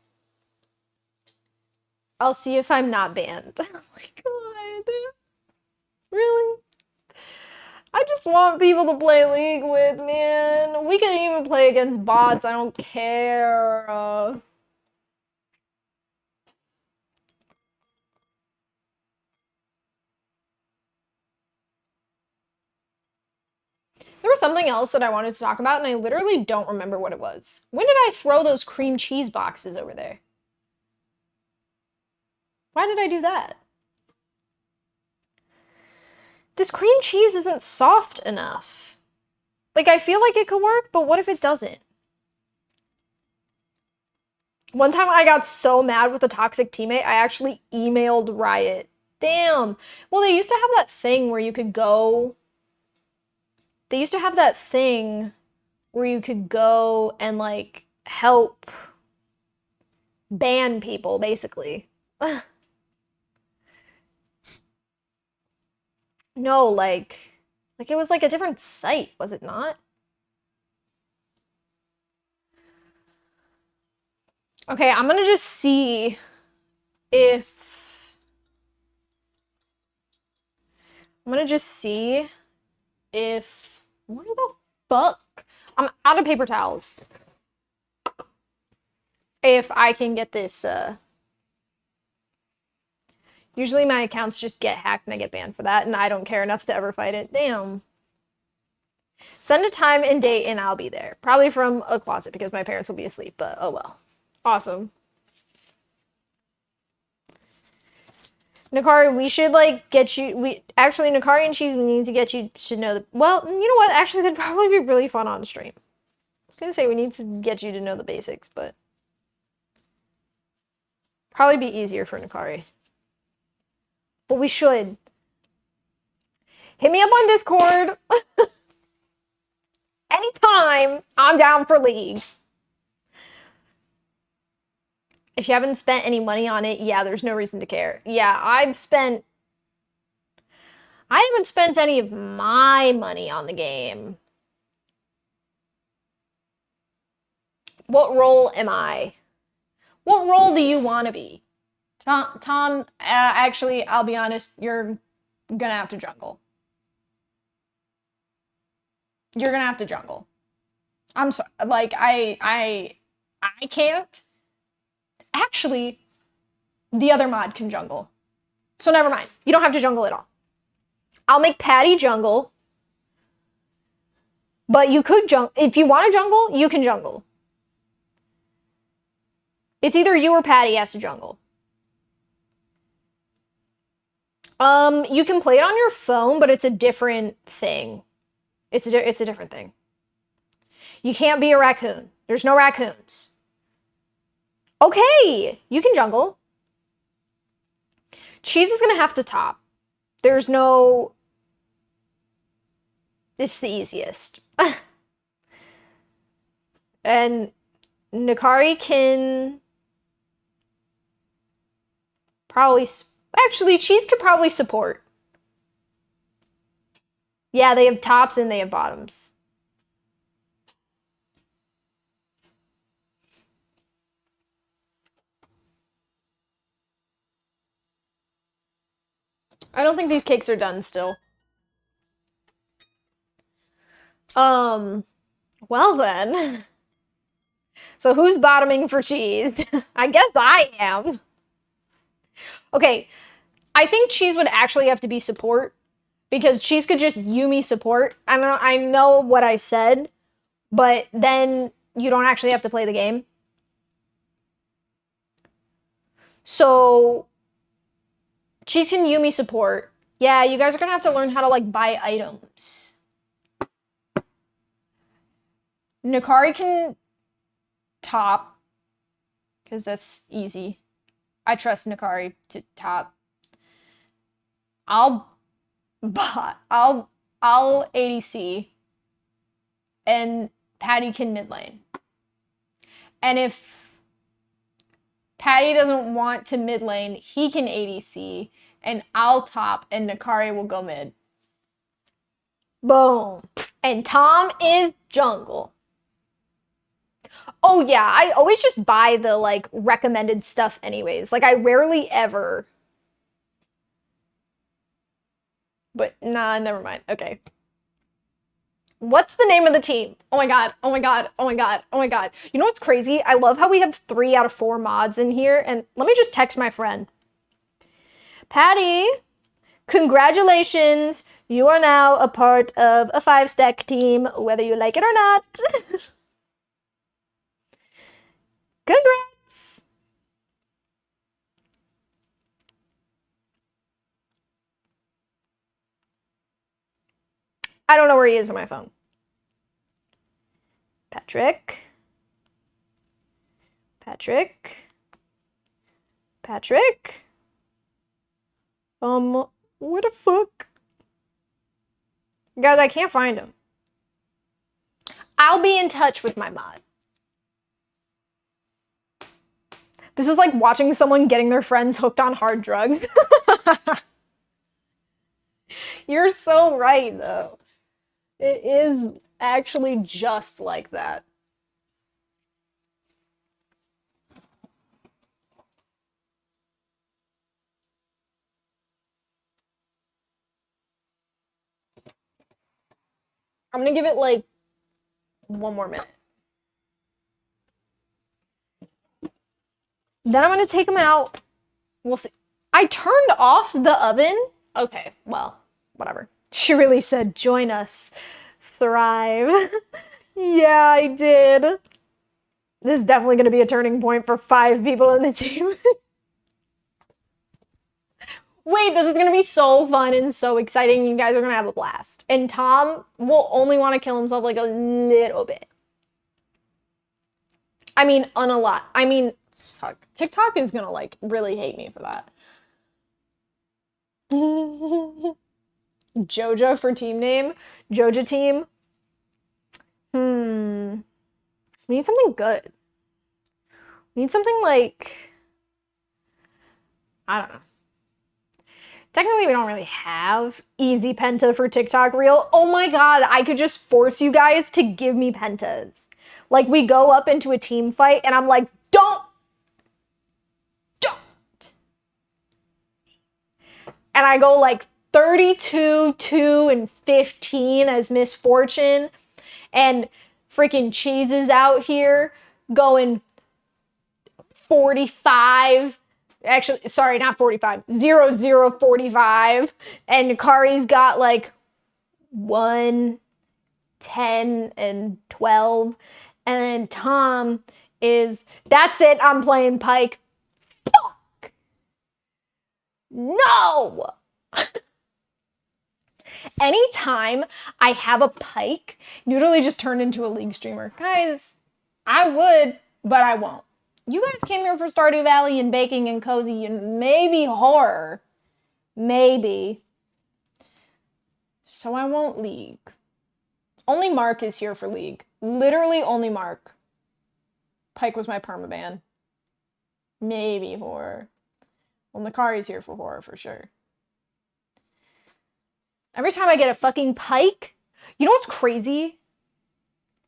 I'll see if I'm not banned. Oh my god. Really? I just want people to play League with, man. We can even play against bots. I don't care. There was something else that I wanted to talk about, and I literally don't remember what it was. When did I throw those cream cheese boxes over there? Why did I do that? This cream cheese isn't soft enough. Like, I feel like it could work, but what if it doesn't? One time I got so mad with a toxic teammate, I actually emailed Riot. Damn. Well, they used to have that thing where you could go... They used to have that thing where you could go and, like, help ban people, basically. No, like it was like a different site, was it not? Okay, I'm gonna just see if... I'm gonna just see if... Where the fuck? I'm out of paper towels. If I can get this, Usually my accounts just get hacked and I get banned for that, and I don't care enough to ever fight it. Damn. Send a time and date and I'll be there. Probably from a closet because my parents will be asleep, but oh well. Awesome. Nakari, we should, like, get you... Actually, Nakari and Cheese, we need to get you to know the... Well, you know what? Actually, that'd probably be really fun on stream. I was gonna say we need to get you to know the basics, but... Probably be easier for Nakari. But we should. Hit me up on Discord. Anytime. I'm down for League. If you haven't spent any money on it, yeah, there's no reason to care. Yeah, I haven't spent any of my money on the game. What role am I? What role do you want to be? Tom, actually, I'll be honest, you're gonna have to jungle. You're gonna have to jungle. I'm sorry, like, I can't. Actually, the other mod can jungle. So never mind. You don't have to jungle at all. I'll make Patty jungle. But you could jungle. If you want to jungle, you can jungle. It's either you or Patty has to jungle. You can play it on your phone, but it's a different thing. It's a different thing. You can't be a raccoon. There's no raccoons. Okay, you can jungle. Cheese is gonna have to top. There's no... It's the easiest. And Nakari can probably... Actually, Cheese could probably support. Yeah, they have tops and they have bottoms. I don't think these cakes are done still. Well then. So who's bottoming for Cheese? I guess I am. Okay, I think Cheese would actually have to be support, because Cheese could just Yumi support. I know what I said, but then you don't actually have to play the game. So Cheese can Yumi support. Yeah, you guys are gonna have to learn how to, like, buy items. Nakari can top, because that's easy. I trust Nakari to top. I'll ADC, and Patty can mid lane. And if Patty doesn't want to mid lane, he can ADC, and I'll top, and Nakari will go mid. Boom. And Tom is jungle. Oh yeah, I always just buy the, like, recommended stuff anyways. Like, I rarely ever... But, nah, never mind. Okay. What's the name of the team? Oh my god, oh my god, oh my god, oh my god. You know what's crazy? I love how we have 3 out of 4 mods in here, and let me just text my friend. Patty, congratulations! You are now a part of a 5-stack team, whether you like it or not. Congrats! I don't know where he is on my phone. Patrick. Where the fuck? Guys, I can't find him. I'll be in touch with my mod. This is like watching someone getting their friends hooked on hard drugs. You're so right, though. It is actually just like that. I'm gonna give it, like, 1 more minute. Then I'm gonna take them out. We'll see. I turned off the oven. Okay, well, whatever. She really said, join us. Thrive. Yeah, I did. This is definitely gonna be a turning point for 5 people in the team. Wait, this is gonna be so fun and so exciting. You guys are gonna have a blast. And Tom will only want to kill himself, like, a little bit. I mean, on a lot. I mean, fuck. TikTok is gonna, like, really hate me for that. Joja for team name? Joja team? We need something good. We need something like... I don't know. Technically, we don't really have easy penta for TikTok reel. Oh my god, I could just force you guys to give me pentas. Like, we go up into a team fight, and I'm like, don't! and I go like 32, 2, and 15 as Misfortune, and freaking Cheese is out here going 45. Actually, sorry, not 45. 0, 0, 45. And Kari's got like 1, 10, and 12. And then Tom is, that's it, I'm playing Pike. Fuck. No! Anytime I have a Pike, literally just turned into a League streamer. Guys, I would, but I won't. You guys came here for Stardew Valley and baking and cozy and maybe horror. Maybe. So I won't League. Only Mark is here for League. Literally only Mark. Pike was my permaban. Maybe horror. Well, Nakari's here for horror for sure. Every time I get a fucking Pike, you know what's crazy?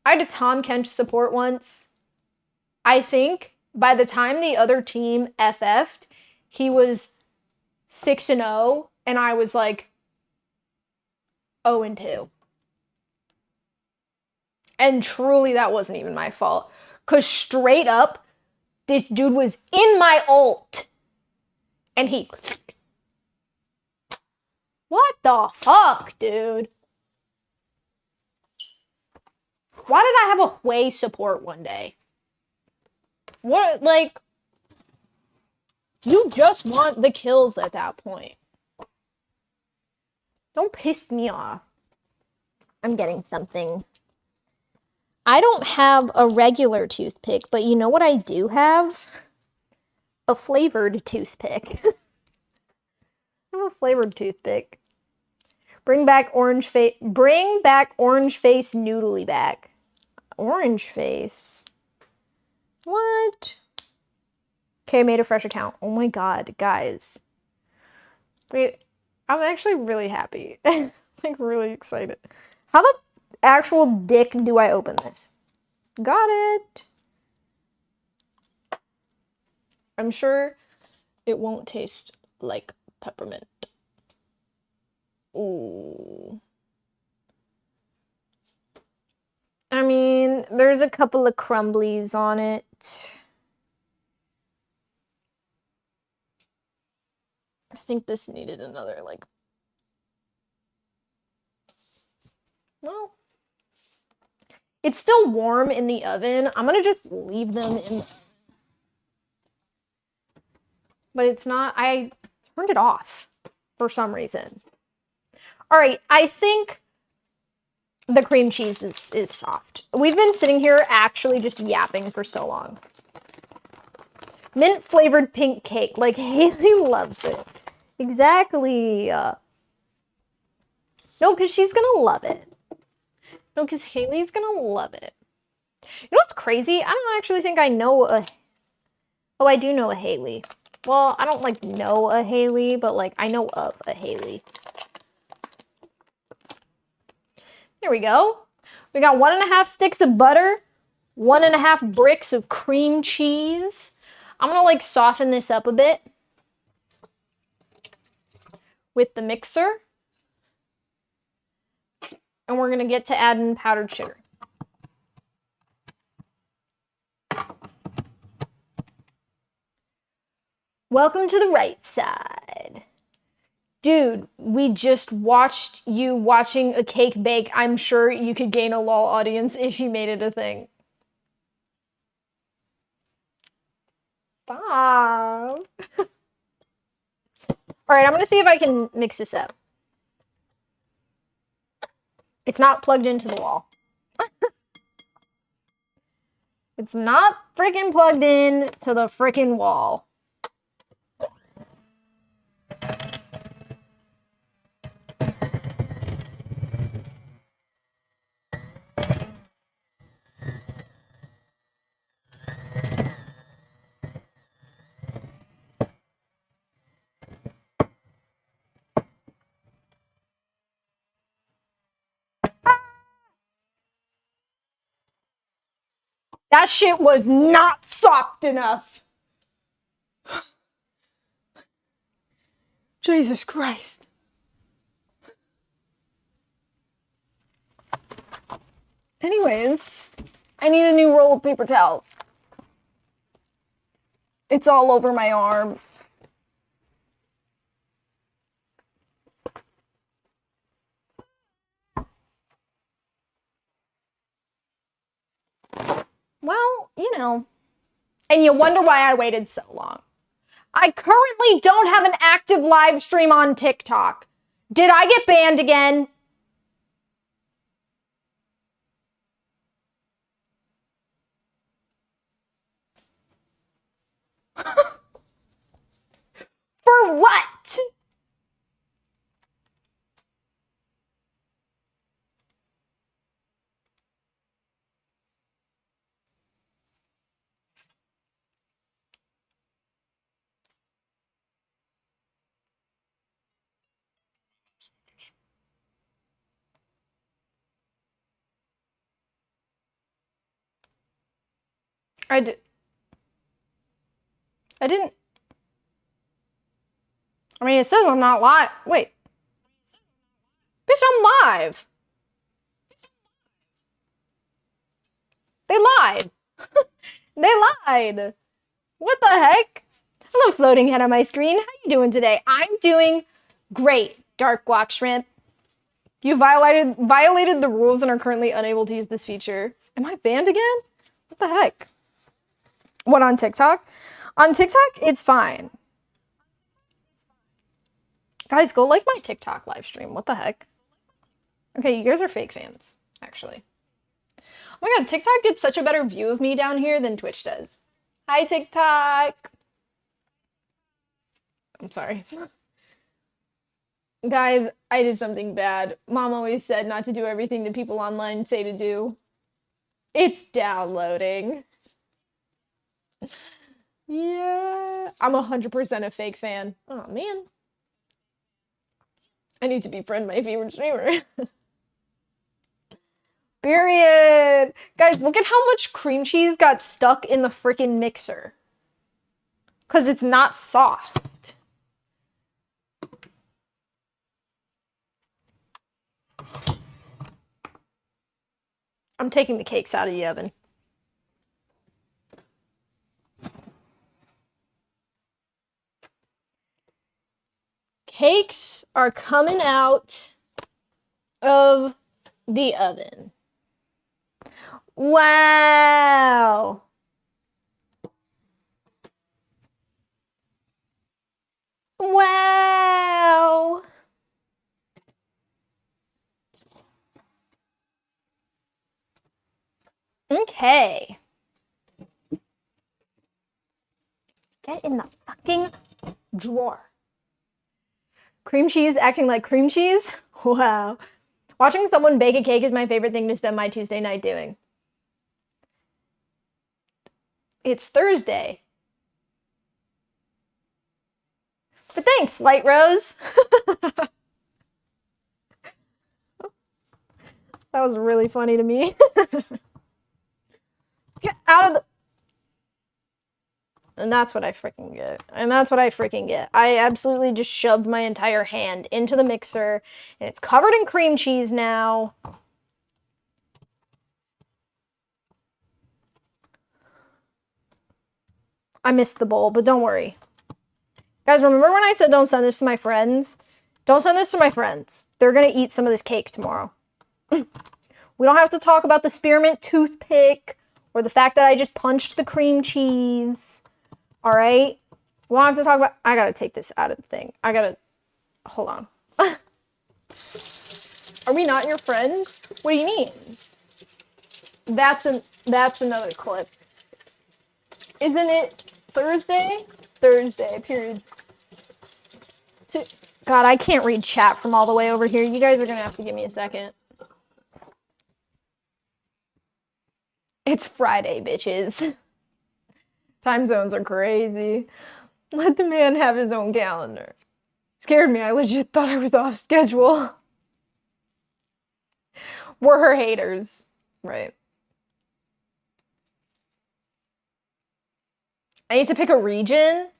I had a Tom Kench support once. I think by the time the other team FF'd, he was 6-0, and I was like 0-2. And truly, that wasn't even my fault. Because straight up, this dude was in my ult. And he... What the fuck, dude? Why did I have a Hui support one day? What, like... You just want the kills at that point. Don't piss me off. I'm getting something. I don't have a regular toothpick, but you know what I do have? A flavored toothpick. I have a flavored toothpick. Bring back orange face. Bring back orange face noodly back. Orange face. What? Okay, I made a fresh account. Oh my god, guys. Wait, I'm actually really happy. Like, really excited. How the actual dick do I open this? Got it. I'm sure it won't taste like peppermint. Ooh. I mean, there's a couple of crumblies on it. I think this needed another, like... Well... It's still warm in the oven. I'm gonna just leave them in... But it's not... I turned it off for some reason. Alright, I think the cream cheese is soft. We've been sitting here actually just yapping for so long. Mint flavored pink cake. Like, Haley loves it. Exactly. No, because she's gonna love it. No, because Haley's gonna love it. You know what's crazy? I don't actually think I know a... Oh, I do know a Haley. Well, I don't, like, know a Haley, but, like, I know of a Haley. There we go. We got 1.5 sticks of butter, 1.5 bricks of cream cheese. I'm gonna, like, soften this up a bit with the mixer. And we're gonna get to adding powdered sugar. Welcome to the right side. Dude, we just watched you watching a cake bake. I'm sure you could gain a LOL audience if you made it a thing. Stop. Alright, I'm gonna see if I can mix this up. It's not plugged into the wall. It's not freaking plugged in to the freaking wall. That shit was not soft enough. Jesus Christ. Anyways, I need a new roll of paper towels. It's all over my arm. Well, you know. And you wonder why I waited so long. I currently don't have an active live stream on TikTok. Did I get banned again? For what? I didn't. I mean, it says I'm not live. Wait. Bitch, I'm live. They lied. They lied. What the heck? Hello, floating head on my screen. How you doing today? I'm doing great, Dark Guac Shrimp. You violated the rules and are currently unable to use this feature. Am I banned again? What the heck? What, on TikTok? On TikTok, it's fine. Guys, go like my TikTok live stream. What the heck? Okay, you guys are fake fans, actually. Oh my god, TikTok gets such a better view of me down here than Twitch does. Hi, TikTok. I'm sorry. Guys, I did something bad. Mom always said not to do everything that people online say to do. It's downloading. Yeah. I'm 100% a fake fan. Oh, man. I need to befriend my favorite streamer. Period. Guys, look at how much cream cheese got stuck in the freaking mixer. Because it's not soft. I'm taking the cakes out of the oven. Cakes are coming out of the oven. Wow. Wow. Okay. Get in the fucking drawer. Cream cheese acting like cream cheese? Wow. Watching someone bake a cake is my favorite thing to spend my Tuesday night doing. It's Thursday. But thanks, Light Rose. That was really funny to me. Get out of the... And that's what I freaking get. And that's what I freaking get. I absolutely just shoved my entire hand into the mixer, and it's covered in cream cheese now. I missed the bowl, but don't worry. Guys, remember when I said don't send this to my friends? Don't send this to my friends. They're gonna eat some of this cake tomorrow. We don't have to talk about the spearmint toothpick or the fact that I just punched the cream cheese. All right? We don't have to talk about... I gotta take this out of the thing. I gotta... Hold on. Are we not your friends? What do you mean? That's another clip. Isn't it Thursday? Thursday, period. God, I can't read chat from all the way over here. You guys are gonna have to give me a second. It's Friday, bitches. Time zones are crazy. Let the man have his own calendar. Scared me. I legit thought I was off schedule. We're her haters. Right. I need to pick a region.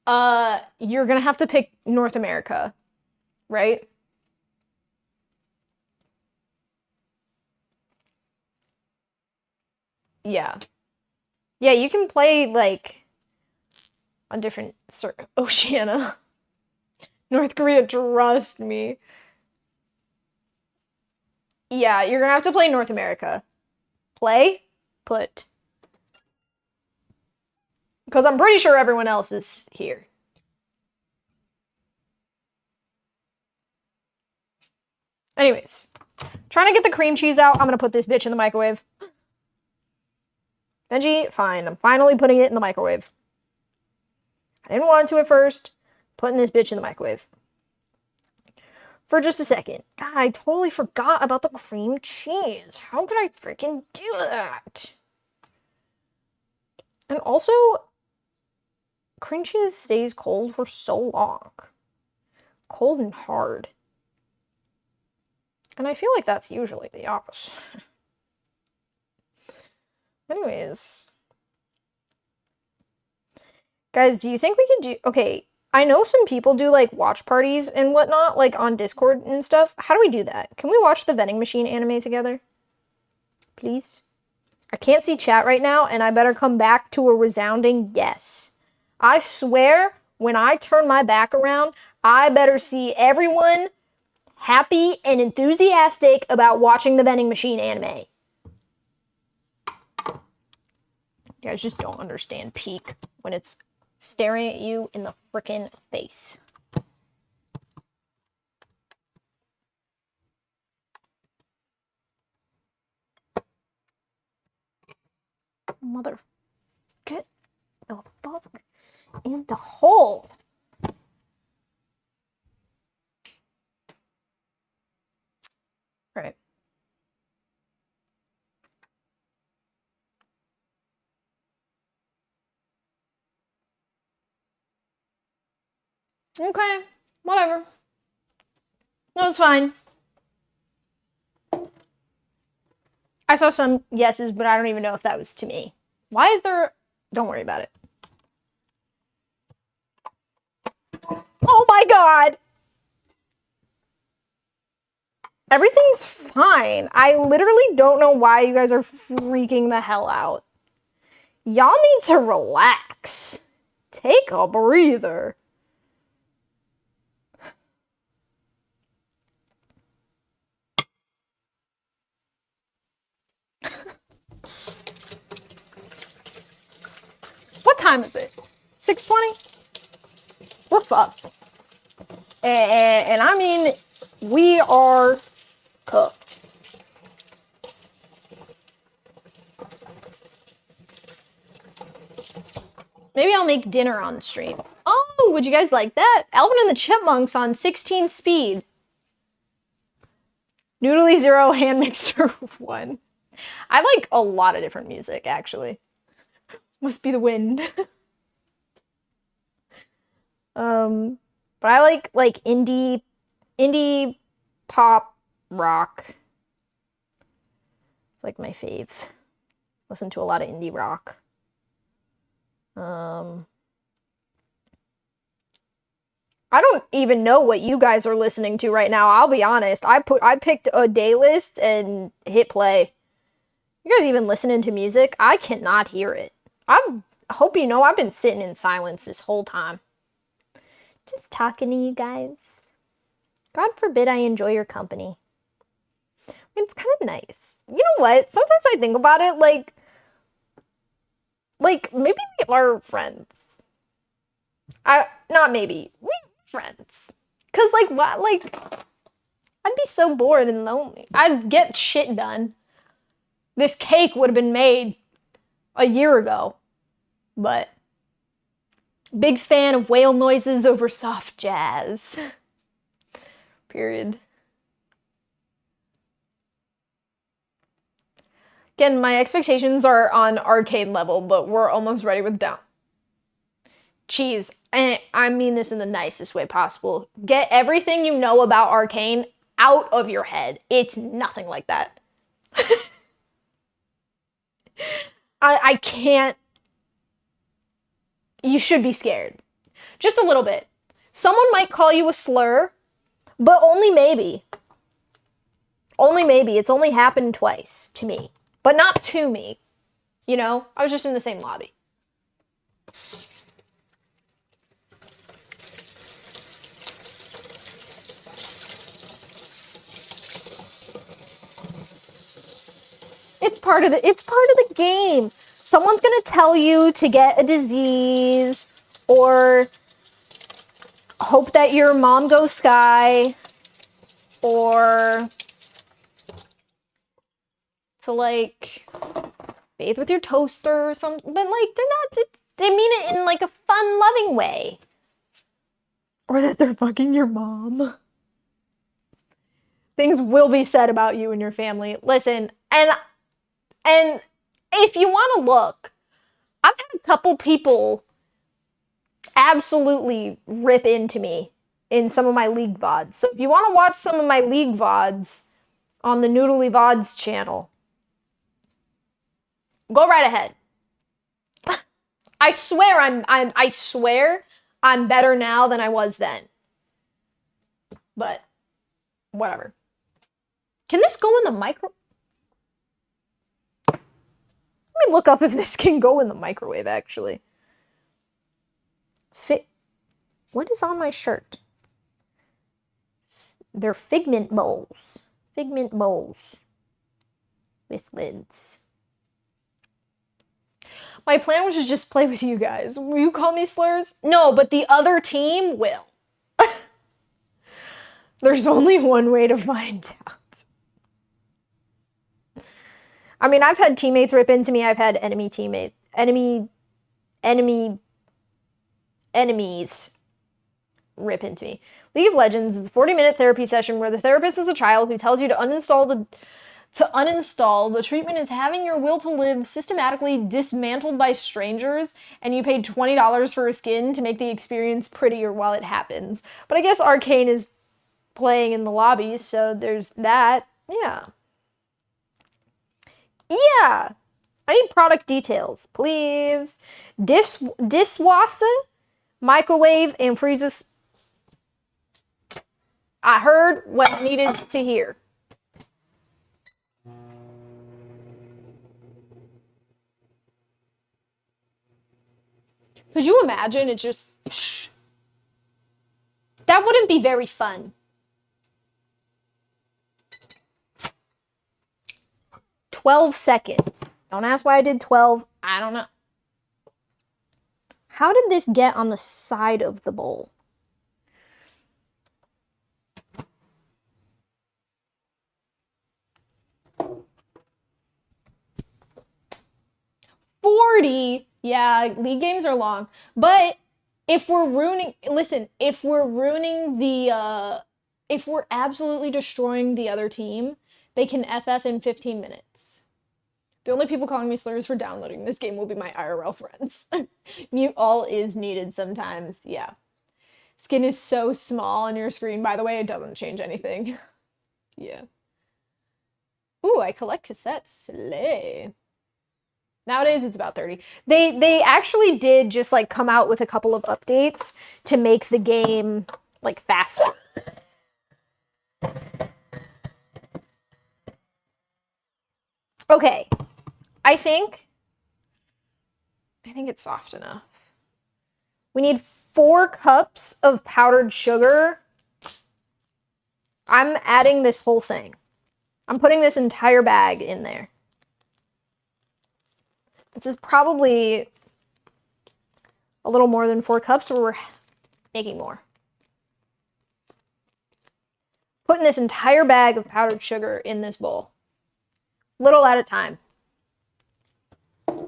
You're gonna have to pick North America, right? Yeah. Yeah, you can play, like, on different... Oceania. North Korea, trust me. Yeah, you're gonna have to play North America. Play? Put. Because I'm pretty sure everyone else is here. Anyways. Trying to get the cream cheese out. I'm gonna put this bitch in the microwave. Benji, fine. I'm finally putting it in the microwave. I didn't want to at first. Putting this bitch in the microwave. For just a second. God, I totally forgot about the cream cheese. How could I freaking do that? And also, cream cheese stays cold for so long. Cold and hard. And I feel like that's usually the opposite. Anyways. Guys, do you think we could do... Okay, I know some people do, like, watch parties and whatnot, like, on Discord and stuff. How do we do that? Can we watch the vending machine anime together? Please? I can't see chat right now, and I better come back to a resounding yes. I swear, when I turn my back around, I better see everyone happy and enthusiastic about watching the vending machine anime. You guys just don't understand peak when it's staring at you in the frickin' face. Mother... Get the fuck in the hole. Right. Okay, whatever. No, it's fine. I saw some yeses, but I don't even know if that was to me. Why is there... Don't worry about it. Oh my god! Everything's fine. I literally don't know why you guys are freaking the hell out. Y'all need to relax. Take a breather. What time is it? 6:20? We're fucked. And I mean, we are cooked. Maybe I'll make dinner on stream. Oh, would you guys like that? Alvin and the Chipmunks on 16 speed. Noodly 0, Hand Mixer 1. I like a lot of different music, actually. Must be the wind. But I like indie pop rock. It's like my fave. Listen to a lot of indie rock. I don't even know what you guys are listening to right now. I'll be honest. I picked a day list and hit play. You guys even listening to music? I cannot hear it. I hope you know I've been sitting in silence this whole time. Just talking to you guys. God forbid I enjoy your company. It's kind of nice. You know what? Sometimes I think about it like maybe we are friends. Not maybe. We friends. Cause like what? Like I'd be so bored and lonely. I'd get shit done. This cake would have been made a year ago. But big fan of whale noises over soft jazz. Period. Again, my expectations are on arcade level, but we're almost ready with down. Cheese. And I mean this in the nicest way possible. Get everything you know about Arcane out of your head. It's nothing like that. I can't. You should be scared. Just a little bit. Someone might call you a slur, but only maybe. Only maybe. It's only happened twice to me, but not to me. You know, I was just in the same lobby. It's part of the game. Someone's gonna tell you to get a disease or hope that your mom goes sky or to like bathe with your toaster or something, but like they mean it in like a fun, loving way. Or that they're fucking your mom. Things will be said about you and your family. Listen, and if you want to look, I've had a couple people absolutely rip into me in some of my League VODs. So if you want to watch some of my League VODs on the Noodly VODs channel, go right ahead. I swear I'm better now than I was then. But whatever. Can this go in the micro? Let me look up if this can go in the microwave actually. What is on my shirt? They're figment bowls. Figment bowls with lids. My plan was to just play with you guys. Will you call me slurs? No, but the other team will. There's only one way to find out. I mean, I've had teammates rip into me. I've had enemies rip into me. League of Legends is a 40-minute therapy session where the therapist is a child who tells you to uninstall the treatment is having your will to live systematically dismantled by strangers, and you paid $20 for a skin to make the experience prettier while it happens. But I guess Arcane is playing in the lobby, so there's that. Yeah. Yeah. I need product details, please. Dishwasher, microwave, and freezers. I heard what I needed to hear. Could you imagine it just... Psh. That wouldn't be very fun. 12 seconds. Don't ask why I did 12. I don't know. How did this get on the side of the bowl? $40. Yeah, League games are long. But if we're ruining... Listen, if we're ruining the... if we're absolutely destroying the other team, they can FF in 15 minutes. The only people calling me slurs for downloading this game will be my IRL friends. Mute all is needed sometimes. Yeah. Skin is so small on your screen, by the way, it doesn't change anything. Yeah. Ooh, I collect cassettes. Slay. Nowadays, it's about 30. They actually did just, like, come out with a couple of updates to make the game, like, faster. Okay. I think it's soft enough. We need 4 cups of powdered sugar. I'm adding this whole thing. I'm putting this entire bag in there. This is probably a little more than 4 cups, so we're making more. Putting this entire bag of powdered sugar in this bowl. Little at a time.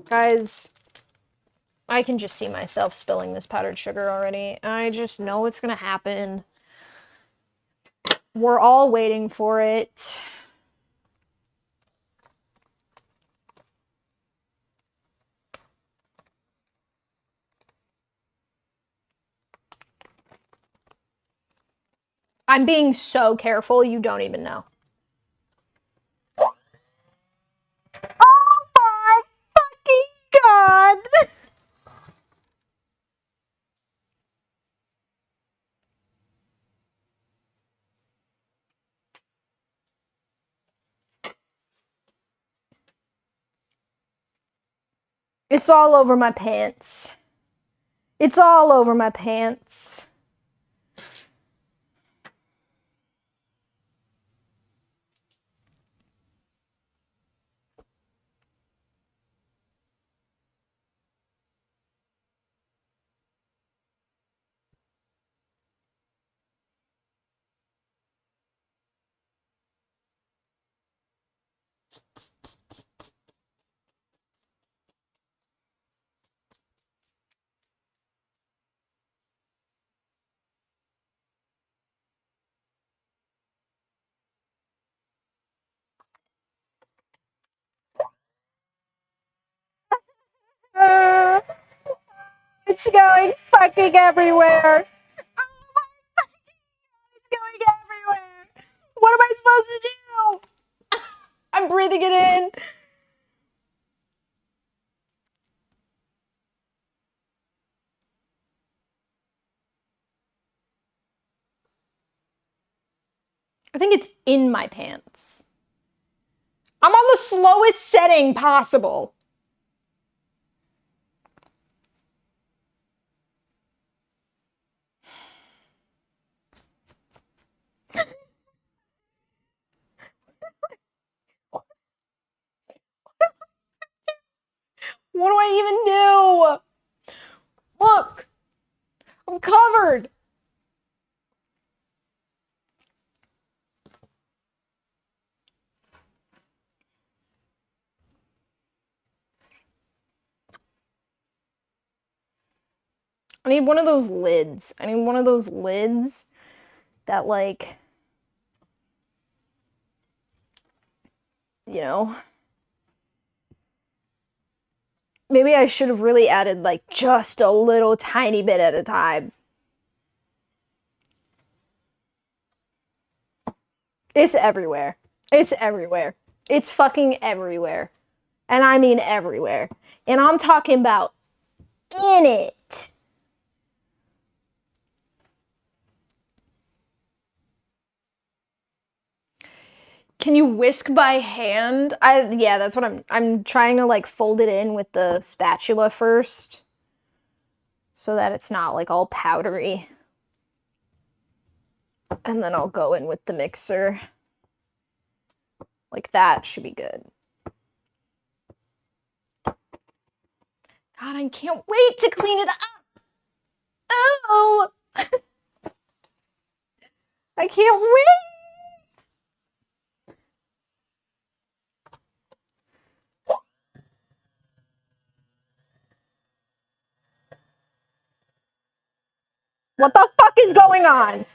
Guys, I can just see myself spilling this powdered sugar already. I just know it's gonna happen. We're all waiting for it. I'm being so careful, you don't even know. Oh my fucking god! It's all over my pants. It's all over my pants. It's going fucking everywhere. It's going everywhere. What am I supposed to do? I'm breathing it in. I think it's in my pants. I'm on the slowest setting possible. What do I even do? Look, I'm covered. I need one of those lids. I need one of those lids that, like, you know, maybe I should have really added, like, just a little tiny bit at a time. It's everywhere. It's everywhere. It's fucking everywhere. And I mean everywhere. And I'm talking about in it. Can you whisk by hand? Yeah, that's what I'm trying to, like, fold it in with the spatula first so that it's not, like, all powdery. And then I'll go in with the mixer. Like, that should be good. God, I can't wait to clean it up. Oh! I can't wait! What the fuck is going on?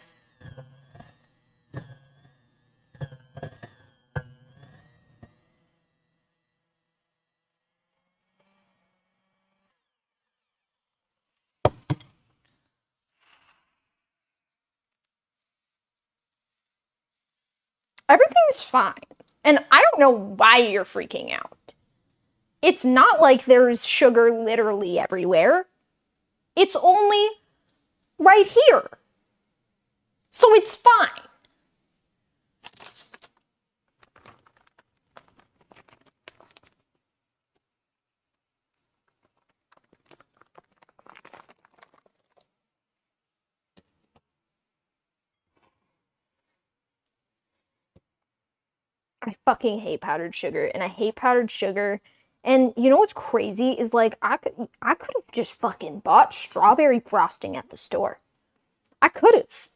Everything's fine. And I don't know why you're freaking out. It's not like there's sugar literally everywhere. It's only right here. So it's fine. I fucking hate powdered sugar, and I hate powdered sugar. And you know what's crazy is, like, I could have just fucking bought strawberry frosting at the store. I could have.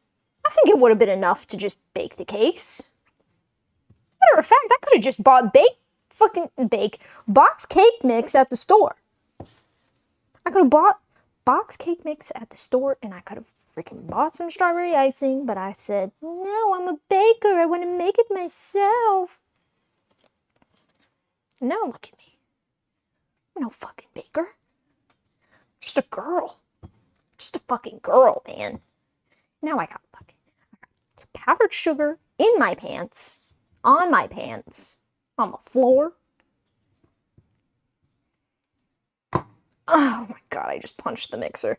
I think it would have been enough to just bake the cakes. Matter of fact, I could have just bought box cake mix at the store. I could have bought box cake mix at the store, and I could have freaking bought some strawberry icing, but I said, no, I'm a baker. I want to make it myself. Now look at me. I'm no fucking baker. Just a girl. Just a fucking girl, man. Now I got powdered sugar in my pants, on my pants, on the floor. Oh my god, I just punched the mixer.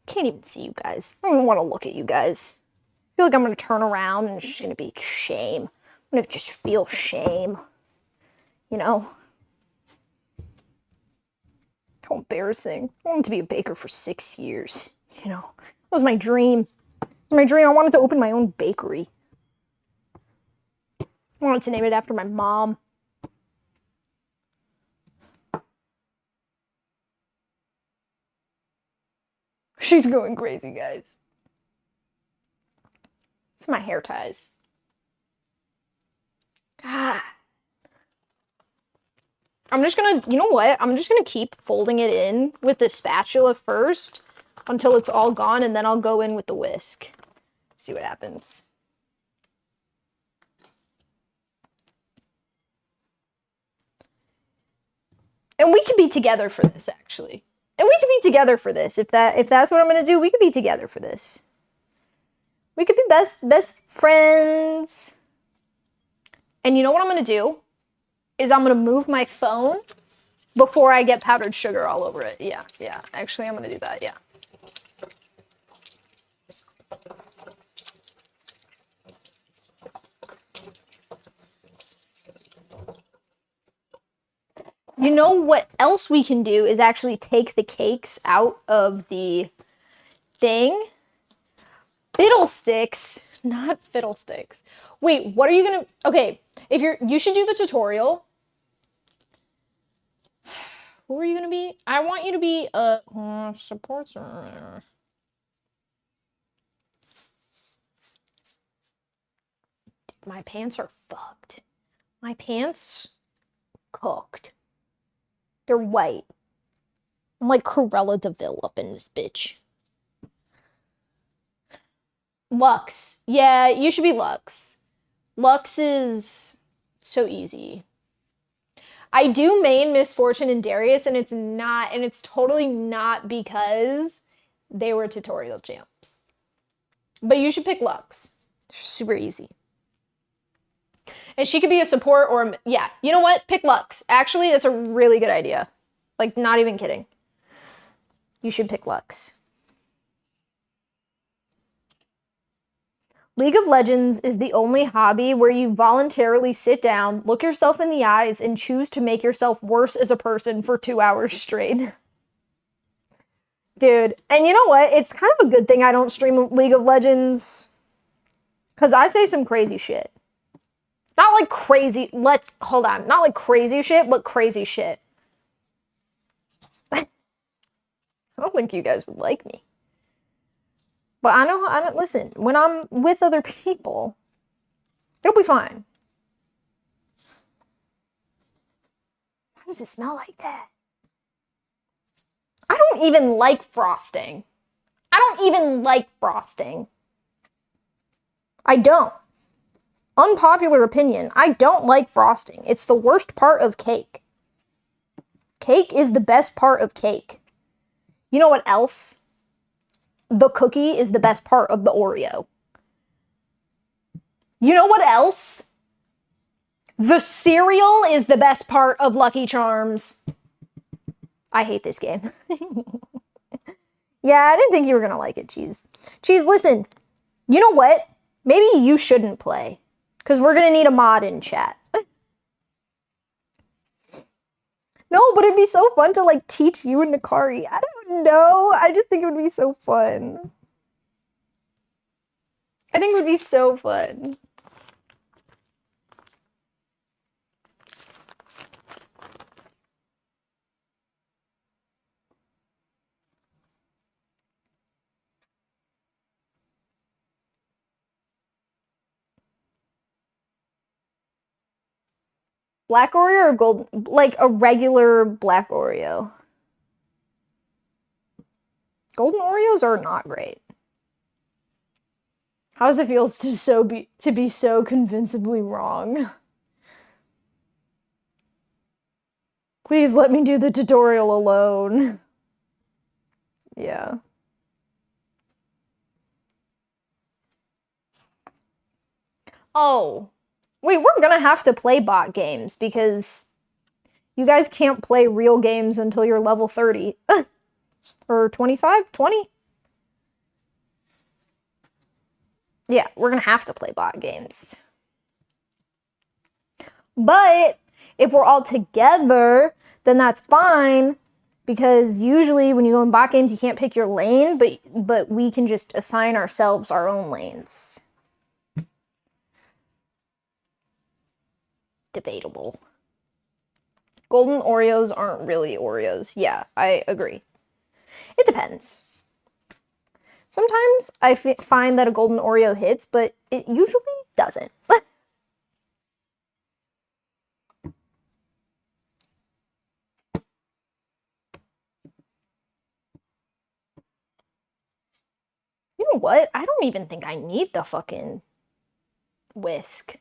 Can't even see you guys. I don't even want to look at you guys. I feel like I'm going to turn around and it's just going to be shame. I'm going to just feel shame. You know? How embarrassing. I wanted to be a baker for 6 years. You know, that was my dream. My dream, I wanted to open my own bakery. I wanted to name it after my mom. She's going crazy, guys. It's my hair ties. God. I'm just gonna, you know what? I'm just gonna keep folding it in with the spatula first until it's all gone, and then I'll go in with the whisk. See what happens. And we could be together for this, actually. And we could be together for this. If that's what I'm gonna do, we could be together for this. We could be best friends. And you know what I'm gonna do? Is I'm gonna move my phone before I get powdered sugar all over it. Yeah. Actually, I'm gonna do that, yeah. You know what else we can do is actually take the cakes out of the thing. Fiddlesticks, not fiddlesticks. Wait, what are you gonna, okay, you should do the tutorial. Who are you gonna be? I want you to be a support server. My pants are fucked. My pants cooked. They're white. I'm like Cruella DeVille up in this bitch. Lux. Yeah, you should be Lux. Lux is so easy. I do main Misfortune and Darius, and it's totally not because they were tutorial champs. But you should pick Lux. Super easy. And she could be a support or, yeah, you know what? Pick Lux. Actually, that's a really good idea. Like, not even kidding. You should pick Lux. League of Legends is the only hobby where you voluntarily sit down, look yourself in the eyes, and choose to make yourself worse as a person for 2 hours straight. Dude, and you know what? It's kind of a good thing I don't stream League of Legends. Because I say some crazy shit. Not like crazy, hold on. Not like crazy shit, but crazy shit. I don't think you guys would like me. But I don't, listen, when I'm with other people, it'll be fine. Why does it smell like that? I don't even like frosting. I don't even like frosting. I don't. Unpopular opinion, I don't like frosting. It's the worst part of cake. Cake is the best part of cake. You know what else? The cookie is the best part of the Oreo. You know what else? The cereal is the best part of Lucky Charms. I hate this game. Yeah, I didn't think you were gonna like it, Cheese. Cheese, listen. You know what? Maybe you shouldn't play. Because we're gonna need a mod in chat. No, but it'd be so fun to, like, teach you and Nakari. I don't know. I just think it would be so fun. I think it would be so fun. Black Oreo or gold? Like a regular black Oreo. Golden Oreos are not great. How does it feel to be so convincingly wrong? Please let me do the tutorial alone. Yeah. Oh. Wait, we're gonna have to play bot games because you guys can't play real games until you're level 30. Or 25? 20? Yeah, we're gonna have to play bot games. But if we're all together, then that's fine. Because usually when you go in bot games, you can't pick your lane, but we can just assign ourselves our own lanes. Debatable. Golden Oreos aren't really Oreos. Yeah, I agree. It depends. Sometimes I find that a golden Oreo hits, but it usually doesn't. You know what? I don't even think I need the fucking whisk.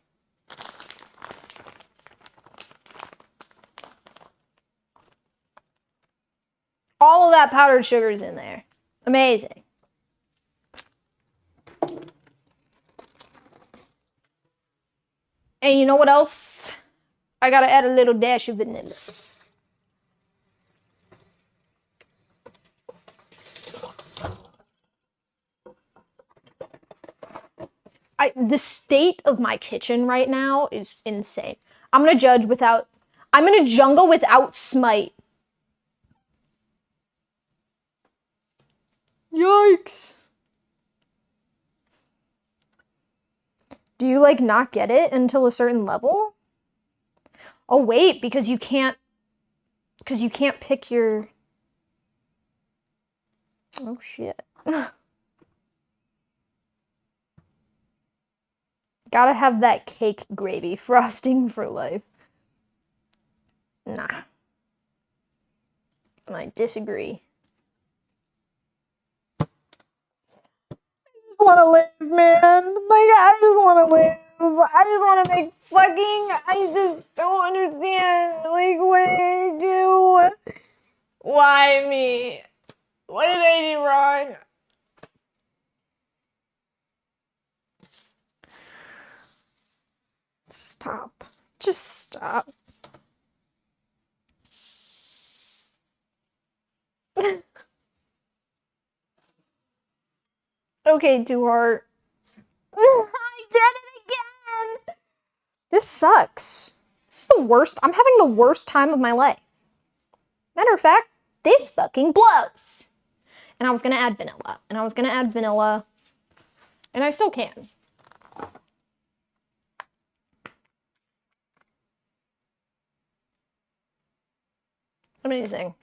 All of that powdered sugar is in there. Amazing. And you know what else? I gotta add a little dash of vanilla. The state of my kitchen right now is insane. I'm gonna jungle without smite. Yikes. Do you like not get it until a certain level? Oh wait, because you can't pick your... Oh shit. Gotta have that cake gravy frosting for life. Nah. I disagree. I just want to live, man. Like, I just want to live. I just want to make fucking... I just don't understand. Like, what did I do? Why me? What did I do wrong? Stop. Just stop. Okay, Duhart. I did it again! This sucks. This is the worst. I'm having the worst time of my life. Matter of fact, this fucking blows. And I was gonna add vanilla. And I still can. Amazing.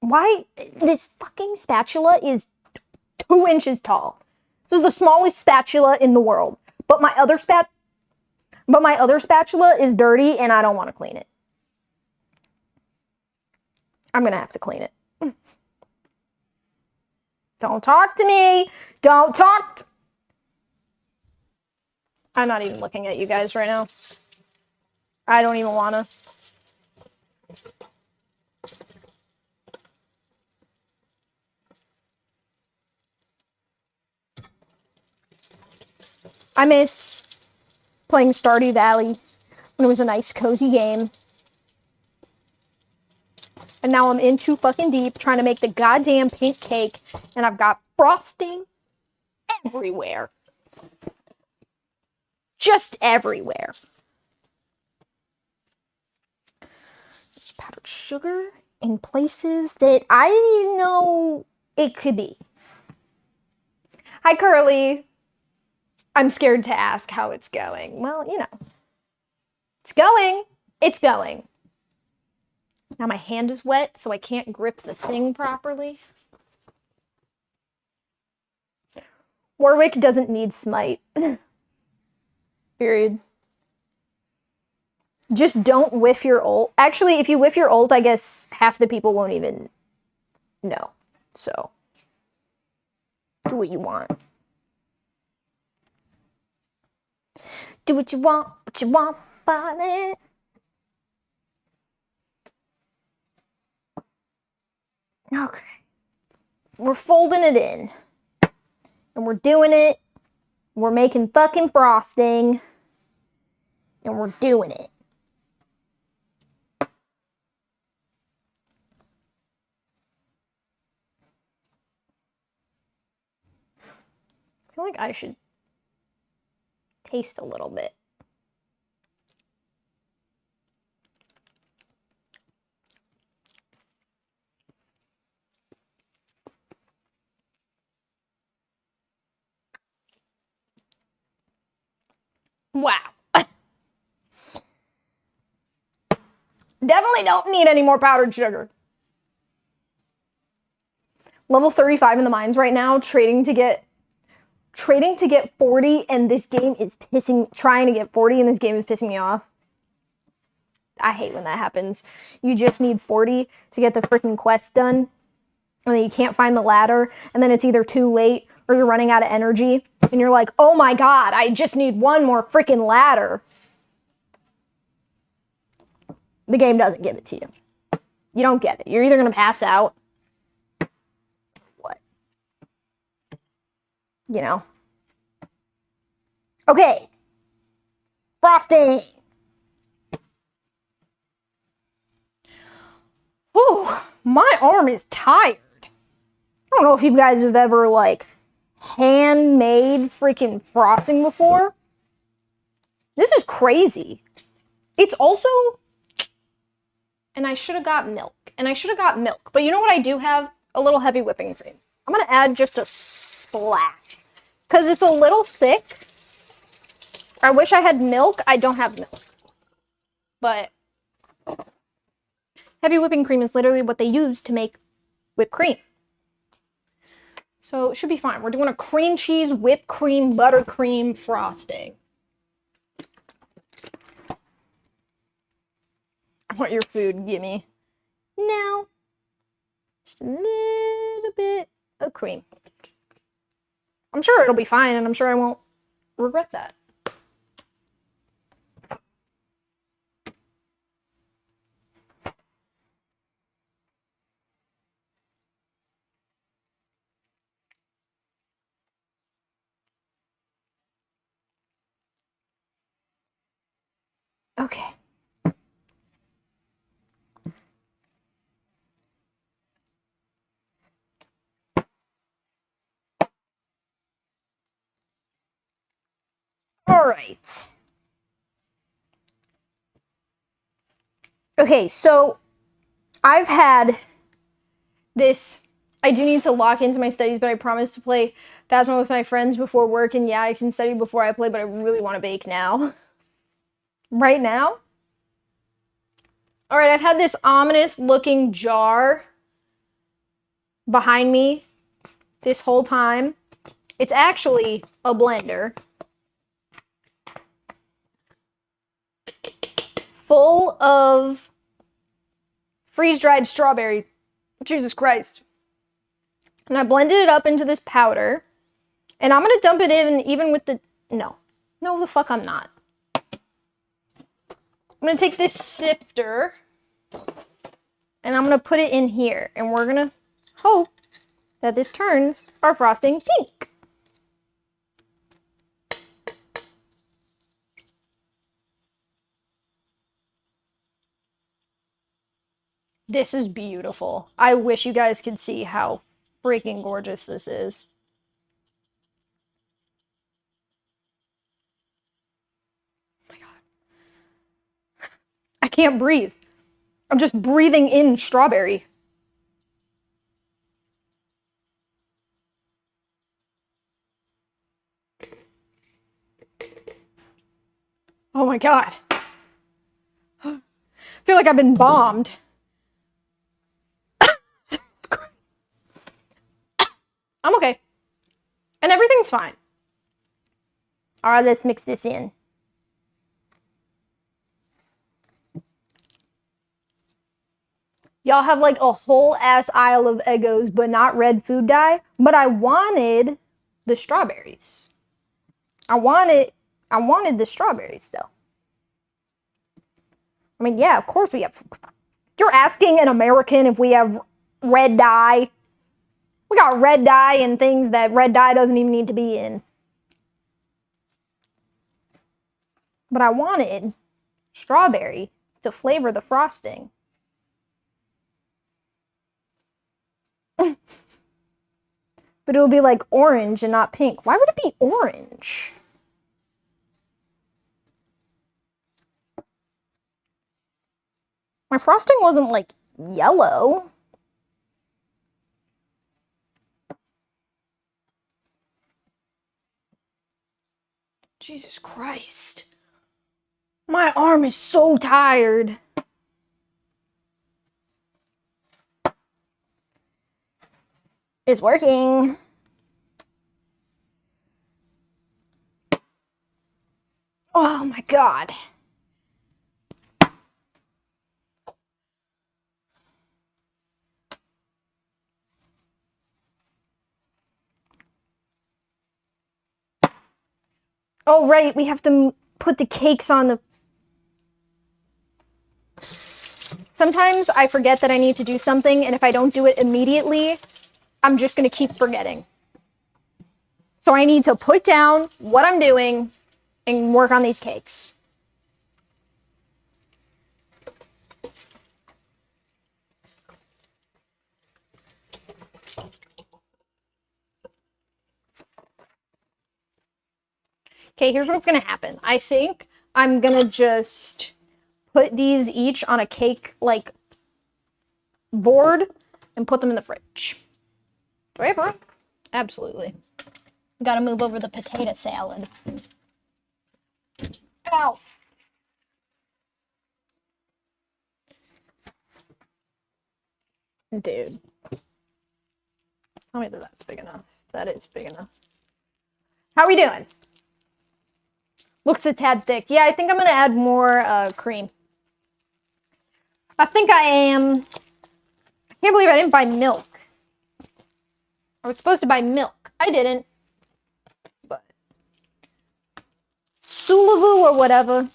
Why? This fucking spatula is 2 inches tall. This is the smallest spatula in the world. But my other spatula is dirty and I don't want to clean it. I'm gonna have to clean it. Don't talk to me. Don't talk. I'm not even looking at you guys right now. I don't even wanna. I miss playing Stardew Valley when it was a nice, cozy game. And now I'm in too fucking deep trying to make the goddamn pink cake, and I've got frosting everywhere. Just everywhere. There's powdered sugar in places that I didn't even know it could be. Hi, Curly. I'm scared to ask how it's going. Well, you know. It's going. It's going. Now my hand is wet, so I can't grip the thing properly. Warwick doesn't need smite. Period. Just don't whiff your ult. Actually, if you whiff your ult, I guess half the people won't even know. So, do what you want. Do what you want, buddy. Okay. We're folding it in. And we're doing it. We're making fucking frosting. And we're doing it. feel like I should taste a little bit. Wow. Definitely don't need any more powdered sugar. Level 35 in the mines right now, trading to get 40, and this game is trying to get 40, and this game is pissing me off. I hate when that happens. You just need 40 to get the freaking quest done, and then you can't find the ladder, and then it's either too late or you're running out of energy, and you're like, oh my god, I just need one more freaking ladder. The game doesn't give it to you. You don't get it. You're either gonna pass out. What? You know? Okay. Frosting. Whew, my arm is tired. I don't know if you guys have ever, like, handmade freaking frosting before. This is crazy. It's also... And I should have got milk. But you know what I do have? A little heavy whipping cream. I'm going to add just a splash. Because it's a little thick. I wish I had milk. I don't have milk. But heavy whipping cream is literally what they use to make whipped cream. So it should be fine. We're doing a cream cheese, whipped cream, buttercream frosting. I want your food, gimme. Now, just a little bit of cream. I'm sure it'll be fine, and I'm sure I won't regret that. Okay. All right. Okay, so I've had this. I do need to lock into my studies, but I promise to play Phasma with my friends before work, and yeah, I can study before I play, but I really want to bake now. Right now? All right, I've had this ominous looking jar behind me this whole time. It's actually a blender full of freeze-dried strawberry. Jesus Christ. And I blended it up into this powder. And I'm going to dump it in even with the... No, the fuck I'm not. I'm going to take this sifter and I'm going to put it in here. And we're going to hope that this turns our frosting pink. This is beautiful. I wish you guys could see how freaking gorgeous this is. Oh my god. I can't breathe. I'm just breathing in strawberry. Oh my god. I feel like I've been bombed. I'm okay. And everything's fine. All right, let's mix this in. Y'all have like a whole ass aisle of Eggos, but not red food dye. But I wanted the strawberries. I wanted the strawberries though. I mean, yeah, of course we have. You're asking an American if we have red dye. We got red dye and things that red dye doesn't even need to be in. But I wanted strawberry to flavor the frosting. But it'll be like orange and not pink. Why would it be orange? My frosting wasn't like yellow. Jesus Christ. My arm is so tired. It's working. Oh my god. Oh right, we have to put the cakes on the... Sometimes I forget that I need to do something, and if I don't do it immediately, I'm just gonna keep forgetting. So I need to put down what I'm doing and work on these cakes. Okay, here's what's gonna happen. I think I'm gonna just put these each on a cake, like, board and put them in the fridge. Do I have room? Absolutely. Gotta move over the potato salad. Ow! Dude. Tell me that that's big enough. That is big enough. How are we doing? Looks a tad thick. Yeah, I think I'm gonna add more cream. I think I am. I can't believe I didn't buy milk. I was supposed to buy milk. I didn't. But Sulavu or whatever.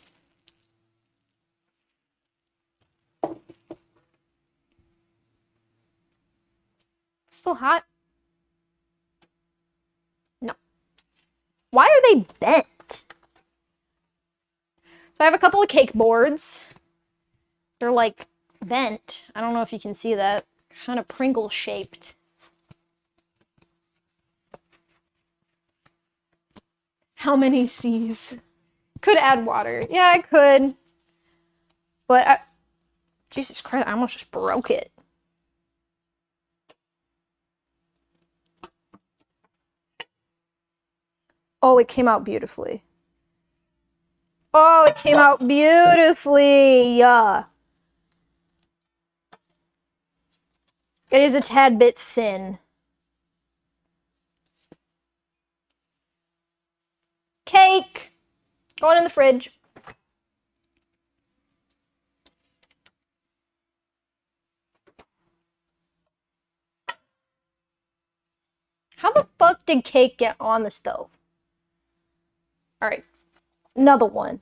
It's still hot. No. Why are they bent? So I have a couple of cake boards. They're like bent. I don't know if you can see that. Kind of Pringle shaped. How many C's? Could add water. Yeah, I could. But Jesus Christ, I almost just broke it. Oh, it came out beautifully. Oh, it came out beautifully. Yeah. It is a tad bit thin. Cake! Going in the fridge. How the fuck did cake get on the stove? Alright. Another one.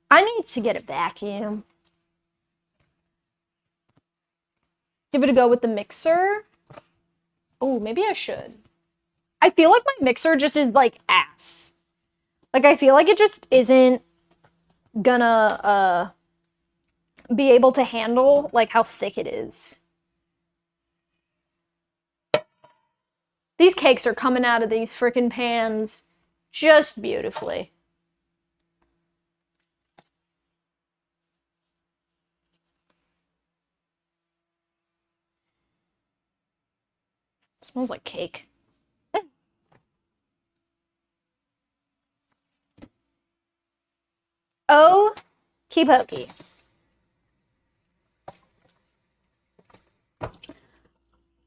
I need to get a vacuum. Give it a go with the mixer. Oh, maybe I should. I feel like my mixer just is like ass. Like I feel like it just isn't gonna be able to handle like how thick it is. These cakes are coming out of these freaking pans just beautifully. It smells like cake. Oh, keep hokey.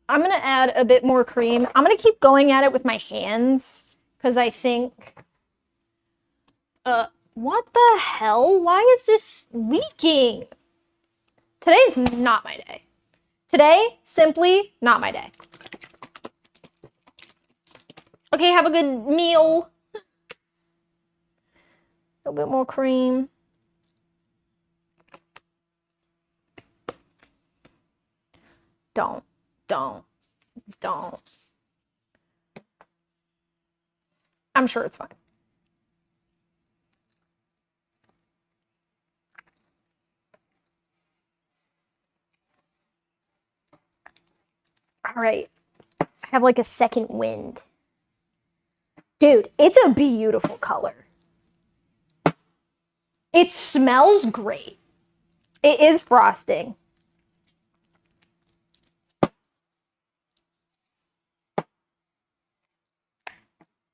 I'm gonna add a bit more cream. I'm gonna keep going at it with my hands because I think, what the hell? Why is this leaking? Today's not my day. Today, simply not my day. Okay, have a good meal. A little bit more cream. Don't. I'm sure it's fine. All right. I have like a second wind. Dude, it's a beautiful color. It smells great. It is frosting.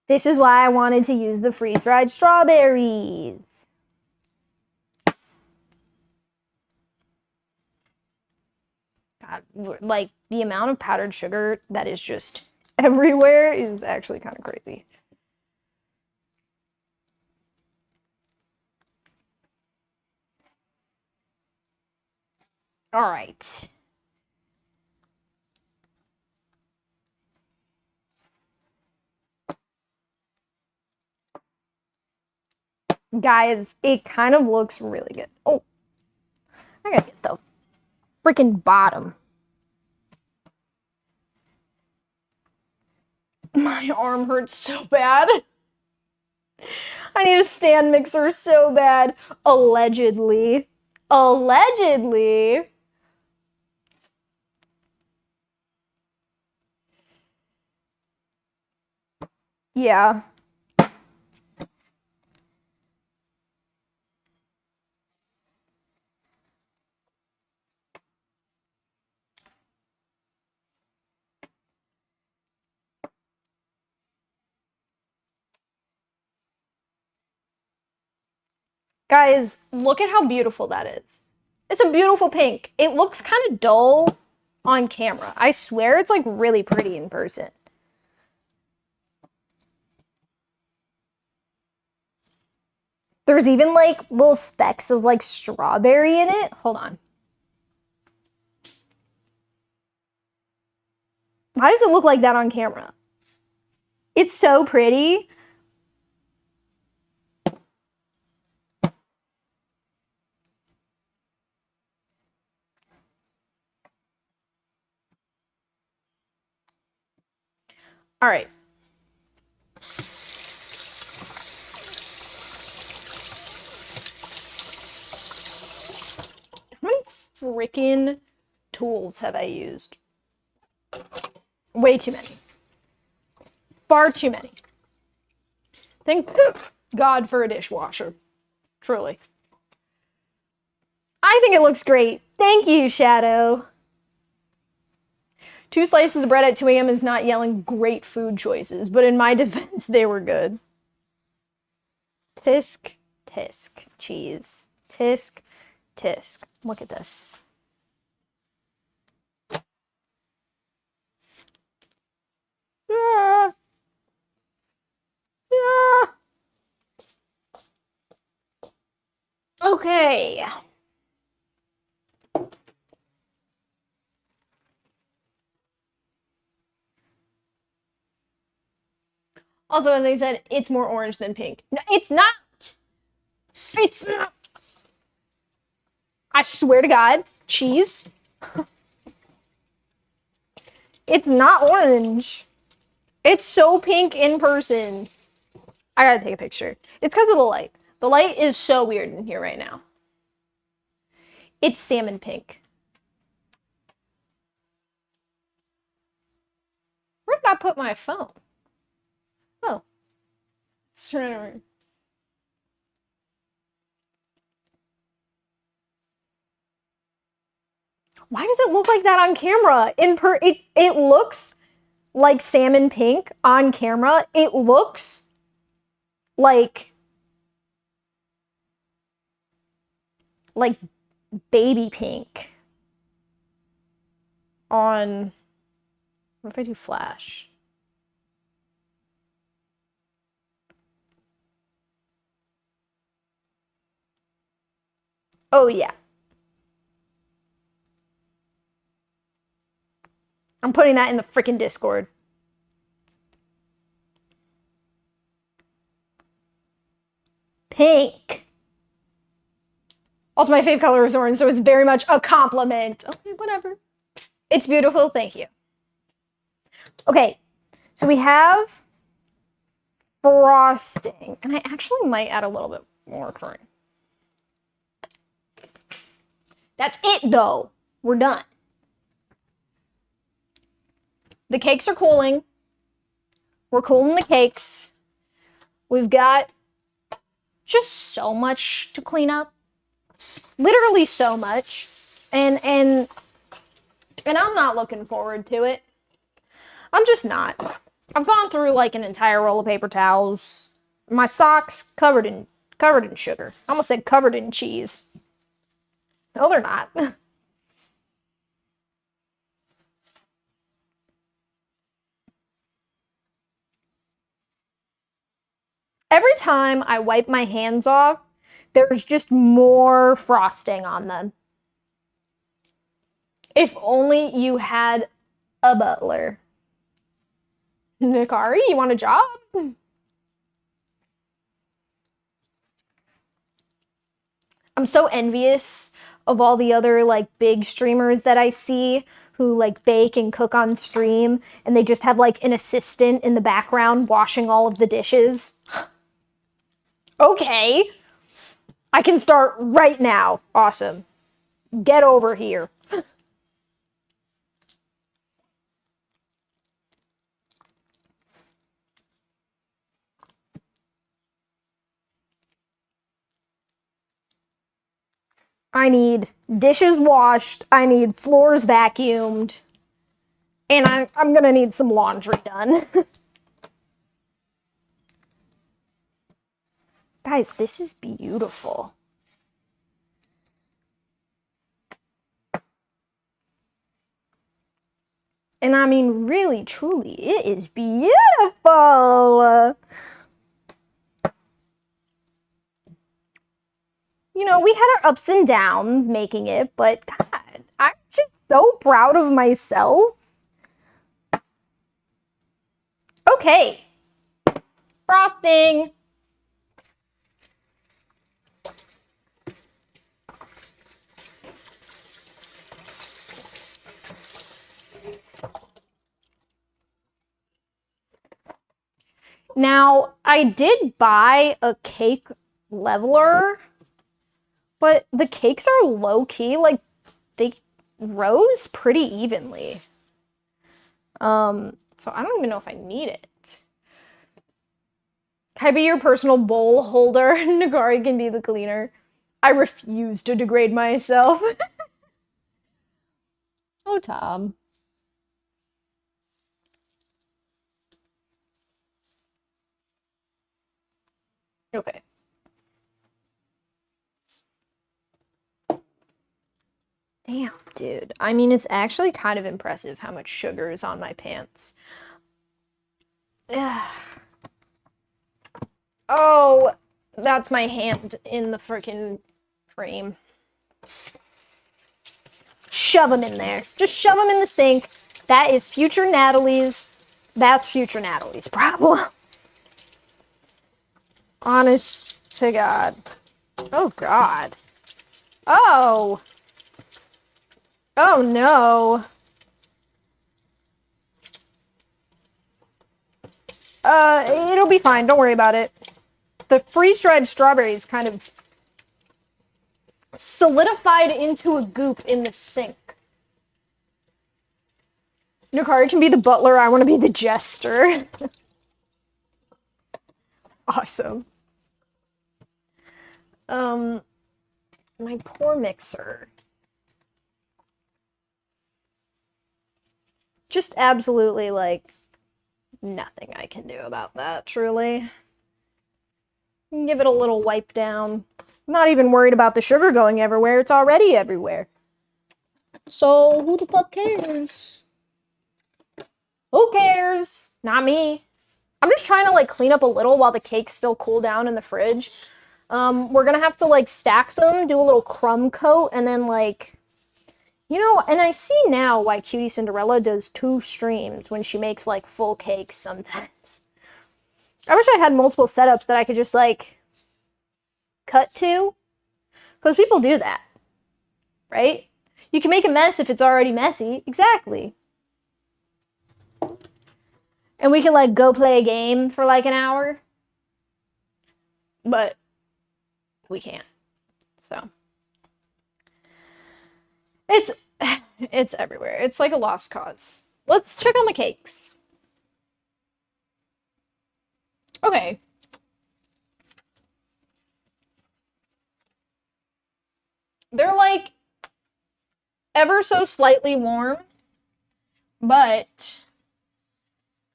This is why I wanted to use the freeze-dried strawberries. God, like the amount of powdered sugar that is just everywhere is actually kind of crazy. All right. Guys, it kind of looks really good. Oh, I gotta get the freaking bottom. My arm hurts so bad. I need a stand mixer so bad. Allegedly. Allegedly. Yeah. Guys, look at how beautiful that is. It's a beautiful pink. It looks kind of dull on camera. I swear it's like really pretty in person. There's even like little specks of like strawberry in it. Hold on. Why does it look like that on camera? It's so pretty. All right. How many freaking tools have I used? Way too many. Far too many. Thank God for a dishwasher. Truly. I think it looks great. Thank you, Shadow. 2 slices of bread at 2 a.m. is not yelling great food choices, but in my defense, they were good. Tisk, tisk, cheese. Tisk, tisk. Look at this. Ah. Ah. Okay. Also, as I said, it's more orange than pink. No, it's not. It's not. I swear to God, cheese. It's not orange. It's so pink in person. I gotta take a picture. It's because of the light. The light is so weird in here right now. It's salmon pink. Where did I put my phone? Oh. It's right over. Why does it look like that on camera? It looks like salmon pink on camera. It looks like baby pink on, what if I do flash? Oh yeah. I'm putting that in the freaking Discord. Pink. Also, my fave color is orange, so it's very much a compliment. Okay, whatever. It's beautiful, thank you. Okay, so we have frosting. And I actually might add a little bit more cream. That's it, though. We're done. The cakes are cooling. We're cooling the cakes. We've got just so much to clean up. Literally so much. And I'm not looking forward to it. I'm just not. I've gone through like an entire roll of paper towels. My socks covered in sugar. I almost said covered in cheese. No, they're not. Every time I wipe my hands off, there's just more frosting on them. If only you had a butler. Nikari, you want a job? I'm so envious of all the other like big streamers that I see who like bake and cook on stream and they just have like an assistant in the background washing all of the dishes. Okay. I can start right now. Awesome. Get over here. I need dishes washed. I need floors vacuumed. And I'm gonna need some laundry done. Guys, this is beautiful. And I mean, really, truly, it is beautiful. You know, we had our ups and downs making it, but God, I'm just so proud of myself. Okay. Frosting. Now, I did buy a cake leveler, but the cakes are low key, like they rose pretty evenly. So I don't even know if I need it. Can I be your personal bowl holder? Nagari can be the cleaner. I refuse to degrade myself. Oh, Tom. Okay. Damn, dude. I mean, it's actually kind of impressive how much sugar is on my pants. Ugh. Oh, that's my hand in the freaking cream. Shove them in there. Just shove them in the sink. That is future Natalie's. That's future Natalie's problem. Honest to God. Oh, God. Oh. Oh, no. It'll be fine. Don't worry about it. The freeze-dried strawberries kind of solidified into a goop in the sink. Nukari can be the butler. I want to be the jester. Awesome. My poor mixer. Just absolutely, like, nothing I can do about that, truly. Give it a little wipe down. I'm not even worried about the sugar going everywhere. It's already everywhere. So, who the fuck cares? Who cares? Not me. I'm just trying to, like, clean up a little while the cakes still cool down in the fridge. We're gonna have to, like, stack them, do a little crumb coat, and then, like... You know, and I see now why Cutie Cinderella does 2 streams when she makes, like, full cakes sometimes. I wish I had multiple setups that I could just, like, cut to. Because people do that. Right? You can make a mess if it's already messy. Exactly. And we can, like, go play a game for, like, an hour. But we can't. So. It's everywhere. It's like a lost cause. let's check on the cakes. Okay. They're like ever so slightly warm, but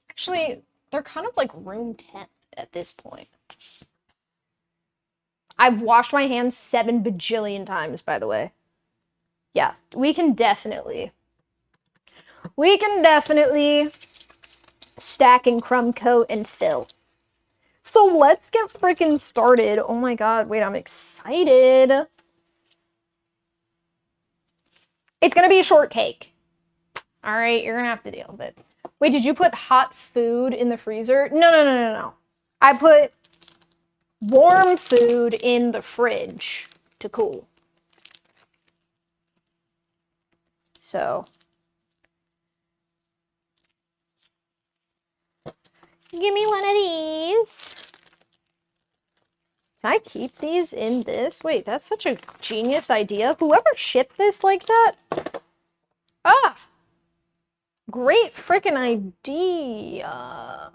actually, they're kind of like room temp at this point. I've washed my hands 7 bajillion times, by the way. Yeah, we can definitely stack and crumb coat and fill. So let's get freaking started. Oh my god, wait, I'm excited. It's gonna be a short cake. All right, you're gonna have to deal with it. Wait, did you put hot food in the freezer? No. I put warm food in the fridge to cool. So, give me one of these. Can I keep these in this? Wait, that's such a genius idea. Whoever shipped this like that? Ah! Great freaking idea.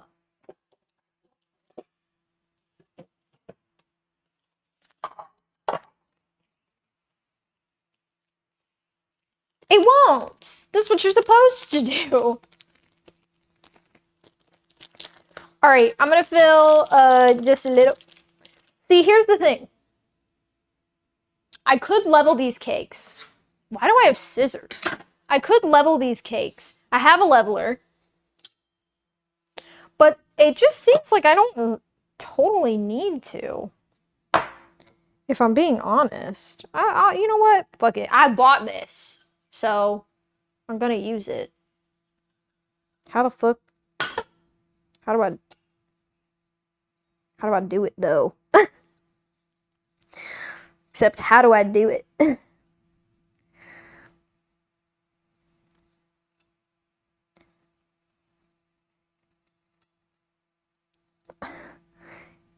It won't. That's what you're supposed to do. All right, I'm gonna fill just a little. See, here's the thing. I could level these cakes. Why do I have scissors? I could level these cakes. I have a leveler. But it just seems like I don't totally need to. If I'm being honest. You know what? Fuck it. I bought this. So, I'm gonna use it. How the fuck? How do I do it, though? Except, how do I do it? Am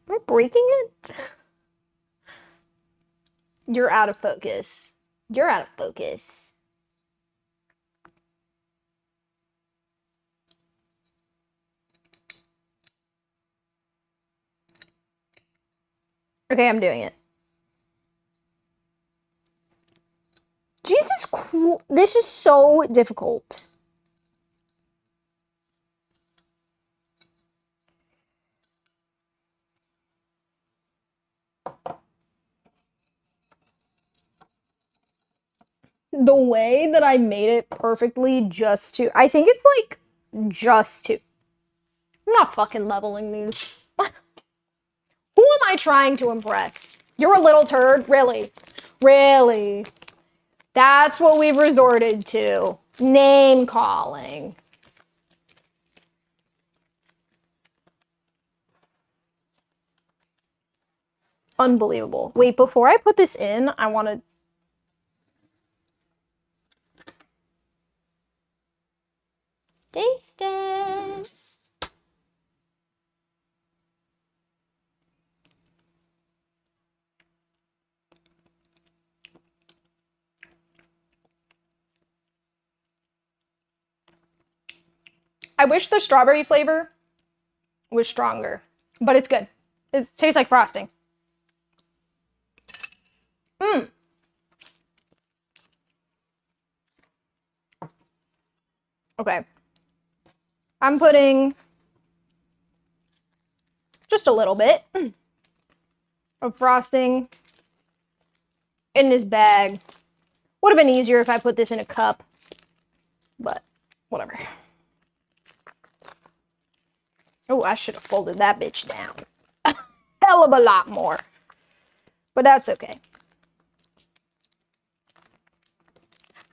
I breaking it? You're out of focus. You're out of focus. Okay, I'm doing it. Jesus Christ, this is so difficult. The way that I made it perfectly I think it's like I'm not fucking leveling these. Who am I trying to impress? You're a little turd? Really? Really? That's what we've resorted to. Name calling. Unbelievable. Wait, before I put this in, I want to... Taste test. I wish the strawberry flavor was stronger, but it's good. It tastes like frosting. Mmm. Okay. I'm putting just a little bit of frosting in this bag. Would have been easier if I put this in a cup, but whatever. Oh, I should have folded that bitch down. Hell of a lot more. But that's okay.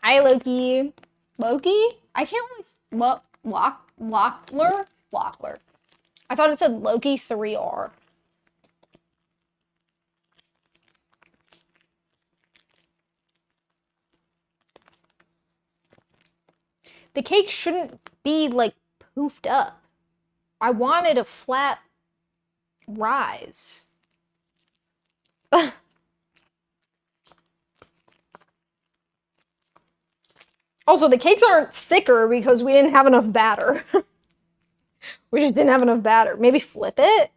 Hi, Loki. Loki? I can't really... Lockler? Lockler. I thought it said Loki 3R. The cake shouldn't be, like, poofed up. I wanted a flat rise. Also, the cakes aren't thicker because we didn't have enough batter. We just didn't have enough batter. Maybe flip it?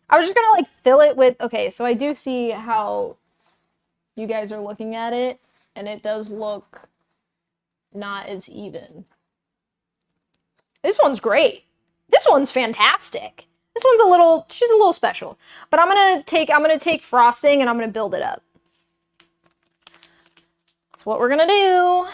I was just gonna like fill it with, okay, so I do see how you guys are looking at it, and it does look not as even. This one's great. This one's fantastic. This one's she's a little special. But I'm gonna take frosting and I'm gonna build it up. That's what we're gonna do.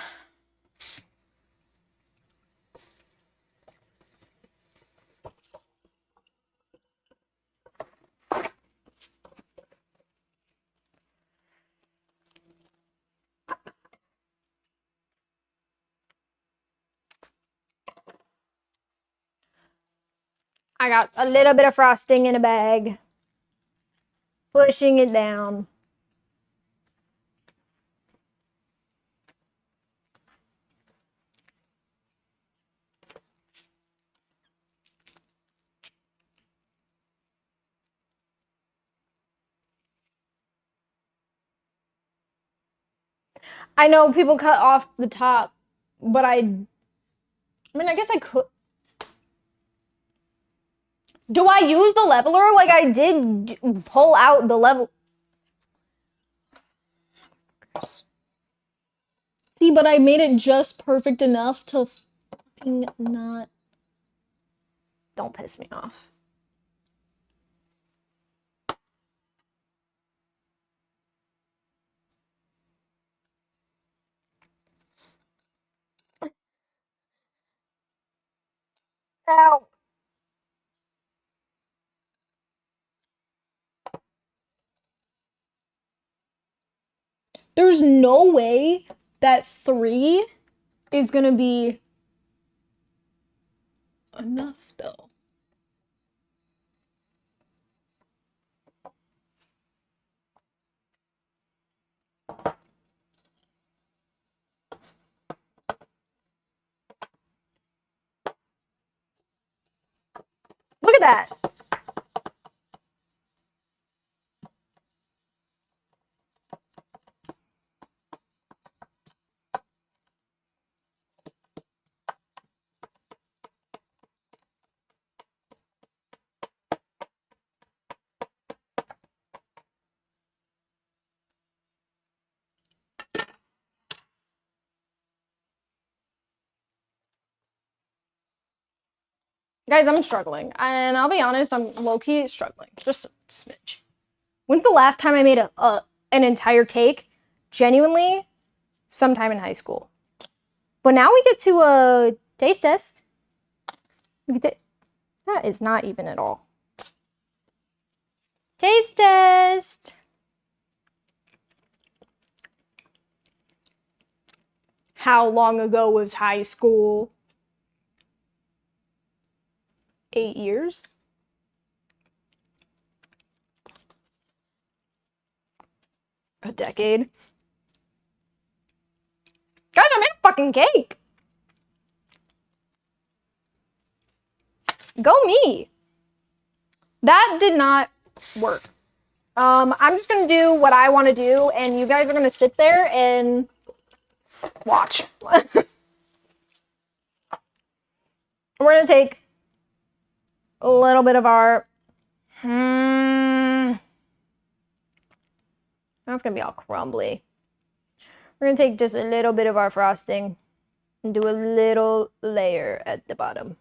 I got a little bit of frosting in a bag. Pushing it down. I know people cut off the top, but I mean, I guess I could. Do I use the leveler? Like, I did pull out the level. See, but I made it just perfect enough to fucking not. Don't piss me off. Ow. There's no way that 3 is gonna be enough, though. Look at that. Guys, I'm struggling. And I'll be honest, I'm low-key struggling. Just a smidge. When's the last time I made an entire cake? Genuinely, sometime in high school. But now we get to a taste test. That is not even at all. Taste test. How long ago was high school? 8 years? A decade? Guys, I made a fucking cake! Go me! That did not work. I'm just gonna do what I want to do, and you guys are gonna sit there and watch. We're gonna take a little bit of our... That's gonna be all crumbly. We're gonna take just a little bit of our frosting and do a little layer at the bottom.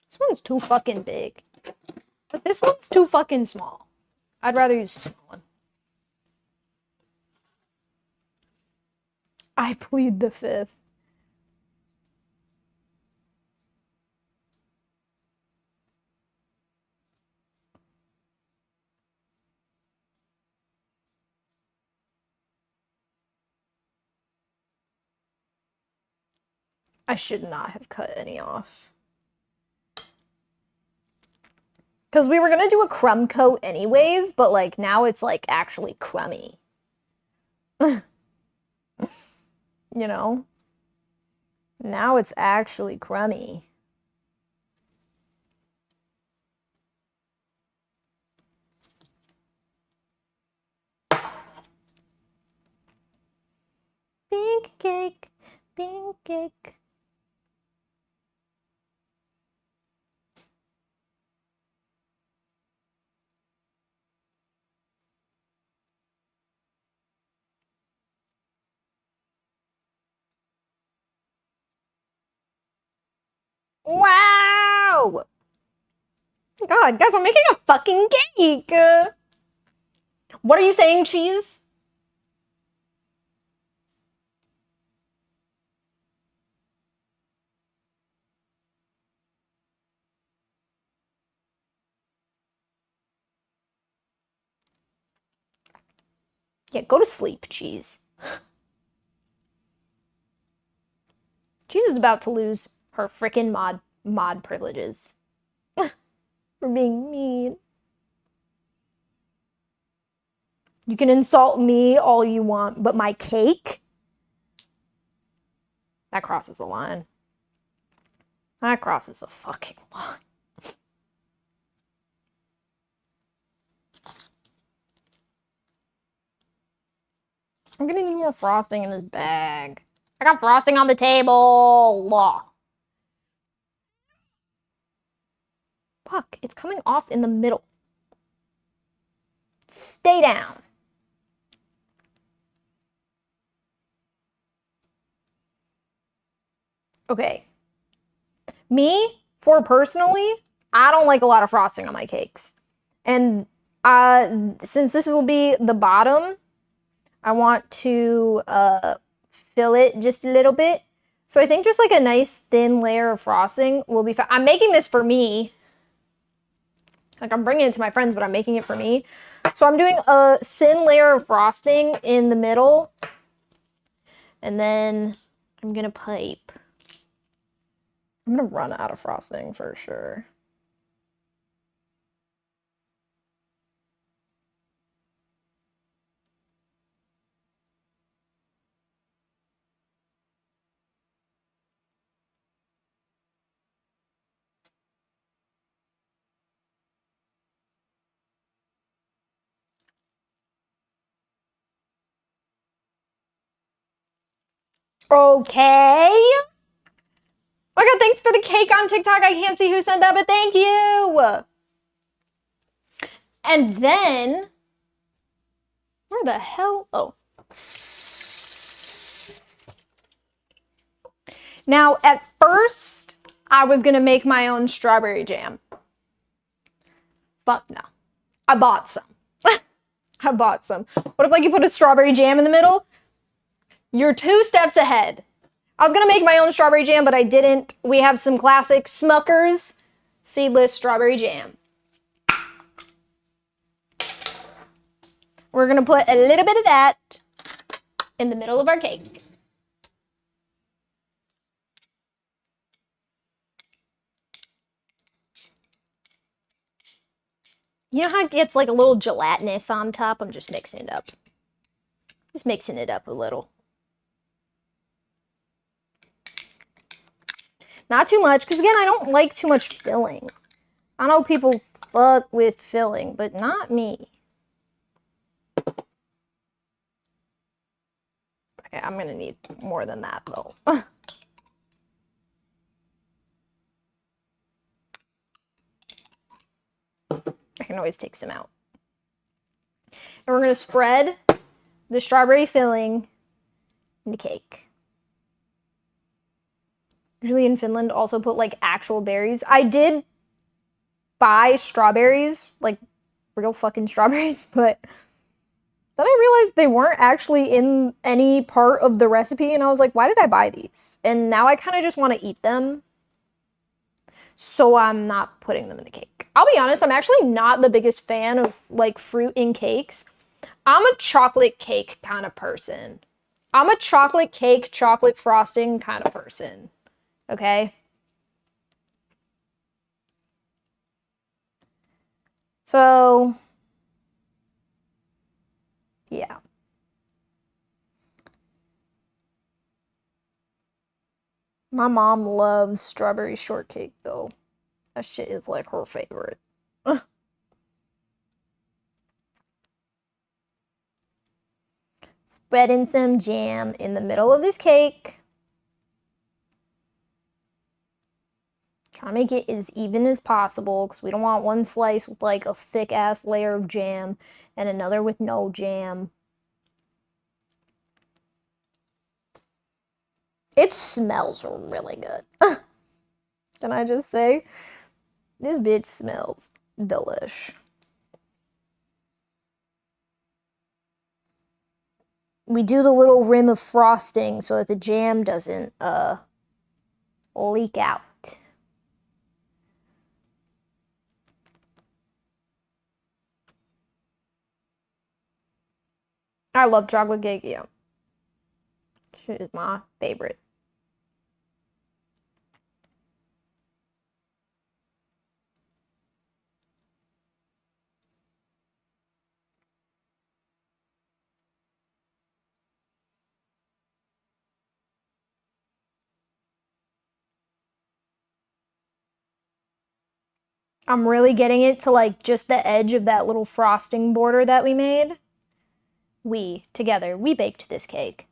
This one's too fucking big. But this one's too fucking small. I'd rather use the small one. I plead the fifth. I should not have cut any off. Because we were going to do a crumb coat anyways, but like now it's like actually crummy. You know? Now it's actually crummy. cake, pink cake. Wow! God, guys, I'm making a fucking cake! What are you saying, cheese? Yeah, go to sleep, cheese. Cheese is about to lose her frickin' mod privileges. For being mean. You can insult me all you want, but my cake? That crosses a line. That crosses a fucking line. I'm gonna need more frosting in this bag. I got frosting on the table! Fuck, it's coming off in the middle. Stay down. Okay. Me, for personally, I don't like a lot of frosting on my cakes. And since this will be the bottom, I want to fill it just a little bit. So I think just like a nice thin layer of frosting will be fine. I'm making this for me. Like I'm bringing it to my friends, but I'm making it for me. So I'm doing a thin layer of frosting in the middle. And then I'm gonna pipe. I'm gonna run out of frosting for sure. Okay. Oh my god, thanks for the cake on TikTok. I can't see who sent that, but thank you. And then, where the hell? Oh. Now, at first, I was gonna make my own strawberry jam. But no. I bought some. I bought some. What if like you put a strawberry jam in the middle? You're 2 steps ahead. I was gonna make my own strawberry jam, but I didn't. We have some classic Smucker's seedless strawberry jam. We're gonna put a little bit of that in the middle of our cake. You know how it gets like a little gelatinous on top? I'm just mixing it up. Just mixing it up a little. Not too much, because again, I don't like too much filling. I know people fuck with filling, but not me. Okay, I'm gonna need more than that though. I can always take some out. And we're gonna spread the strawberry filling in the cake. Usually in Finland also put like actual berries. I did buy strawberries, like real fucking strawberries, but then I realized they weren't actually in any part of the recipe, and I was like, why did I buy these? And now I kind of just want to eat them, so I'm not putting them in the cake. I'll be honest, I'm actually not the biggest fan of like fruit in cakes. I'm a chocolate cake kind of person. I'm a chocolate cake, chocolate frosting kind of person. Okay? So, yeah. My mom loves strawberry shortcake though. That shit is like her favorite. Spreading some jam in the middle of this cake. Trying to make it as even as possible because we don't want one slice with like a thick ass layer of jam and another with no jam. It smells really good. Can I just say? This bitch smells delish. We do the little rim of frosting so that the jam doesn't leak out. I love chocolate cake, yeah. Shit is my favorite. I'm really getting it to like just the edge of that little frosting border that we made. We, together, we baked this cake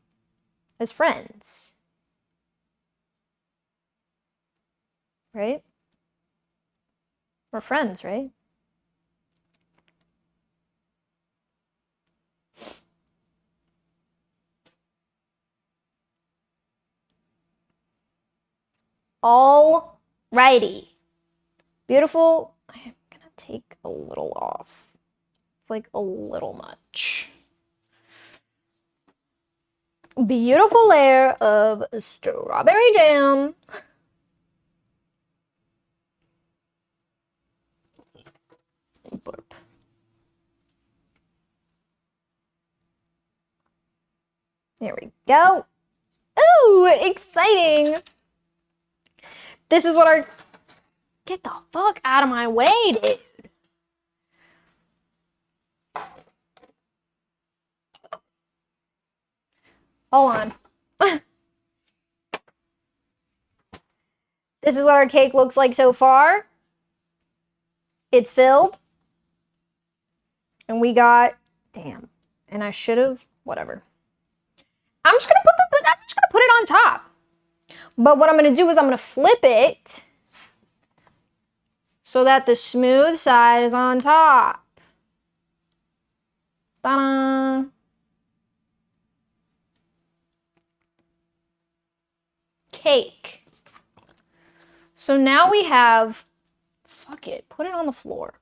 as friends. Right? We're friends, right? Alrighty. Beautiful. I'm gonna take a little off. It's like a little much. Beautiful layer of strawberry jam. Burp. There we go. Ooh, exciting. This is what our... Get the fuck out of my way, dude. Hold on. This is what our cake looks like so far. It's filled. And we got... Damn. And I should have... Whatever. I'm just gonna put it on top. But what I'm gonna do is I'm gonna flip it so that the smooth side is on top. Ta-da! Cake. So now we have... Fuck it. Put it on the floor.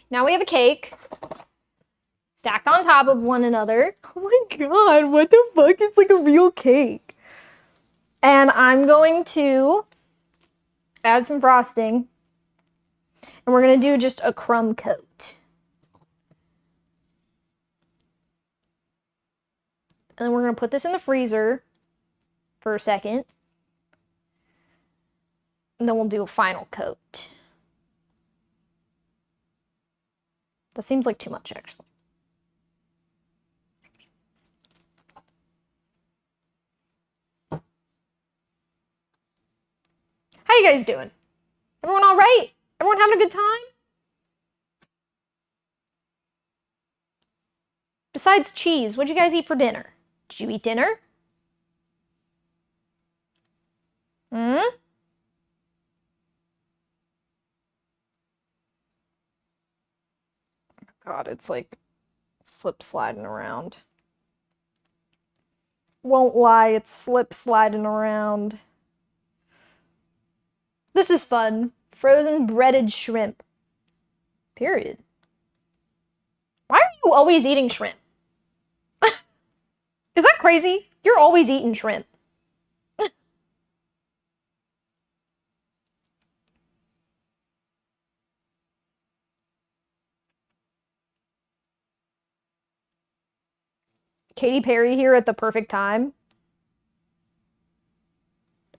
Now we have a cake stacked on top of one another. Oh my god, what the fuck? It's like a real cake. And I'm going to add some frosting. And we're going to do just a crumb coat. And then we're going to put this in the freezer for a second. And then we'll do a final coat. That seems like too much, actually. How you guys doing? Everyone all right? Everyone having a good time? Besides cheese, what'd you guys eat for dinner? Did you eat dinner? Hmm? God, it's like slip sliding around. Won't lie, it's slip sliding around. This is fun. Frozen breaded shrimp. Period. Why are you always eating shrimp? Is that crazy? You're always eating shrimp. Katy Perry here at the perfect time.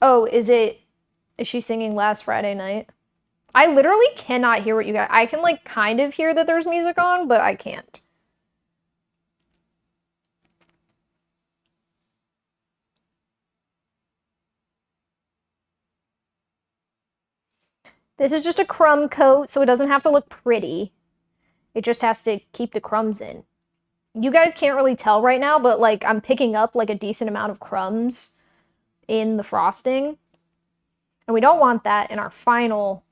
Oh, is she singing Last Friday Night? I literally cannot hear what you got. I can like kind of hear that there's music on, but I can't. This is just a crumb coat, so it doesn't have to look pretty. It just has to keep the crumbs in. You guys can't really tell right now, but like I'm picking up like a decent amount of crumbs in the frosting. And we don't want that in our final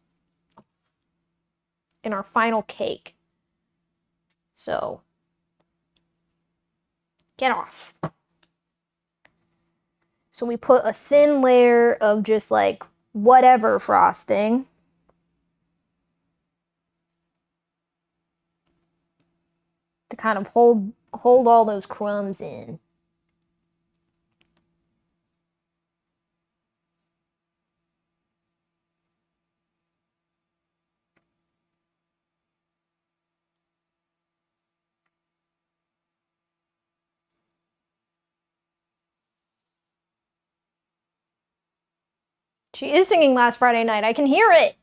cake. So get off. So we put a thin layer of just like whatever frosting. To kind of hold all those crumbs in. She is singing Last Friday Night. I can hear it.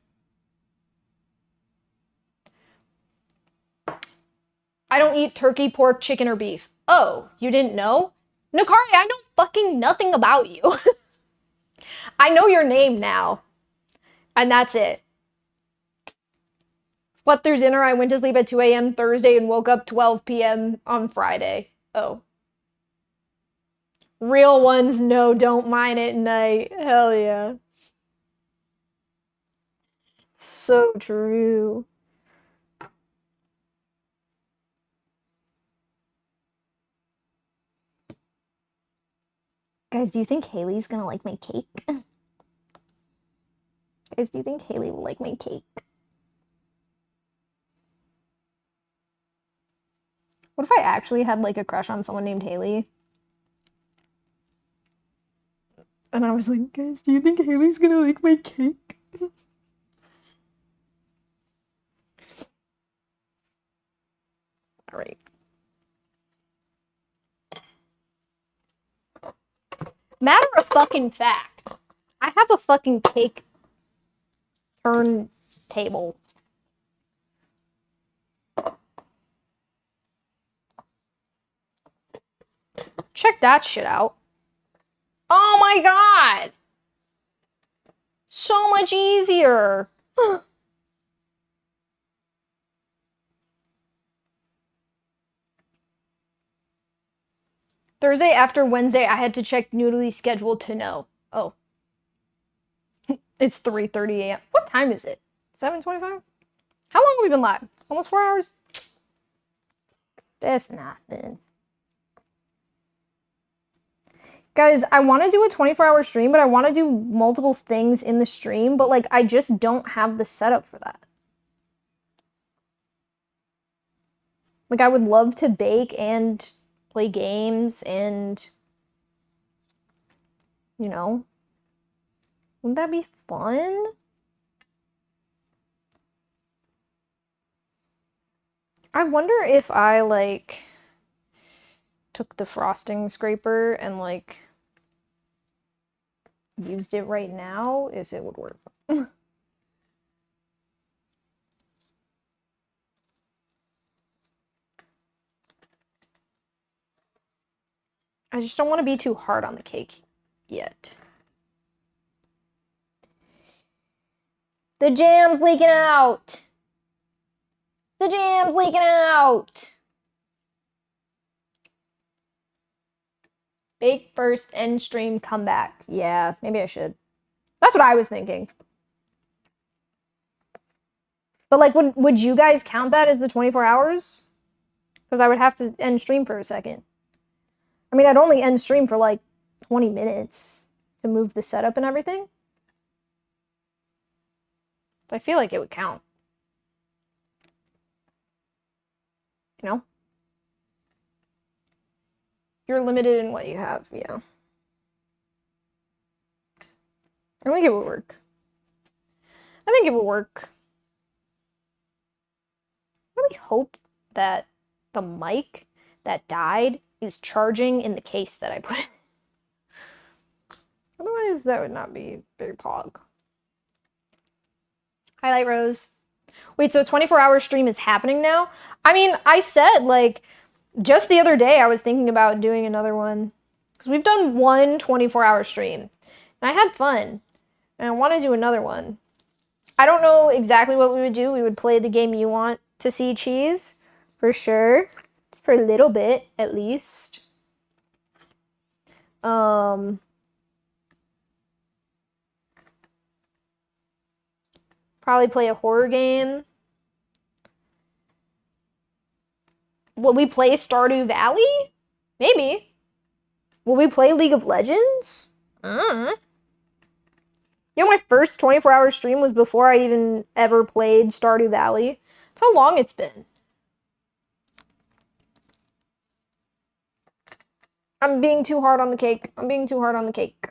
I don't eat turkey, pork, chicken, or beef. Oh, you didn't know? Nukari, I know fucking nothing about you. I know your name now. And that's it. Slept through dinner. I went to sleep at 2 a.m. Thursday and woke up 12 p.m. on Friday. Oh. Real ones, no, don't mind at night. Hell yeah. So true. Guys, do you think Haley's gonna like my cake? Guys, do you think Haley will like my cake? What if I actually had like a crush on someone named Haley? And I was like, guys, do you think Haley's gonna like my cake? All right. Matter of fucking fact, I have a fucking cake turntable. Check that shit out. Oh my god! So much easier. Thursday after Wednesday, I had to check Noodly's schedule to know. Oh. It's 3:30 a.m. What time is it? 7:25? How long have we been live? Almost 4 hours? That's nothing. Guys, I want to do a 24-hour stream, but I want to do multiple things in the stream, but like I just don't have the setup for that. Like I would love to bake and play games and, you know, wouldn't that be fun? I wonder if I like took the frosting scraper and like used it right now, if it would work. I just don't want to be too hard on the cake yet. The jam's leaking out! The jam's leaking out! Bake first, end stream, come back. Yeah, maybe I should. That's what I was thinking. But like, would you guys count that as the 24 hours? Because I would have to end stream for a second. I mean, I'd only end stream for like 20 minutes to move the setup and everything. I feel like it would count. You know? You're limited in what you have, yeah. I think it would work. I think it would work. I really hope that the mic that died is charging in the case that I put in. Otherwise, that would not be very pog. Highlight Rose. Wait, so a 24-hour stream is happening now? I mean, I said, like, just the other day I was thinking about doing another one. Because we've done one 24-hour stream. And I had fun. And I want to do another one. I don't know exactly what we would do. We would play the game you want to see cheese, for sure. For a little bit, at least. Probably play a horror game. Will we play Stardew Valley? Maybe. Will we play League of Legends? You know, my first 24-hour stream was before I even ever played Stardew Valley. That's how long it's been. I'm being too hard on the cake. I'm being too hard on the cake.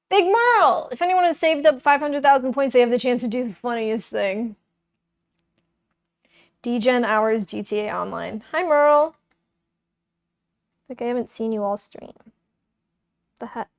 Big Merle! If anyone has saved up 500,000 points, they have the chance to do the funniest thing. DGen Hours GTA Online. Hi, Merle. It's like I haven't seen you all stream. The heck?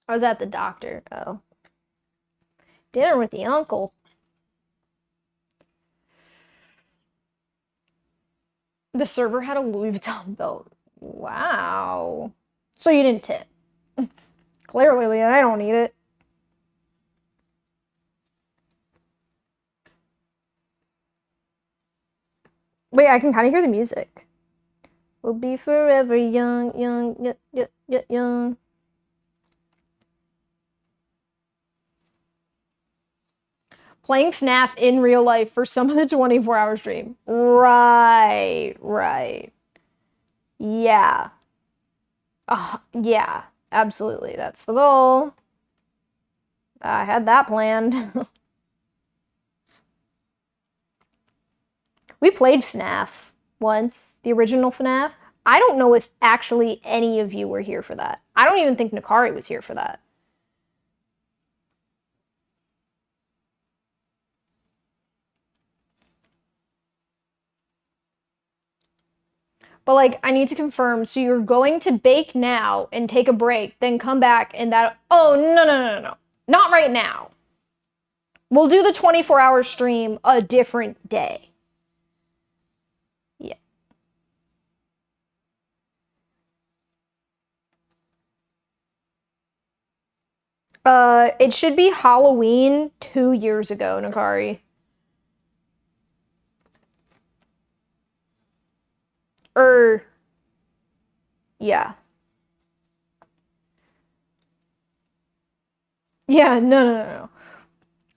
I was at the doctor. Oh. Dinner with the uncle. The server had a Louis Vuitton belt. Wow. So you didn't tip. Clearly, I don't need it. Wait, I can kind of hear the music. We'll be forever young, young, young. Playing FNAF in real life for some of the 24-hour stream. Right. Yeah. Yeah, absolutely. That's the goal. I had that planned. We played FNAF once, the original FNAF. I don't know if actually any of you were here for that. I don't even think Nakari was here for that. But like, I need to confirm. So you're going to bake now and take a break, then come back and that. Oh, no. Not right now. We'll do the 24-hour stream a different day. Yeah. It should be Halloween 2 years ago, Nakari. Yeah. Yeah, no.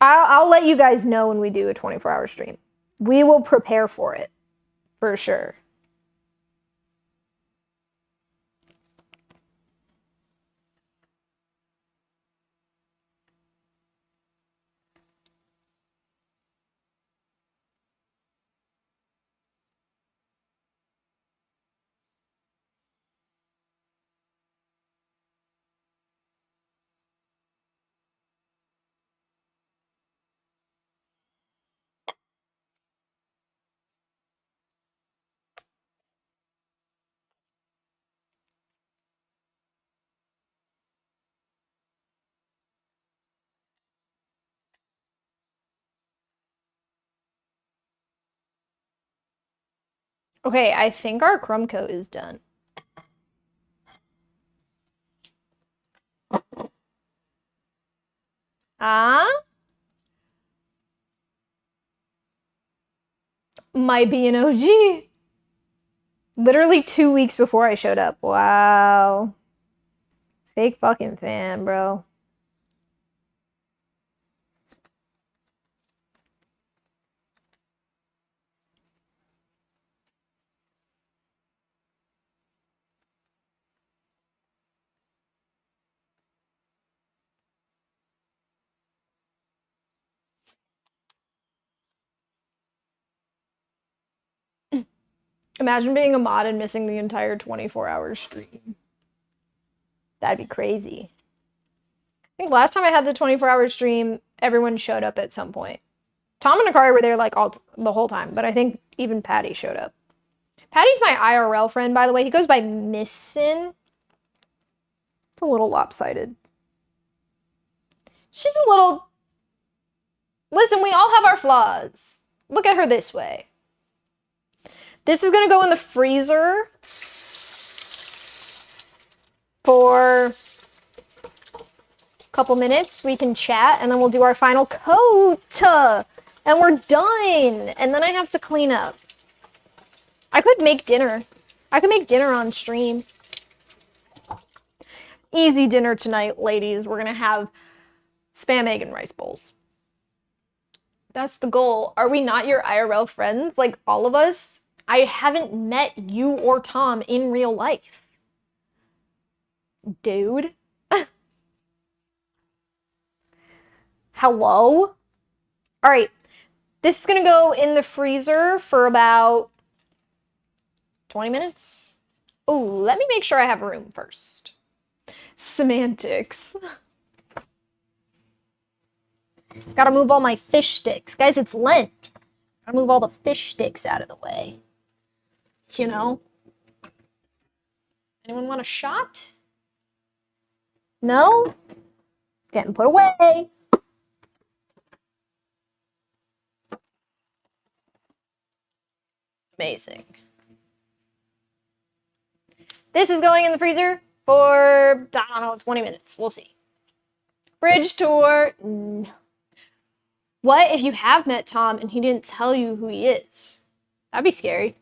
I'll let you guys know when we do a 24-hour stream. We will prepare for it, for sure. Okay, I think our crumb coat is done. Might be an OG. Literally 2 weeks before I showed up. Wow. Fake fucking fan, bro. Imagine being a mod and missing the entire 24-hour stream. That'd be crazy. I think last time I had the 24-hour stream, everyone showed up at some point. Tom and Akari were there like the whole time, but I think even Patty showed up. Patty's my IRL friend, by the way. He goes by Missin. It's a little lopsided. She's a little... Listen, we all have our flaws. Look at her this way. This is gonna go in the freezer for a couple minutes. We can chat, and then we'll do our final coat. And we're done. And then I have to clean up. I could make dinner. I could make dinner on stream. Easy dinner tonight, ladies. We're gonna have Spam, egg, and rice bowls. That's the goal. Are we not your IRL friends? Like, all of us? I haven't met you or Tom in real life. Dude. Hello? Alright. This is gonna go in the freezer for about 20 minutes. Ooh, let me make sure I have room first. Semantics. Gotta move all my fish sticks. Guys, it's Lent. Gotta move all the fish sticks out of the way. You know? Anyone want a shot? No? Getting put away. Amazing. This is going in the freezer for, I don't know, 20 minutes. We'll see. Fridge tour. What if you have met Tom and he didn't tell you who he is? That'd be scary.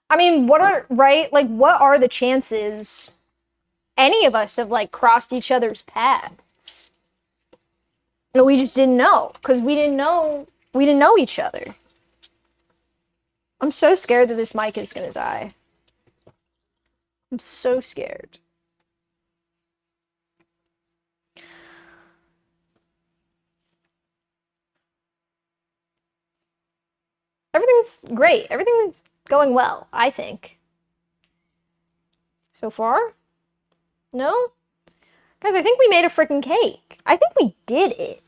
I mean, what are the chances any of us have, like, crossed each other's paths? No, we just didn't know, because we didn't know each other. I'm so scared that this mic is gonna die. I'm so scared. Everything's great. Everything's going well, I think. So far? No? Guys, I think we made a freaking cake. I think we did it.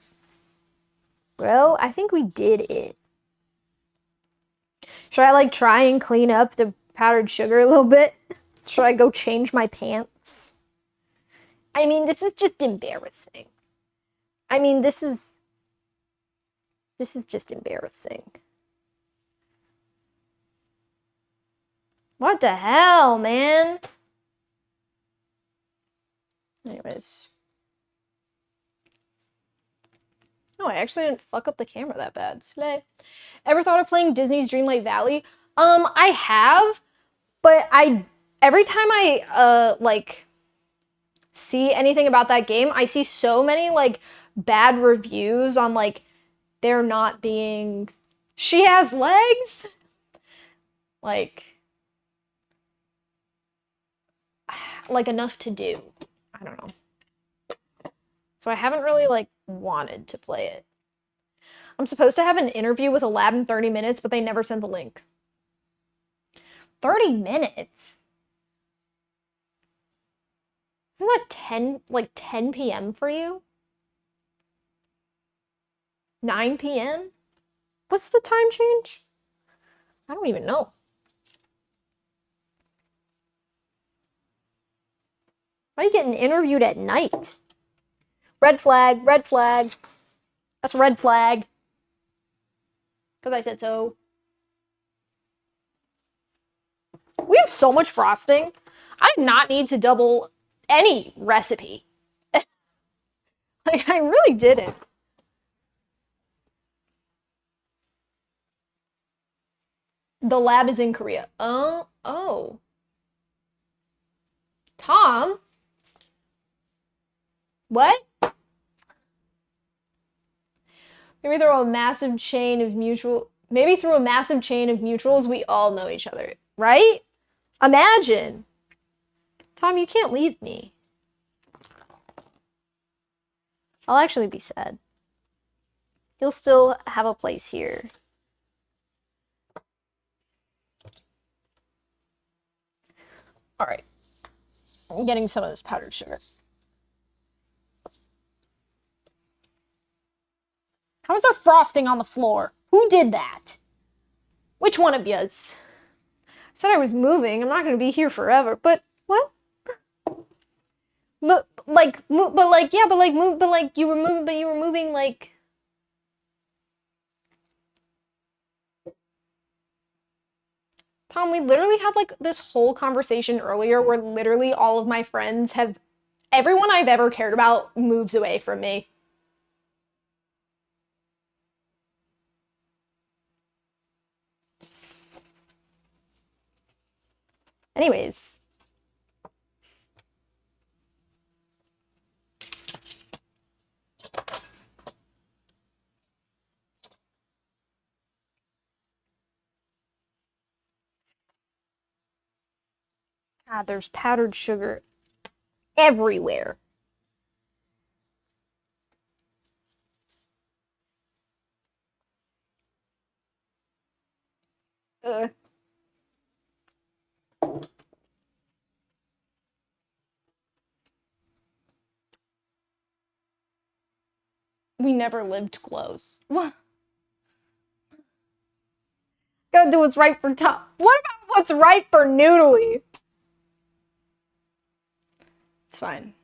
Bro, I think we did it. Should I, like, try and clean up the powdered sugar a little bit? Should I go change my pants? I mean, this is just embarrassing. I mean, this is just embarrassing. What the hell, man? Anyways. Oh, I actually didn't fuck up the camera that bad. Slay. Ever thought of playing Disney's Dreamlight Valley? I have, but every time I, like, see anything about that game, I see so many, like, bad reviews on, like, there not being... She has legs? Like, enough to do. I don't know. So I haven't really, like, wanted to play it. I'm supposed to have an interview with a lab in 30 minutes, but they never sent the link. 30 minutes? Isn't that 10 p.m. for you? 9 p.m.? What's the time change? I don't even know. Why are you getting interviewed at night? Red flag, red flag. That's a red flag. Because I said so. We have so much frosting. I did not need to double any recipe. Like, I really didn't. The lab is in Korea. Oh. Tom? What? Maybe through a massive chain of mutuals, we all know each other, right? Imagine. Tom, you can't leave me. I'll actually be sad. You'll still have a place here. All right. I'm getting some of this powdered sugar. How is there frosting on the floor? Who did that? Which one of yous? I said I was moving. I'm not going to be here forever. But what? But like, you were moving like. Tom, we literally had like this whole conversation earlier where literally all of my friends have, everyone I've ever cared about moves away from me. Anyways. God, there's powdered sugar everywhere. Ugh. We never lived close. What? Gotta do what's right for Tom. What about what's right for Noodly? It's fine.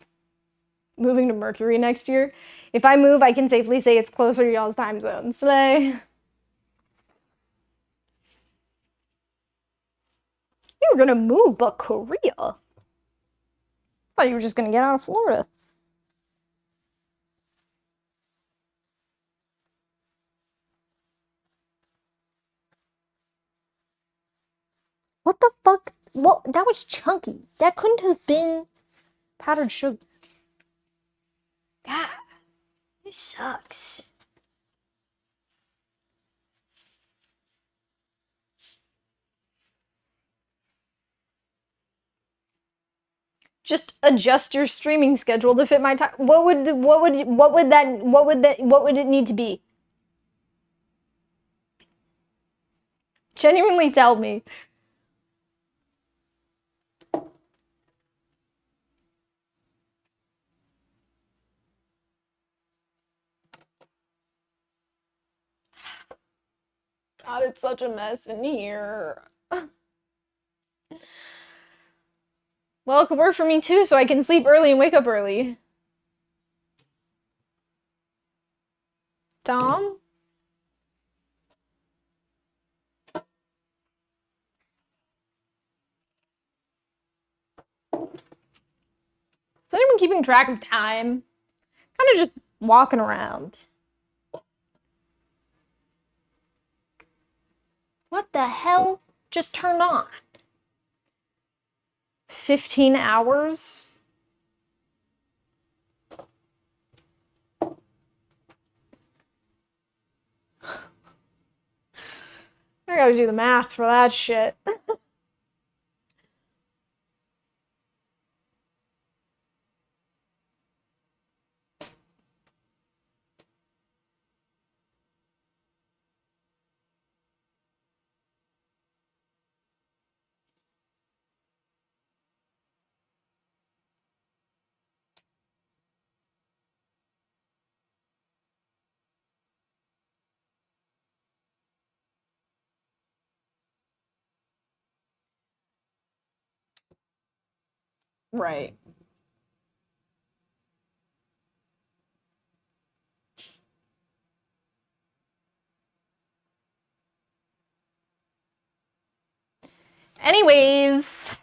Moving to Mercury next year. If I move, I can safely say it's closer to y'all's time zone. Slay. You were gonna move, but Korea? I thought you were just gonna get out of Florida. What the fuck? What? That was chunky. That couldn't have been powdered sugar. God, this sucks. Just adjust your streaming schedule to fit my time. What would it need to be? Genuinely tell me. God, it's such a mess in here. Well, it could work for me too, so I can sleep early and wake up early. Dom? Is anyone keeping track of time? Kind of just walking around. What the hell just turned on? 15 hours? I gotta do the math for that shit. Right. Anyways.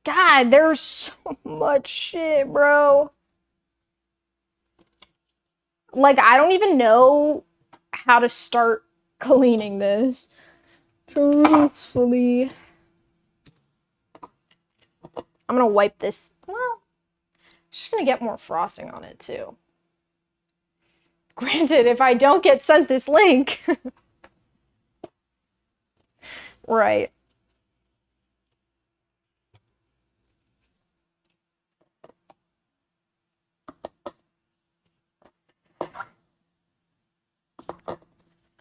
God, there's so much shit, bro. Like, I don't even know how to start cleaning this. Truthfully. I'm gonna wipe this. Well, just gonna get more frosting on it, too. Granted, if I don't get sent this link. Right.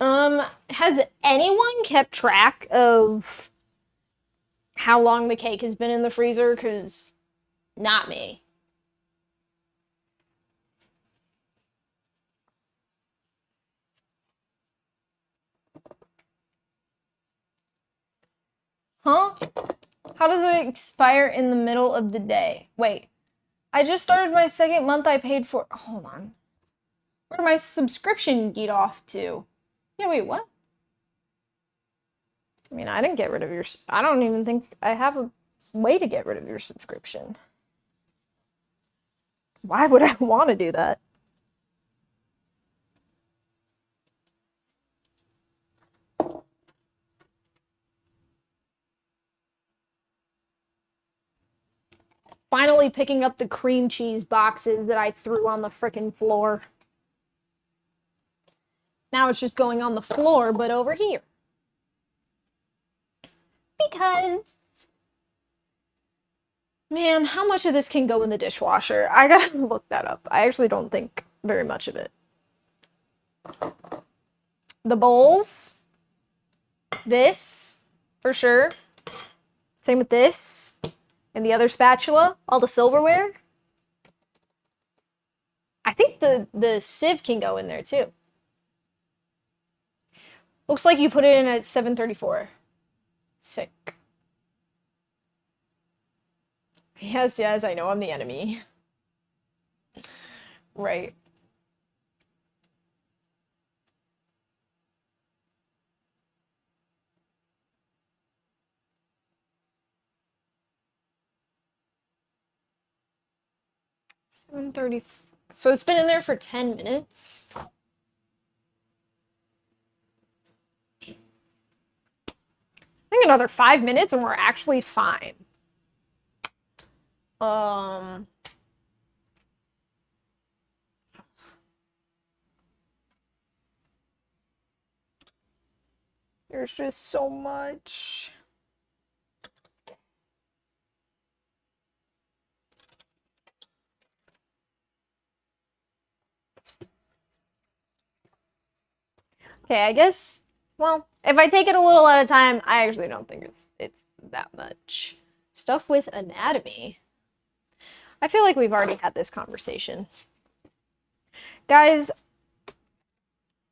Has anyone kept track of how long the cake has been in the freezer? Because not me. Huh? How does it expire in the middle of the day? Wait, I just started my second month I paid for. Hold on. Where did my subscription get off to? Yeah, wait, what? I mean, I didn't get rid of your. I don't even think I have a way to get rid of your subscription. Why would I want to do that? Finally picking up the cream cheese boxes that I threw on the frickin' floor. Now it's just going on the floor, but over here. Because, man, how much of this can go in the dishwasher? I gotta look that up. I actually don't think very much of it. The bowls. This, for sure. Same with this. And the other spatula. All the silverware. I think the sieve can go in there, too. Looks like you put it in at 734. Sick. Yes, yes, I know I'm the enemy. Right. $7.30. So it's been in there for 10 minutes. I think another 5 minutes and we're actually fine. There's just so much. Okay, I guess, well, if I take it a little at a time, I actually don't think it's that much. Stuff with anatomy. I feel like we've already had this conversation. Guys,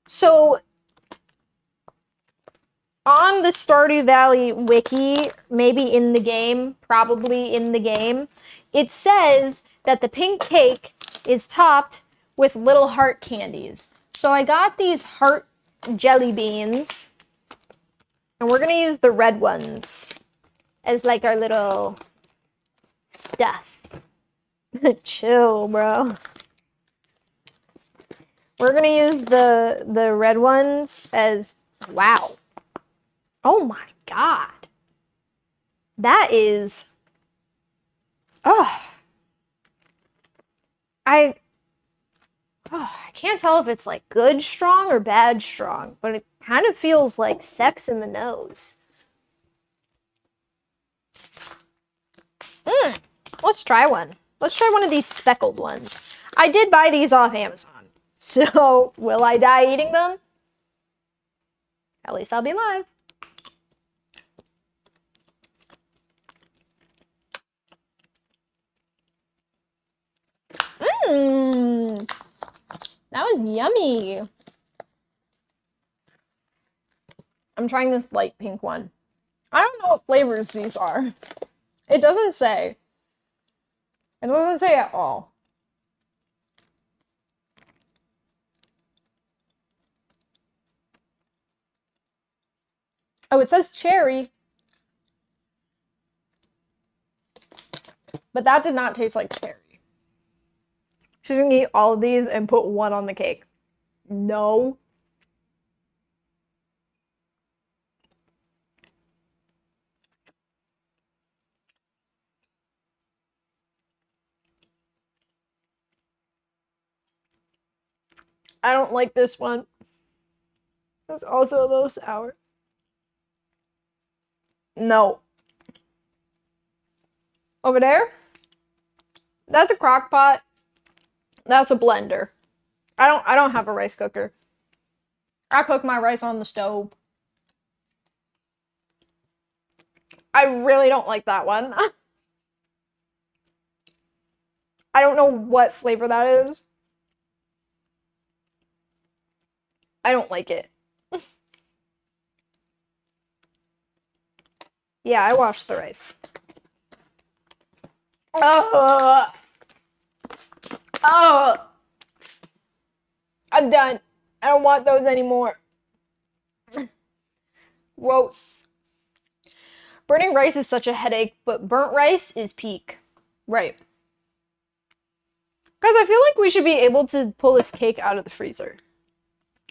so on the Stardew Valley wiki, maybe in the game, probably in the game, it says that the pink cake is topped with little heart candies. So I got these heart jelly beans, and we're gonna use the red ones as like our little stuff. Chill, bro. We're gonna use the red ones as, wow. Oh my god. That is, I can't tell if it's like good strong or bad strong, but it kind of feels like sex in the nose. Let's try one. Let's try one of these speckled ones. I did buy these off Amazon. So, will I die eating them? At least I'll be live. That was yummy. I'm trying this light pink one. I don't know what flavors these are. It doesn't say. It doesn't say at all. Oh, it says cherry. But that did not taste like cherry. She's gonna eat all of these and put one on the cake. No. I don't like this one. It's also a little sour. No. Over there? That's a crock pot. That's a blender. I don't have a rice cooker. I cook my rice on the stove. I really don't like that one. I don't know what flavor that is. I don't like it. Yeah, I washed the rice. Oh, I'm done. I don't want those anymore. Gross. Burning rice is such a headache, but burnt rice is peak. Right. Guys, I feel like we should be able to pull this cake out of the freezer.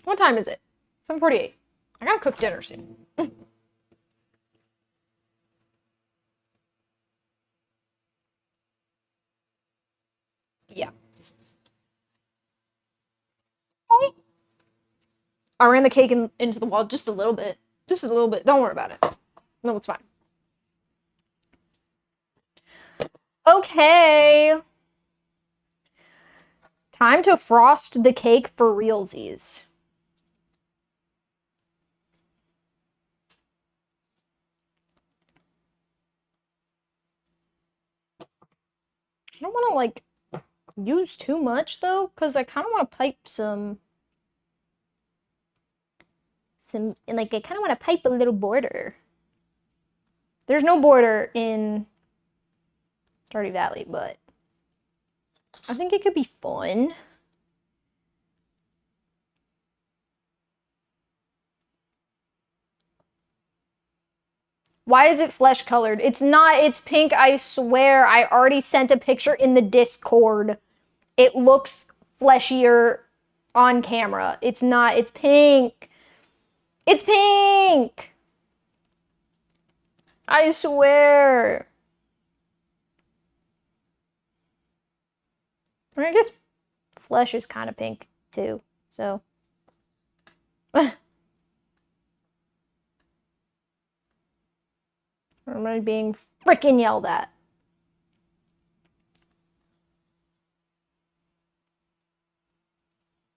What time is it? 7:48. I gotta cook dinner soon. Yeah. Oh. I ran the cake into the wall just a little bit. Just a little bit. Don't worry about it. No, it's fine. Okay. Time to frost the cake for realsies. I don't want to, like, use too much, though, because I kind of want to pipe some, like, I kind of want to pipe a little border. There's no border in Stardew Valley, but I think it could be fun. Why is it flesh colored? It's not, it's pink, I swear. I already sent a picture in the Discord. It looks fleshier on camera. It's not, it's pink. It's pink! I swear. I guess flesh is kind of pink too, so. Am I being freaking yelled at?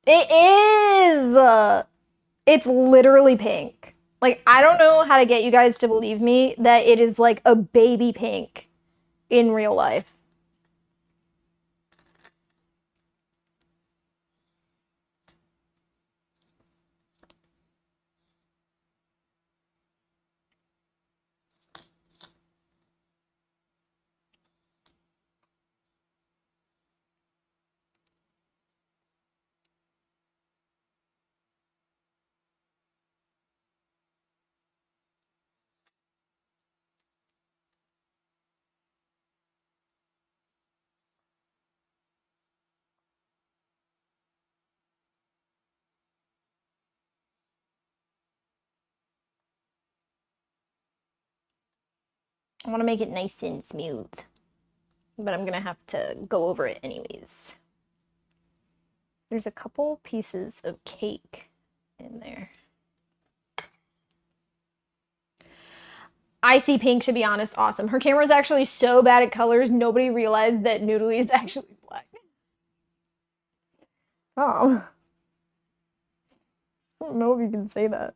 It is! It's literally pink. Like, I don't know how to get you guys to believe me that it is like a baby pink in real life. I want to make it nice and smooth, but I'm gonna have to go over it anyways. There's a couple pieces of cake in there. Icy pink, to be honest, awesome. Her camera is actually so bad at colors, nobody realized that Noodly is actually black. Oh. I don't know if you can say that.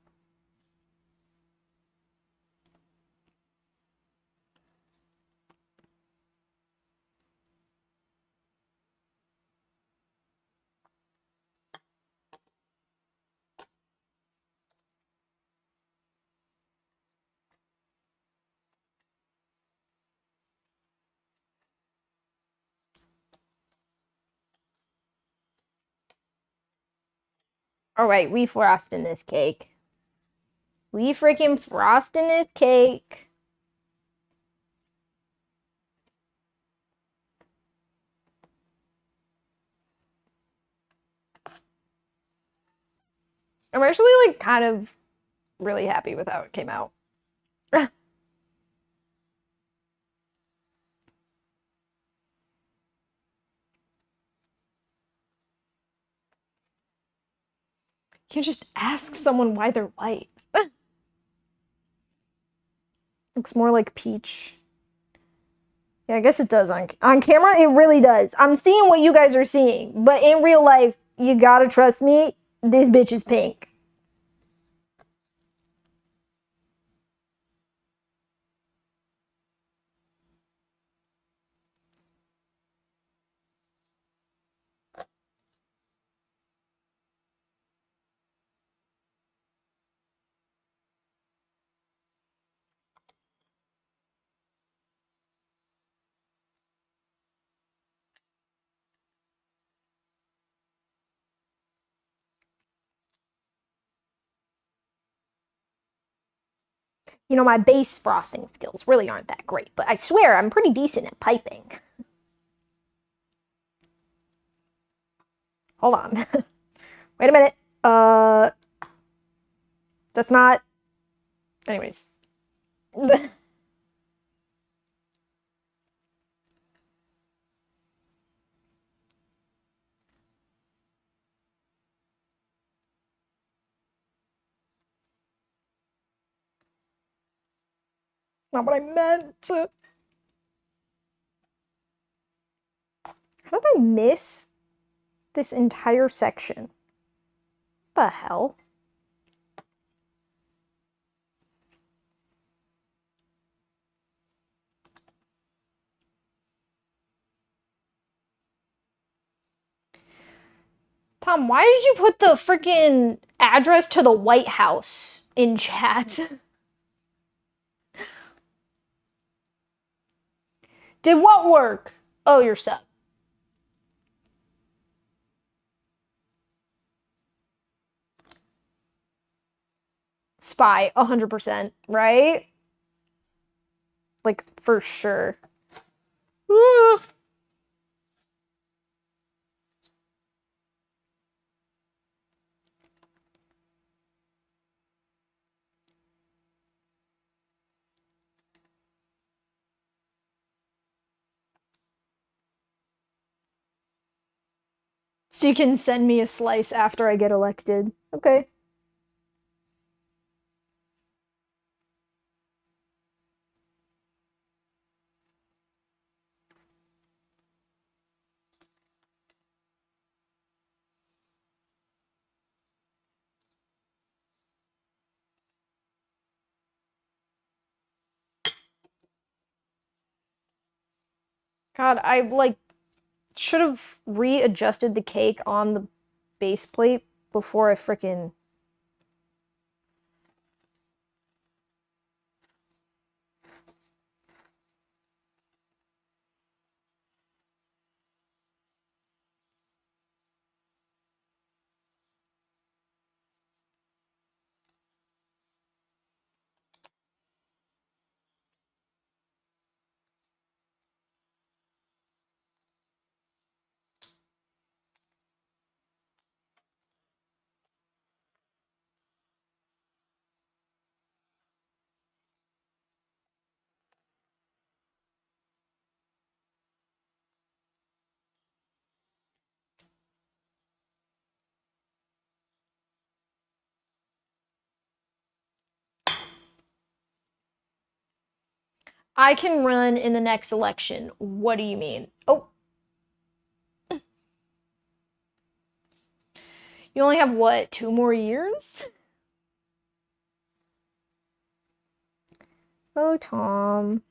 All right, we frosting this cake. We freaking frosting this cake. I'm actually like kind of really happy with how it came out. You can't just ask someone why they're white. Looks more like peach. Yeah, I guess it does on camera. It really does. I'm seeing what you guys are seeing, but in real life, you gotta trust me. This bitch is pink. You know, my base frosting skills really aren't that great, but I swear I'm pretty decent at piping. Hold on. Wait a minute. That's not. Anyways. Not what I meant. How did I miss this entire section? What the hell? Tom, why did you put the freaking address to the White House in chat? Did what work? Oh, your sub. Spy, 100%, right? Like, for sure. So you can send me a slice after I get elected. Okay. God, I like should have readjusted the cake on the base plate before I frickin' I can run in the next election. What do you mean? Oh. You only have what, 2 more years? Oh, Tom.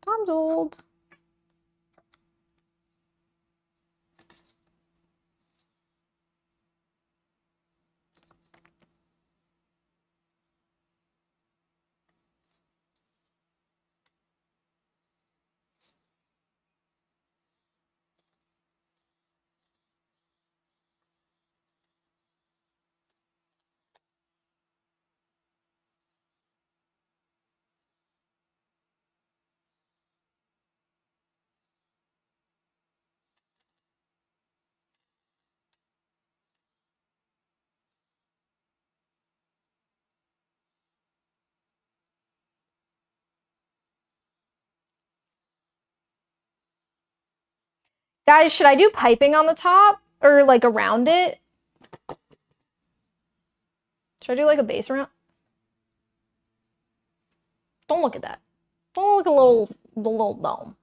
Tom's old. Guys, should I do piping on the top? Or like around it? Should I do like a base around? Don't look at that. Don't look at the little dome.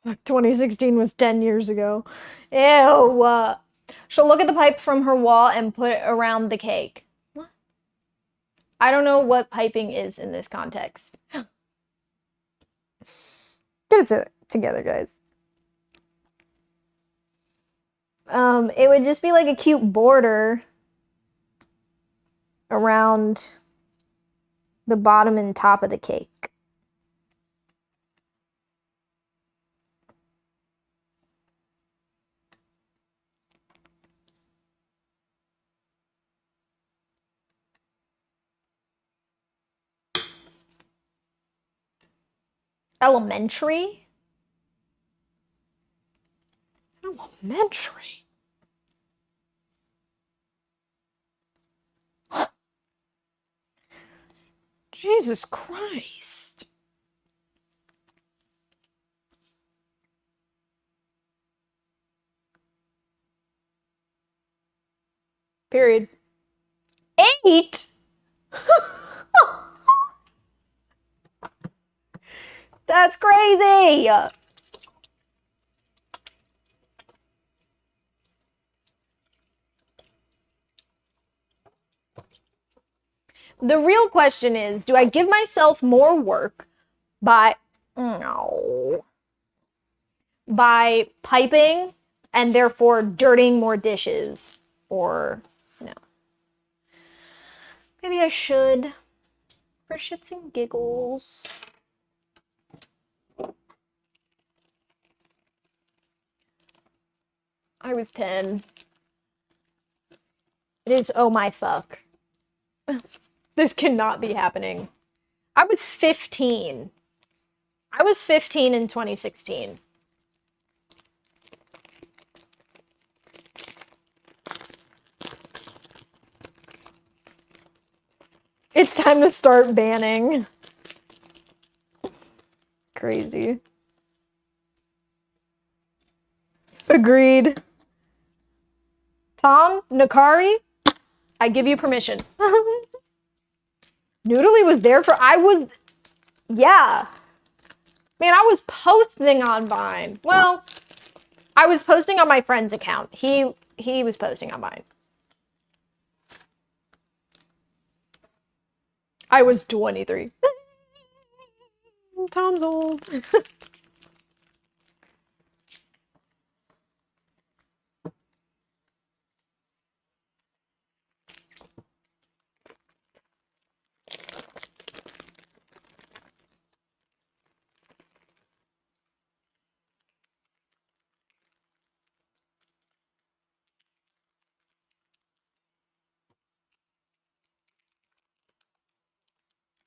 2016 was 10 years ago. Ew. She'll look at the pipe from her wall and put it around the cake. What? I don't know what piping is in this context. Get it together, guys. It would just be like a cute border around the bottom and top of the cake. Elementary? Elementary? Jesus Christ. Period. 8? That's crazy! The real question is, do I give myself more work by piping and therefore dirtying more dishes? Or no? Maybe I should, for shits and giggles. I was 10. It is oh my fuck. This cannot be happening. I was 15. I was 15 in 2016. It's time to start banning. Crazy. Agreed. Tom, Nakari, I give you permission. Noodly was there for, yeah. Man, I was posting on Vine. Well, I was posting on my friend's account. He was posting on mine. I was 23. Tom's old.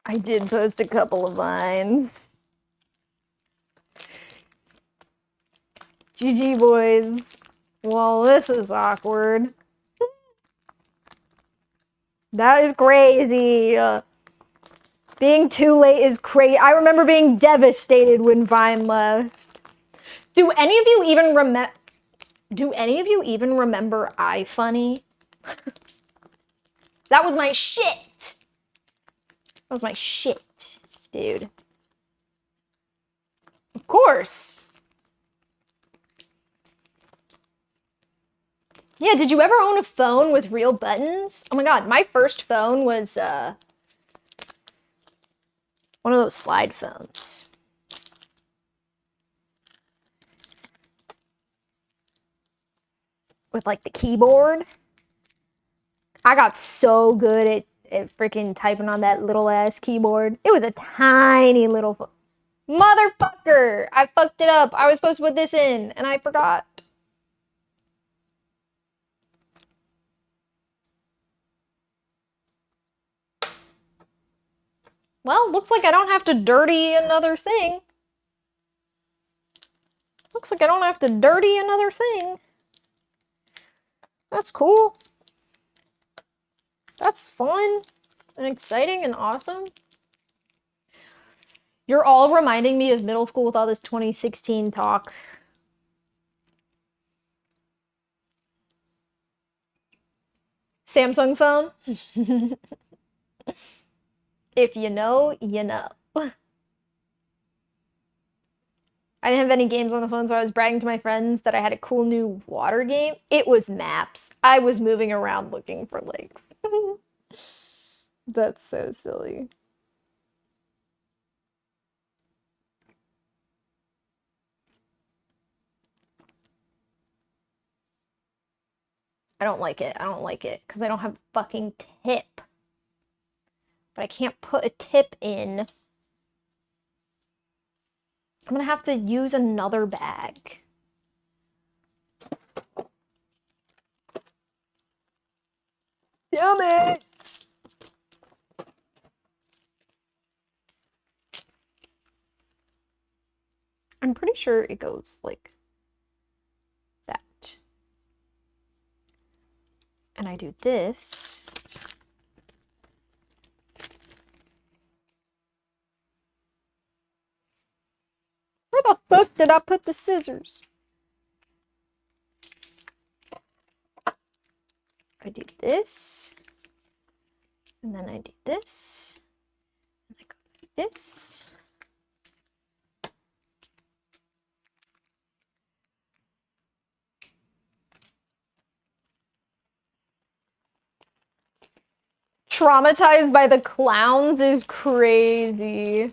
I did post a couple of Vines. GG, boys. Well, this is awkward. That is crazy. Being too late is crazy. I remember being devastated when Vine left. Do any of you even remember iFunny? That was my shit. That was my shit, dude. Of course. Yeah, did you ever own a phone with real buttons? Oh my god, my first phone was one of those slide phones. With like the keyboard. I got so good at freaking typing on that little ass keyboard. It was a tiny little motherfucker! I fucked it up. I was supposed to put this in and I forgot. Well, looks like I don't have to dirty another thing. Looks like I don't have to dirty another thing. That's cool. That's fun and exciting and awesome. You're all reminding me of middle school with all this 2016 talk. Samsung phone? If you know, you know. I didn't have any games on the phone, so I was bragging to my friends that I had a cool new water game. It was maps. I was moving around looking for lakes. That's so silly. I don't like it. I don't like it because I don't have a fucking tip. But I can't put a tip in. I'm gonna have to use another bag. Damn it! I'm pretty sure it goes like that. And I do this. Where the fuck did I put the scissors? I do this. And then I do this. And I go like this. Traumatized by the clowns is crazy.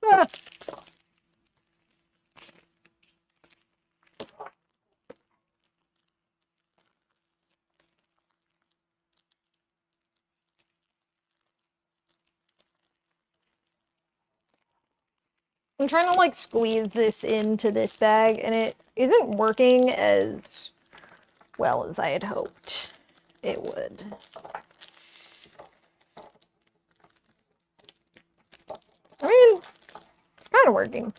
Ah. I'm trying to like squeeze this into this bag and it isn't working as well as I had hoped it would. I mean, it's kind of working.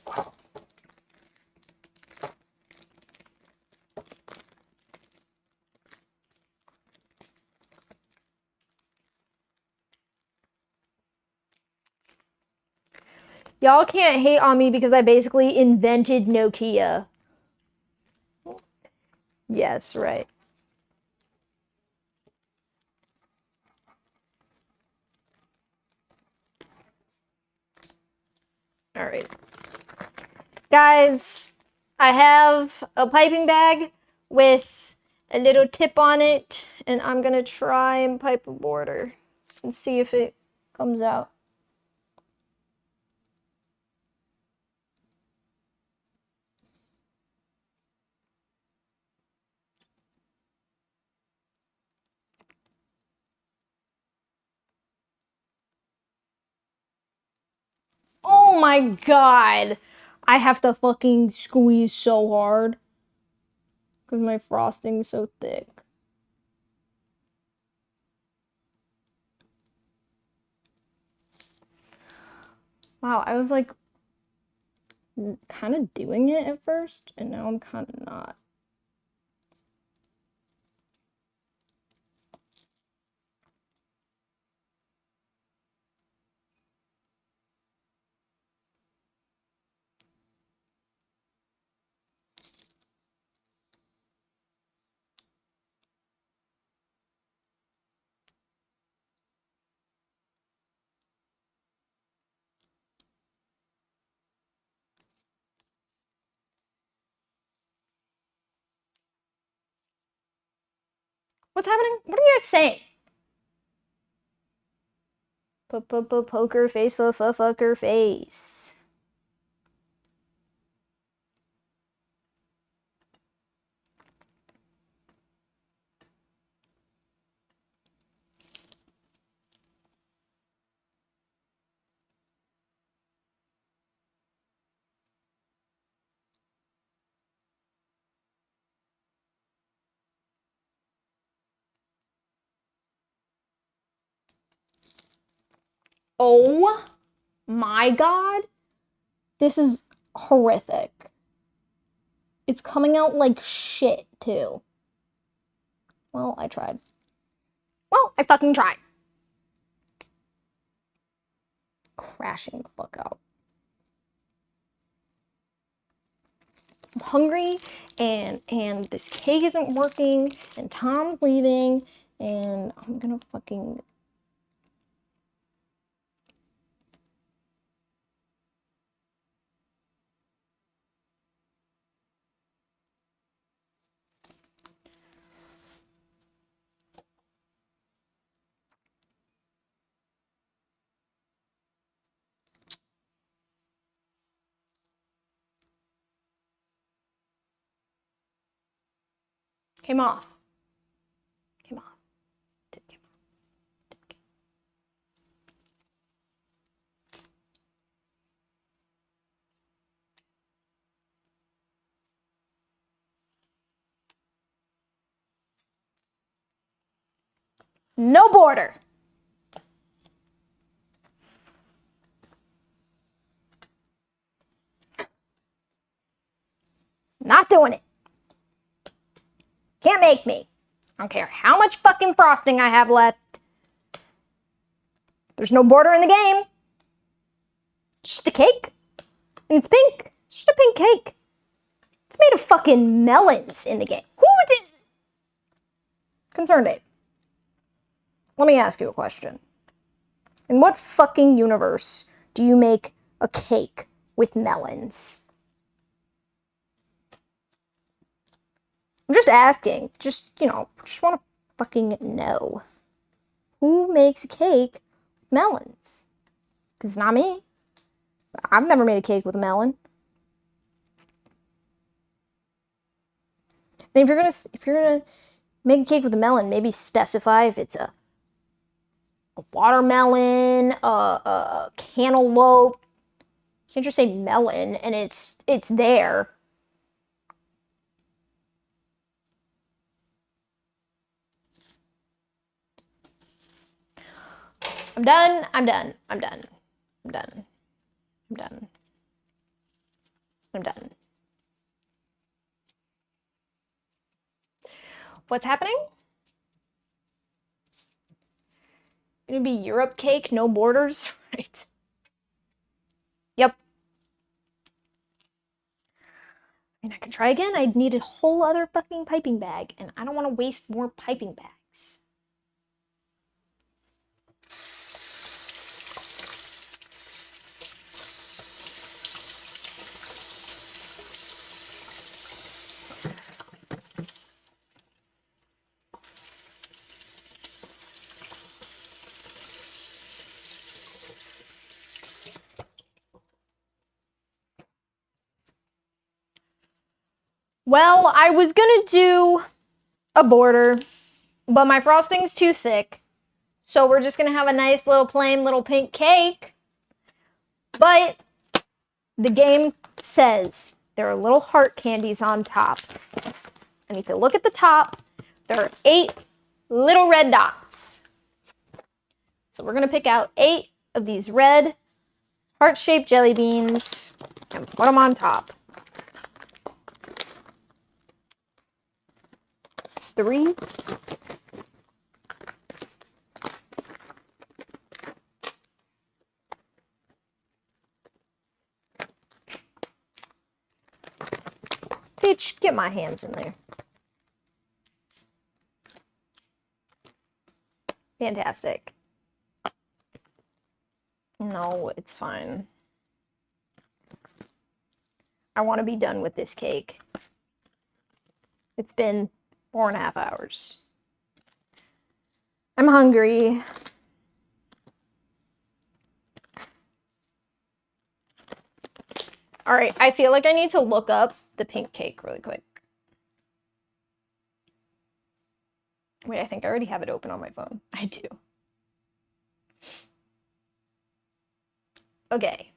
Y'all can't hate on me because I basically invented Nokia. Yes, right. All right. Guys, I have a piping bag with a little tip on it, and I'm gonna try and pipe a border and see if it comes out. Oh my god! I have to fucking squeeze so hard because my frosting's so thick. Wow, I was like kind of doing it at first, and now I'm kind of not. What's happening? What are you guys saying? Poker face, fucker face. Oh my god. This is horrific. It's coming out like shit, too. Well, I tried. Well, I fucking tried. Crashing the fuck out. hungry, and this cake isn't working, and Tom's leaving, and I'm gonna fucking... Came off. Came off. Tip came off. Tip came off. No border. Not doing it. Can't make me. I don't care how much fucking frosting I have left. There's no border in the game. Just a cake. And it's pink. It's just a pink cake. It's made of fucking melons in the game. Who is it? Concerned Ape. Let me ask you a question. In what fucking universe do you make a cake with melons? I'm just asking. Just, just want to fucking know. Who makes a cake with melons? Because it's not me. I've never made a cake with a melon. And if you're gonna make a cake with a melon, maybe specify if it's a watermelon, a cantaloupe. You can't just say melon and it's there. I'm done. I'm done. I'm done. I'm done. I'm done. I'm done. What's happening? Gonna be Europe cake, no borders, right? Yep. I mean, I could try again. I'd need a whole other fucking piping bag, and I don't want to waste more piping bags. Well, I was gonna do a border, but my frosting's too thick. So we're just gonna have a nice little plain little pink cake. But the game says there are little heart candies on top. And if you look at the top, there are 8 little red dots. So we're gonna pick out 8 of these red heart-shaped jelly beans and put them on top. It's 3. Bitch, get my hands in there. Fantastic. No, it's fine. I want to be done with this cake. It's been 4.5 hours. I'm hungry. All right, I feel like I need to look up the pink cake really quick. Wait, I think I already have it open on my phone. I do. Okay.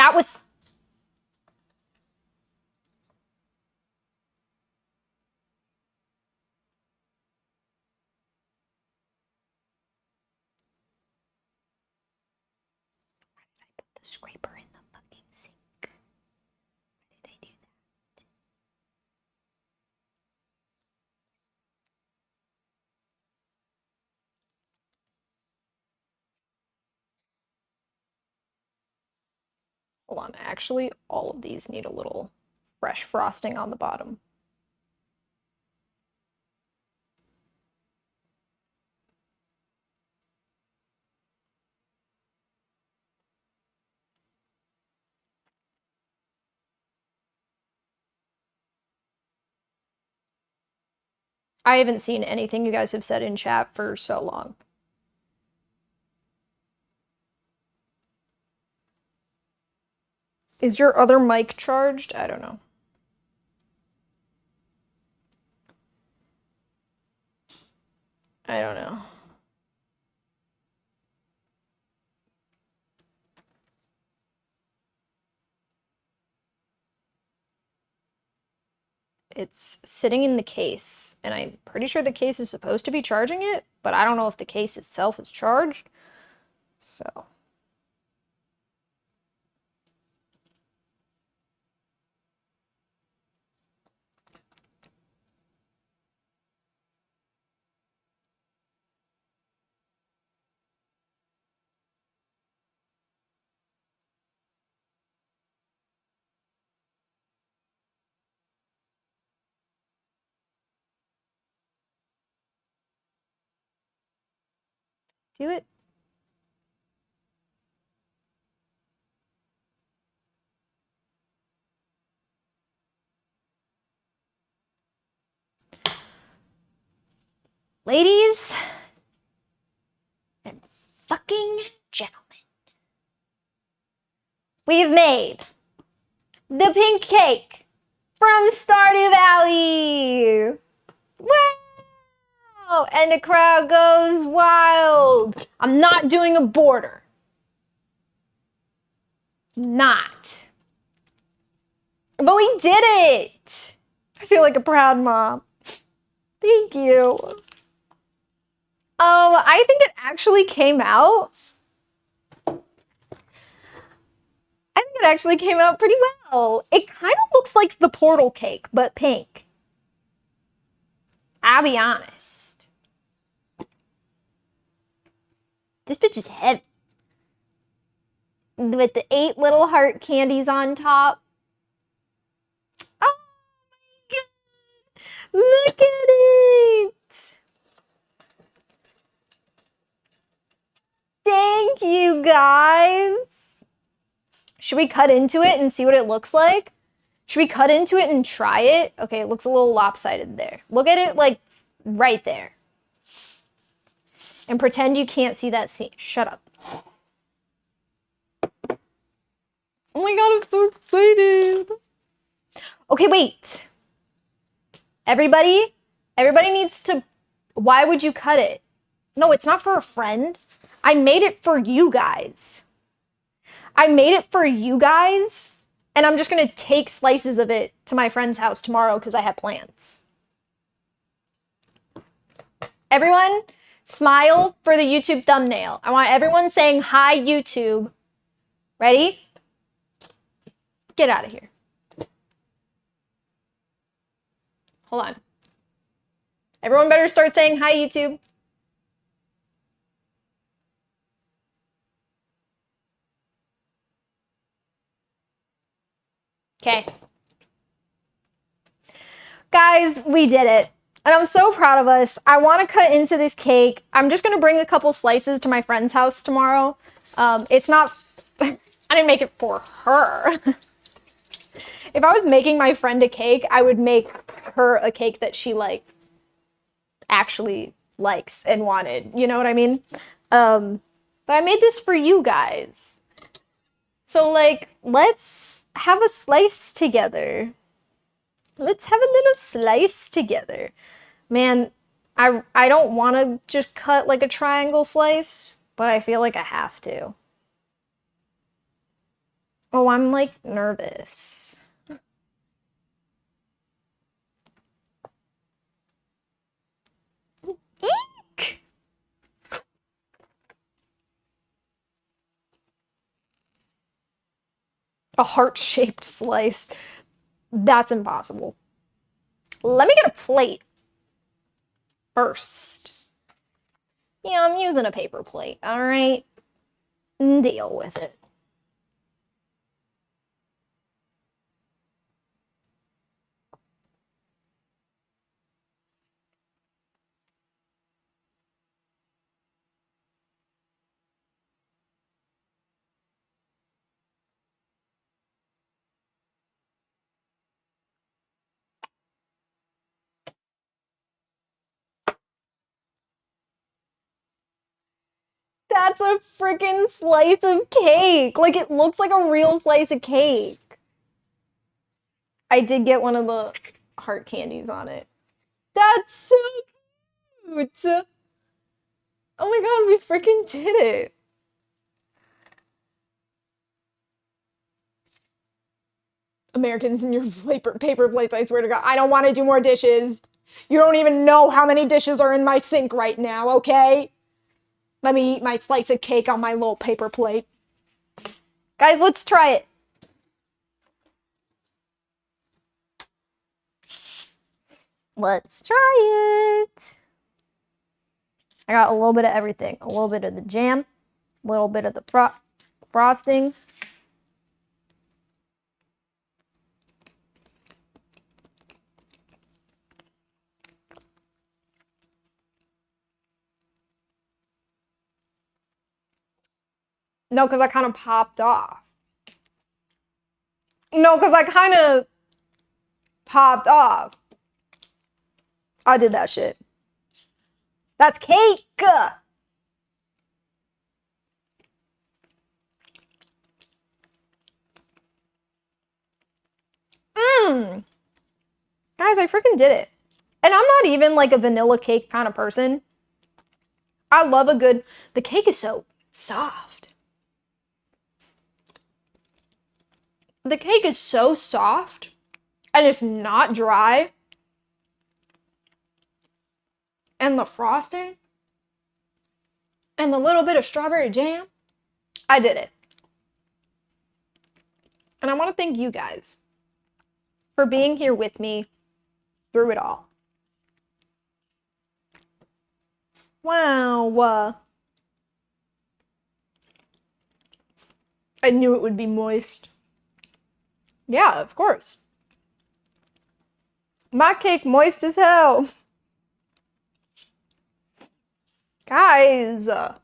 That was... Why did I put the scraper in the fucking sink? Why did I do that? Hold on, actually, all of these need a little fresh frosting on the bottom. I haven't seen anything you guys have said in chat for so long. Is your other mic charged? I don't know. I don't know. It's sitting in the case, and I'm pretty sure the case is supposed to be charging it, but I don't know if the case itself is charged. So... do it. Ladies and fucking gentlemen, we've made the pink cake from Stardew Valley! Wow! And the crowd goes wild! I'm not doing a border. Not. But we did it! I feel like a proud mom. Thank you. I think it actually came out. I think it actually came out pretty well. It kind of looks like the portal cake, but pink. I'll be honest. This bitch is heavy. With the 8 little heart candies on top. Oh my god! Look at it! Thank you, guys! Should we cut into it and see what it looks like? Should we cut into it and try it? Okay, it looks a little lopsided there. Look at it, like, right there. And pretend you can't see that seam. Shut up. Oh my god, I'm so excited. Okay, wait. Everybody needs to... Why would you cut it? No, it's not for a friend. I made it for you guys. I made it for you guys, and I'm just gonna take slices of it to my friend's house tomorrow because I have plans. Everyone, smile for the YouTube thumbnail. I want everyone saying, hi, YouTube. Ready? Get out of here. Hold on. Everyone better start saying, hi, YouTube. Okay. Guys, we did it. And I'm so proud of us. I want to cut into this cake. I'm just going to bring a couple slices to my friend's house tomorrow. It's not... I didn't make it for her. If I was making my friend a cake, I would make her a cake that she, like, actually likes and wanted. You know what I mean? But I made this for you guys. So, like, let's have a slice together. Let's have a little slice together. Man, I don't want to just cut like a triangle slice, but I feel like I have to. Oh, I'm like nervous. Eek! A heart-shaped slice. That's impossible. Let me get a plate first. Yeah, I'm using a paper plate, all right? Deal with it. That's a freaking slice of cake. Like, it looks like a real slice of cake. I did get one of the heart candies on it. That's so cute. Oh my god, we freaking did it. Americans in your paper plates, I swear to God. I don't want to do more dishes. You don't even know how many dishes are in my sink right now, okay? Let me eat my slice of cake on my little paper plate. Guys, let's try it. Let's try it. I got a little bit of everything. A little bit of the jam, a little bit of the frosting. No, because I kind of popped off. No, because I kind of popped off. I did that shit. That's cake! Guys, I freaking did it. And I'm not even like a vanilla cake kind of person. I love a good... The cake is so soft. The cake is so soft. And it's not dry. And the frosting. And the little bit of strawberry jam. I did it. And I want to thank you guys for being here with me through it all. Wow. I knew it would be moist. Yeah, of course. My cake moist as hell. Guys. That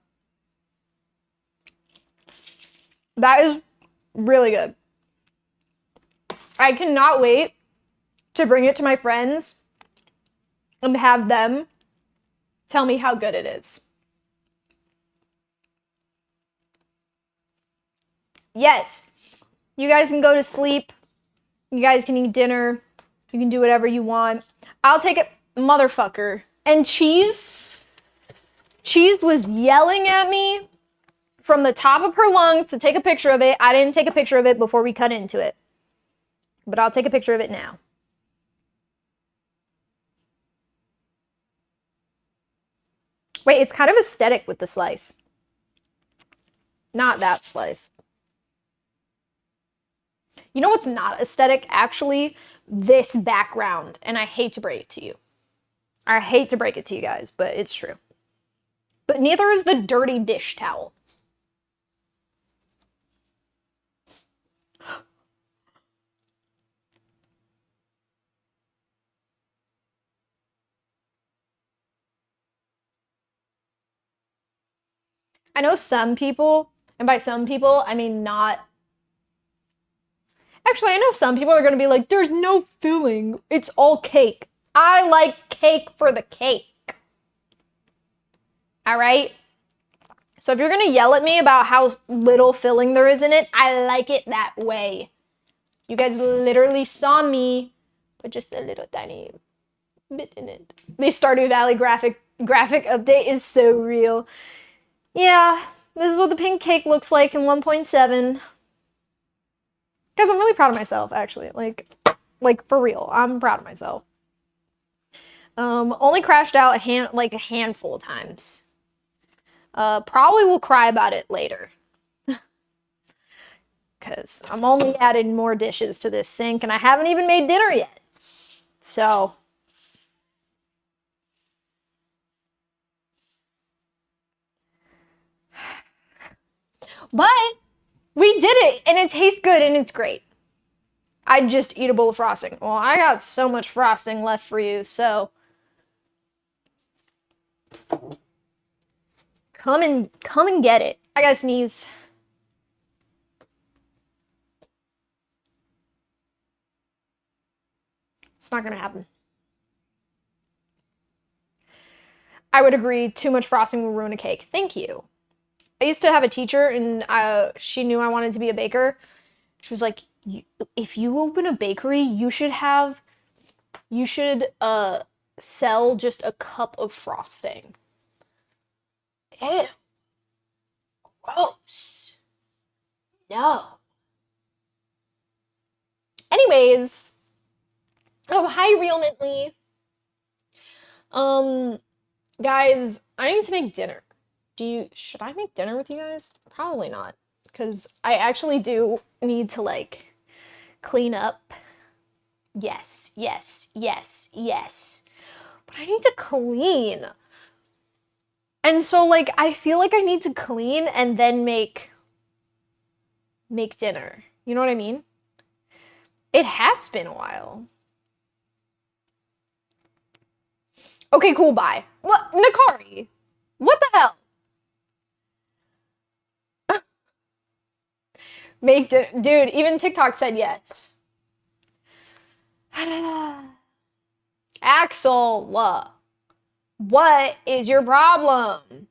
is really good. I cannot wait to bring it to my friends and have them tell me how good it is. Yes. You guys can go to sleep. You guys can eat dinner. You can do whatever you want. I'll take it, motherfucker. And Cheese was yelling at me from the top of her lungs to take a picture of it. I didn't take a picture of it before we cut into it. But I'll take a picture of it now. Wait, it's kind of aesthetic with the slice. Not that slice. You know what's not aesthetic? Actually, this background. And I hate to break it to you. I hate to break it to you guys, but it's true. But neither is the dirty dish towel. I know some people, and by some people, I mean not... Actually, I know some people are going to be like, there's no filling. It's all cake. I like cake for the cake. All right? So if you're going to yell at me about how little filling there is in it, I like it that way. You guys literally saw me put just a little tiny bit in it. The Stardew Valley graphic update is so real. Yeah, this is what the pink cake looks like in 1.7. Guys, I'm really proud of myself, actually. Like for real, I'm proud of myself. Only crashed out a handful of times. Probably will cry about it later. Because I'm only adding more dishes to this sink, and I haven't even made dinner yet. So. But we did it, and it tastes good, and it's great. I'd just eat a bowl of frosting. Well, I got so much frosting left for you, so come and get it. I gotta sneeze. It's not gonna happen. I would agree, too much frosting will ruin a cake. Thank you. I used to have a teacher, and she knew I wanted to be a baker. She was like, if you open a bakery, you should sell just a cup of frosting. Ew. Gross. No. Anyways. Oh, hi, Real Mintley. Guys, I need to make dinner. Should I make dinner with you guys? Probably not. Because I actually do need to, like, clean up. Yes, yes, yes, yes. But I need to clean. And so, like, I feel like I need to clean and then make dinner. You know what I mean? It has been a while. Okay, cool, bye. What? Nakari? What the hell? Make dinner. Dude, even TikTok said yes. Axel, what is your problem?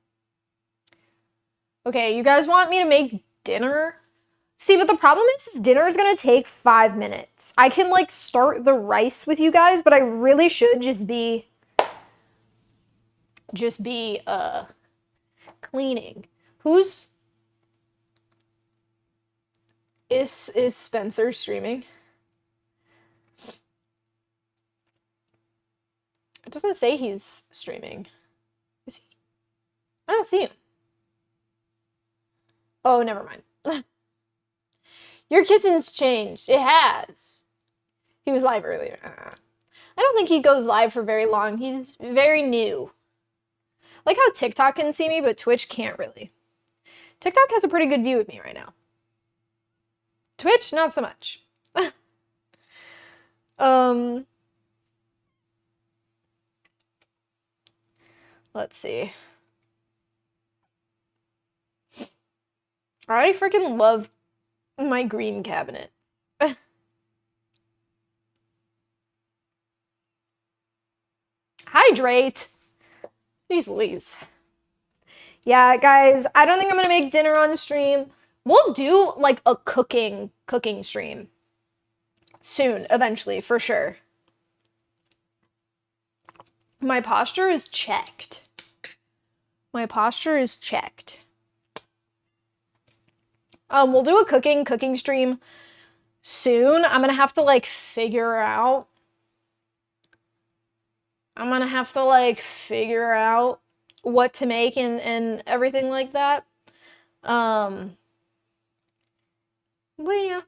Okay, you guys want me to make dinner? See, but the problem is dinner is gonna take 5 minutes. I can, like, start the rice with you guys, but I really should just be cleaning. Is Spencer streaming? It doesn't say he's streaming. Is he? I don't see him. Oh, never mind. Your kitchen's changed. It has. He was live earlier. I don't think he goes live for very long. He's very new. Like how TikTok can see me, but Twitch can't really. TikTok has a pretty good view of me right now. Twitch, not so much. Let's see. I freaking love my green cabinet. Hydrate. Jeez Louise. Yeah, guys, I don't think I'm gonna make dinner on stream. We'll do, like, a cooking stream. Soon, eventually, for sure. My posture is checked. My posture is checked. We'll do a cooking stream soon. I'm gonna have to, like, figure out what to make and everything like that. But yeah.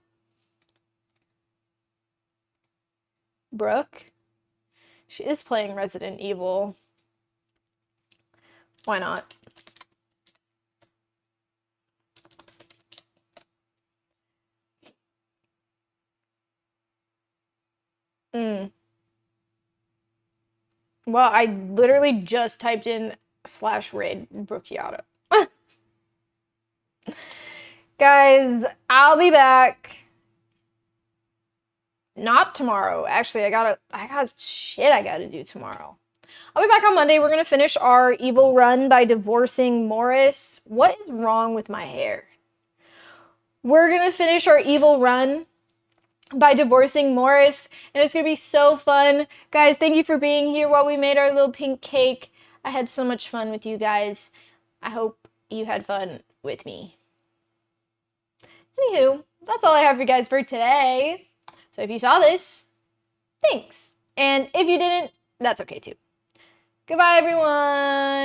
Brooke? She is playing Resident Evil. Why not? Well, I literally just typed in /raid Brookiata. Guys, I'll be back. Not tomorrow. Actually, I got shit I gotta do tomorrow. I'll be back on Monday. We're gonna finish our evil run by divorcing Morris. What is wrong with my hair? We're gonna finish our evil run by divorcing Morris, and it's gonna be so fun. Guys, thank you for being here while we made our little pink cake. I had so much fun with you guys. I hope you had fun with me. Anywho, that's all I have for you guys for today. So if you saw this, thanks. And if you didn't, that's okay too. Goodbye, everyone.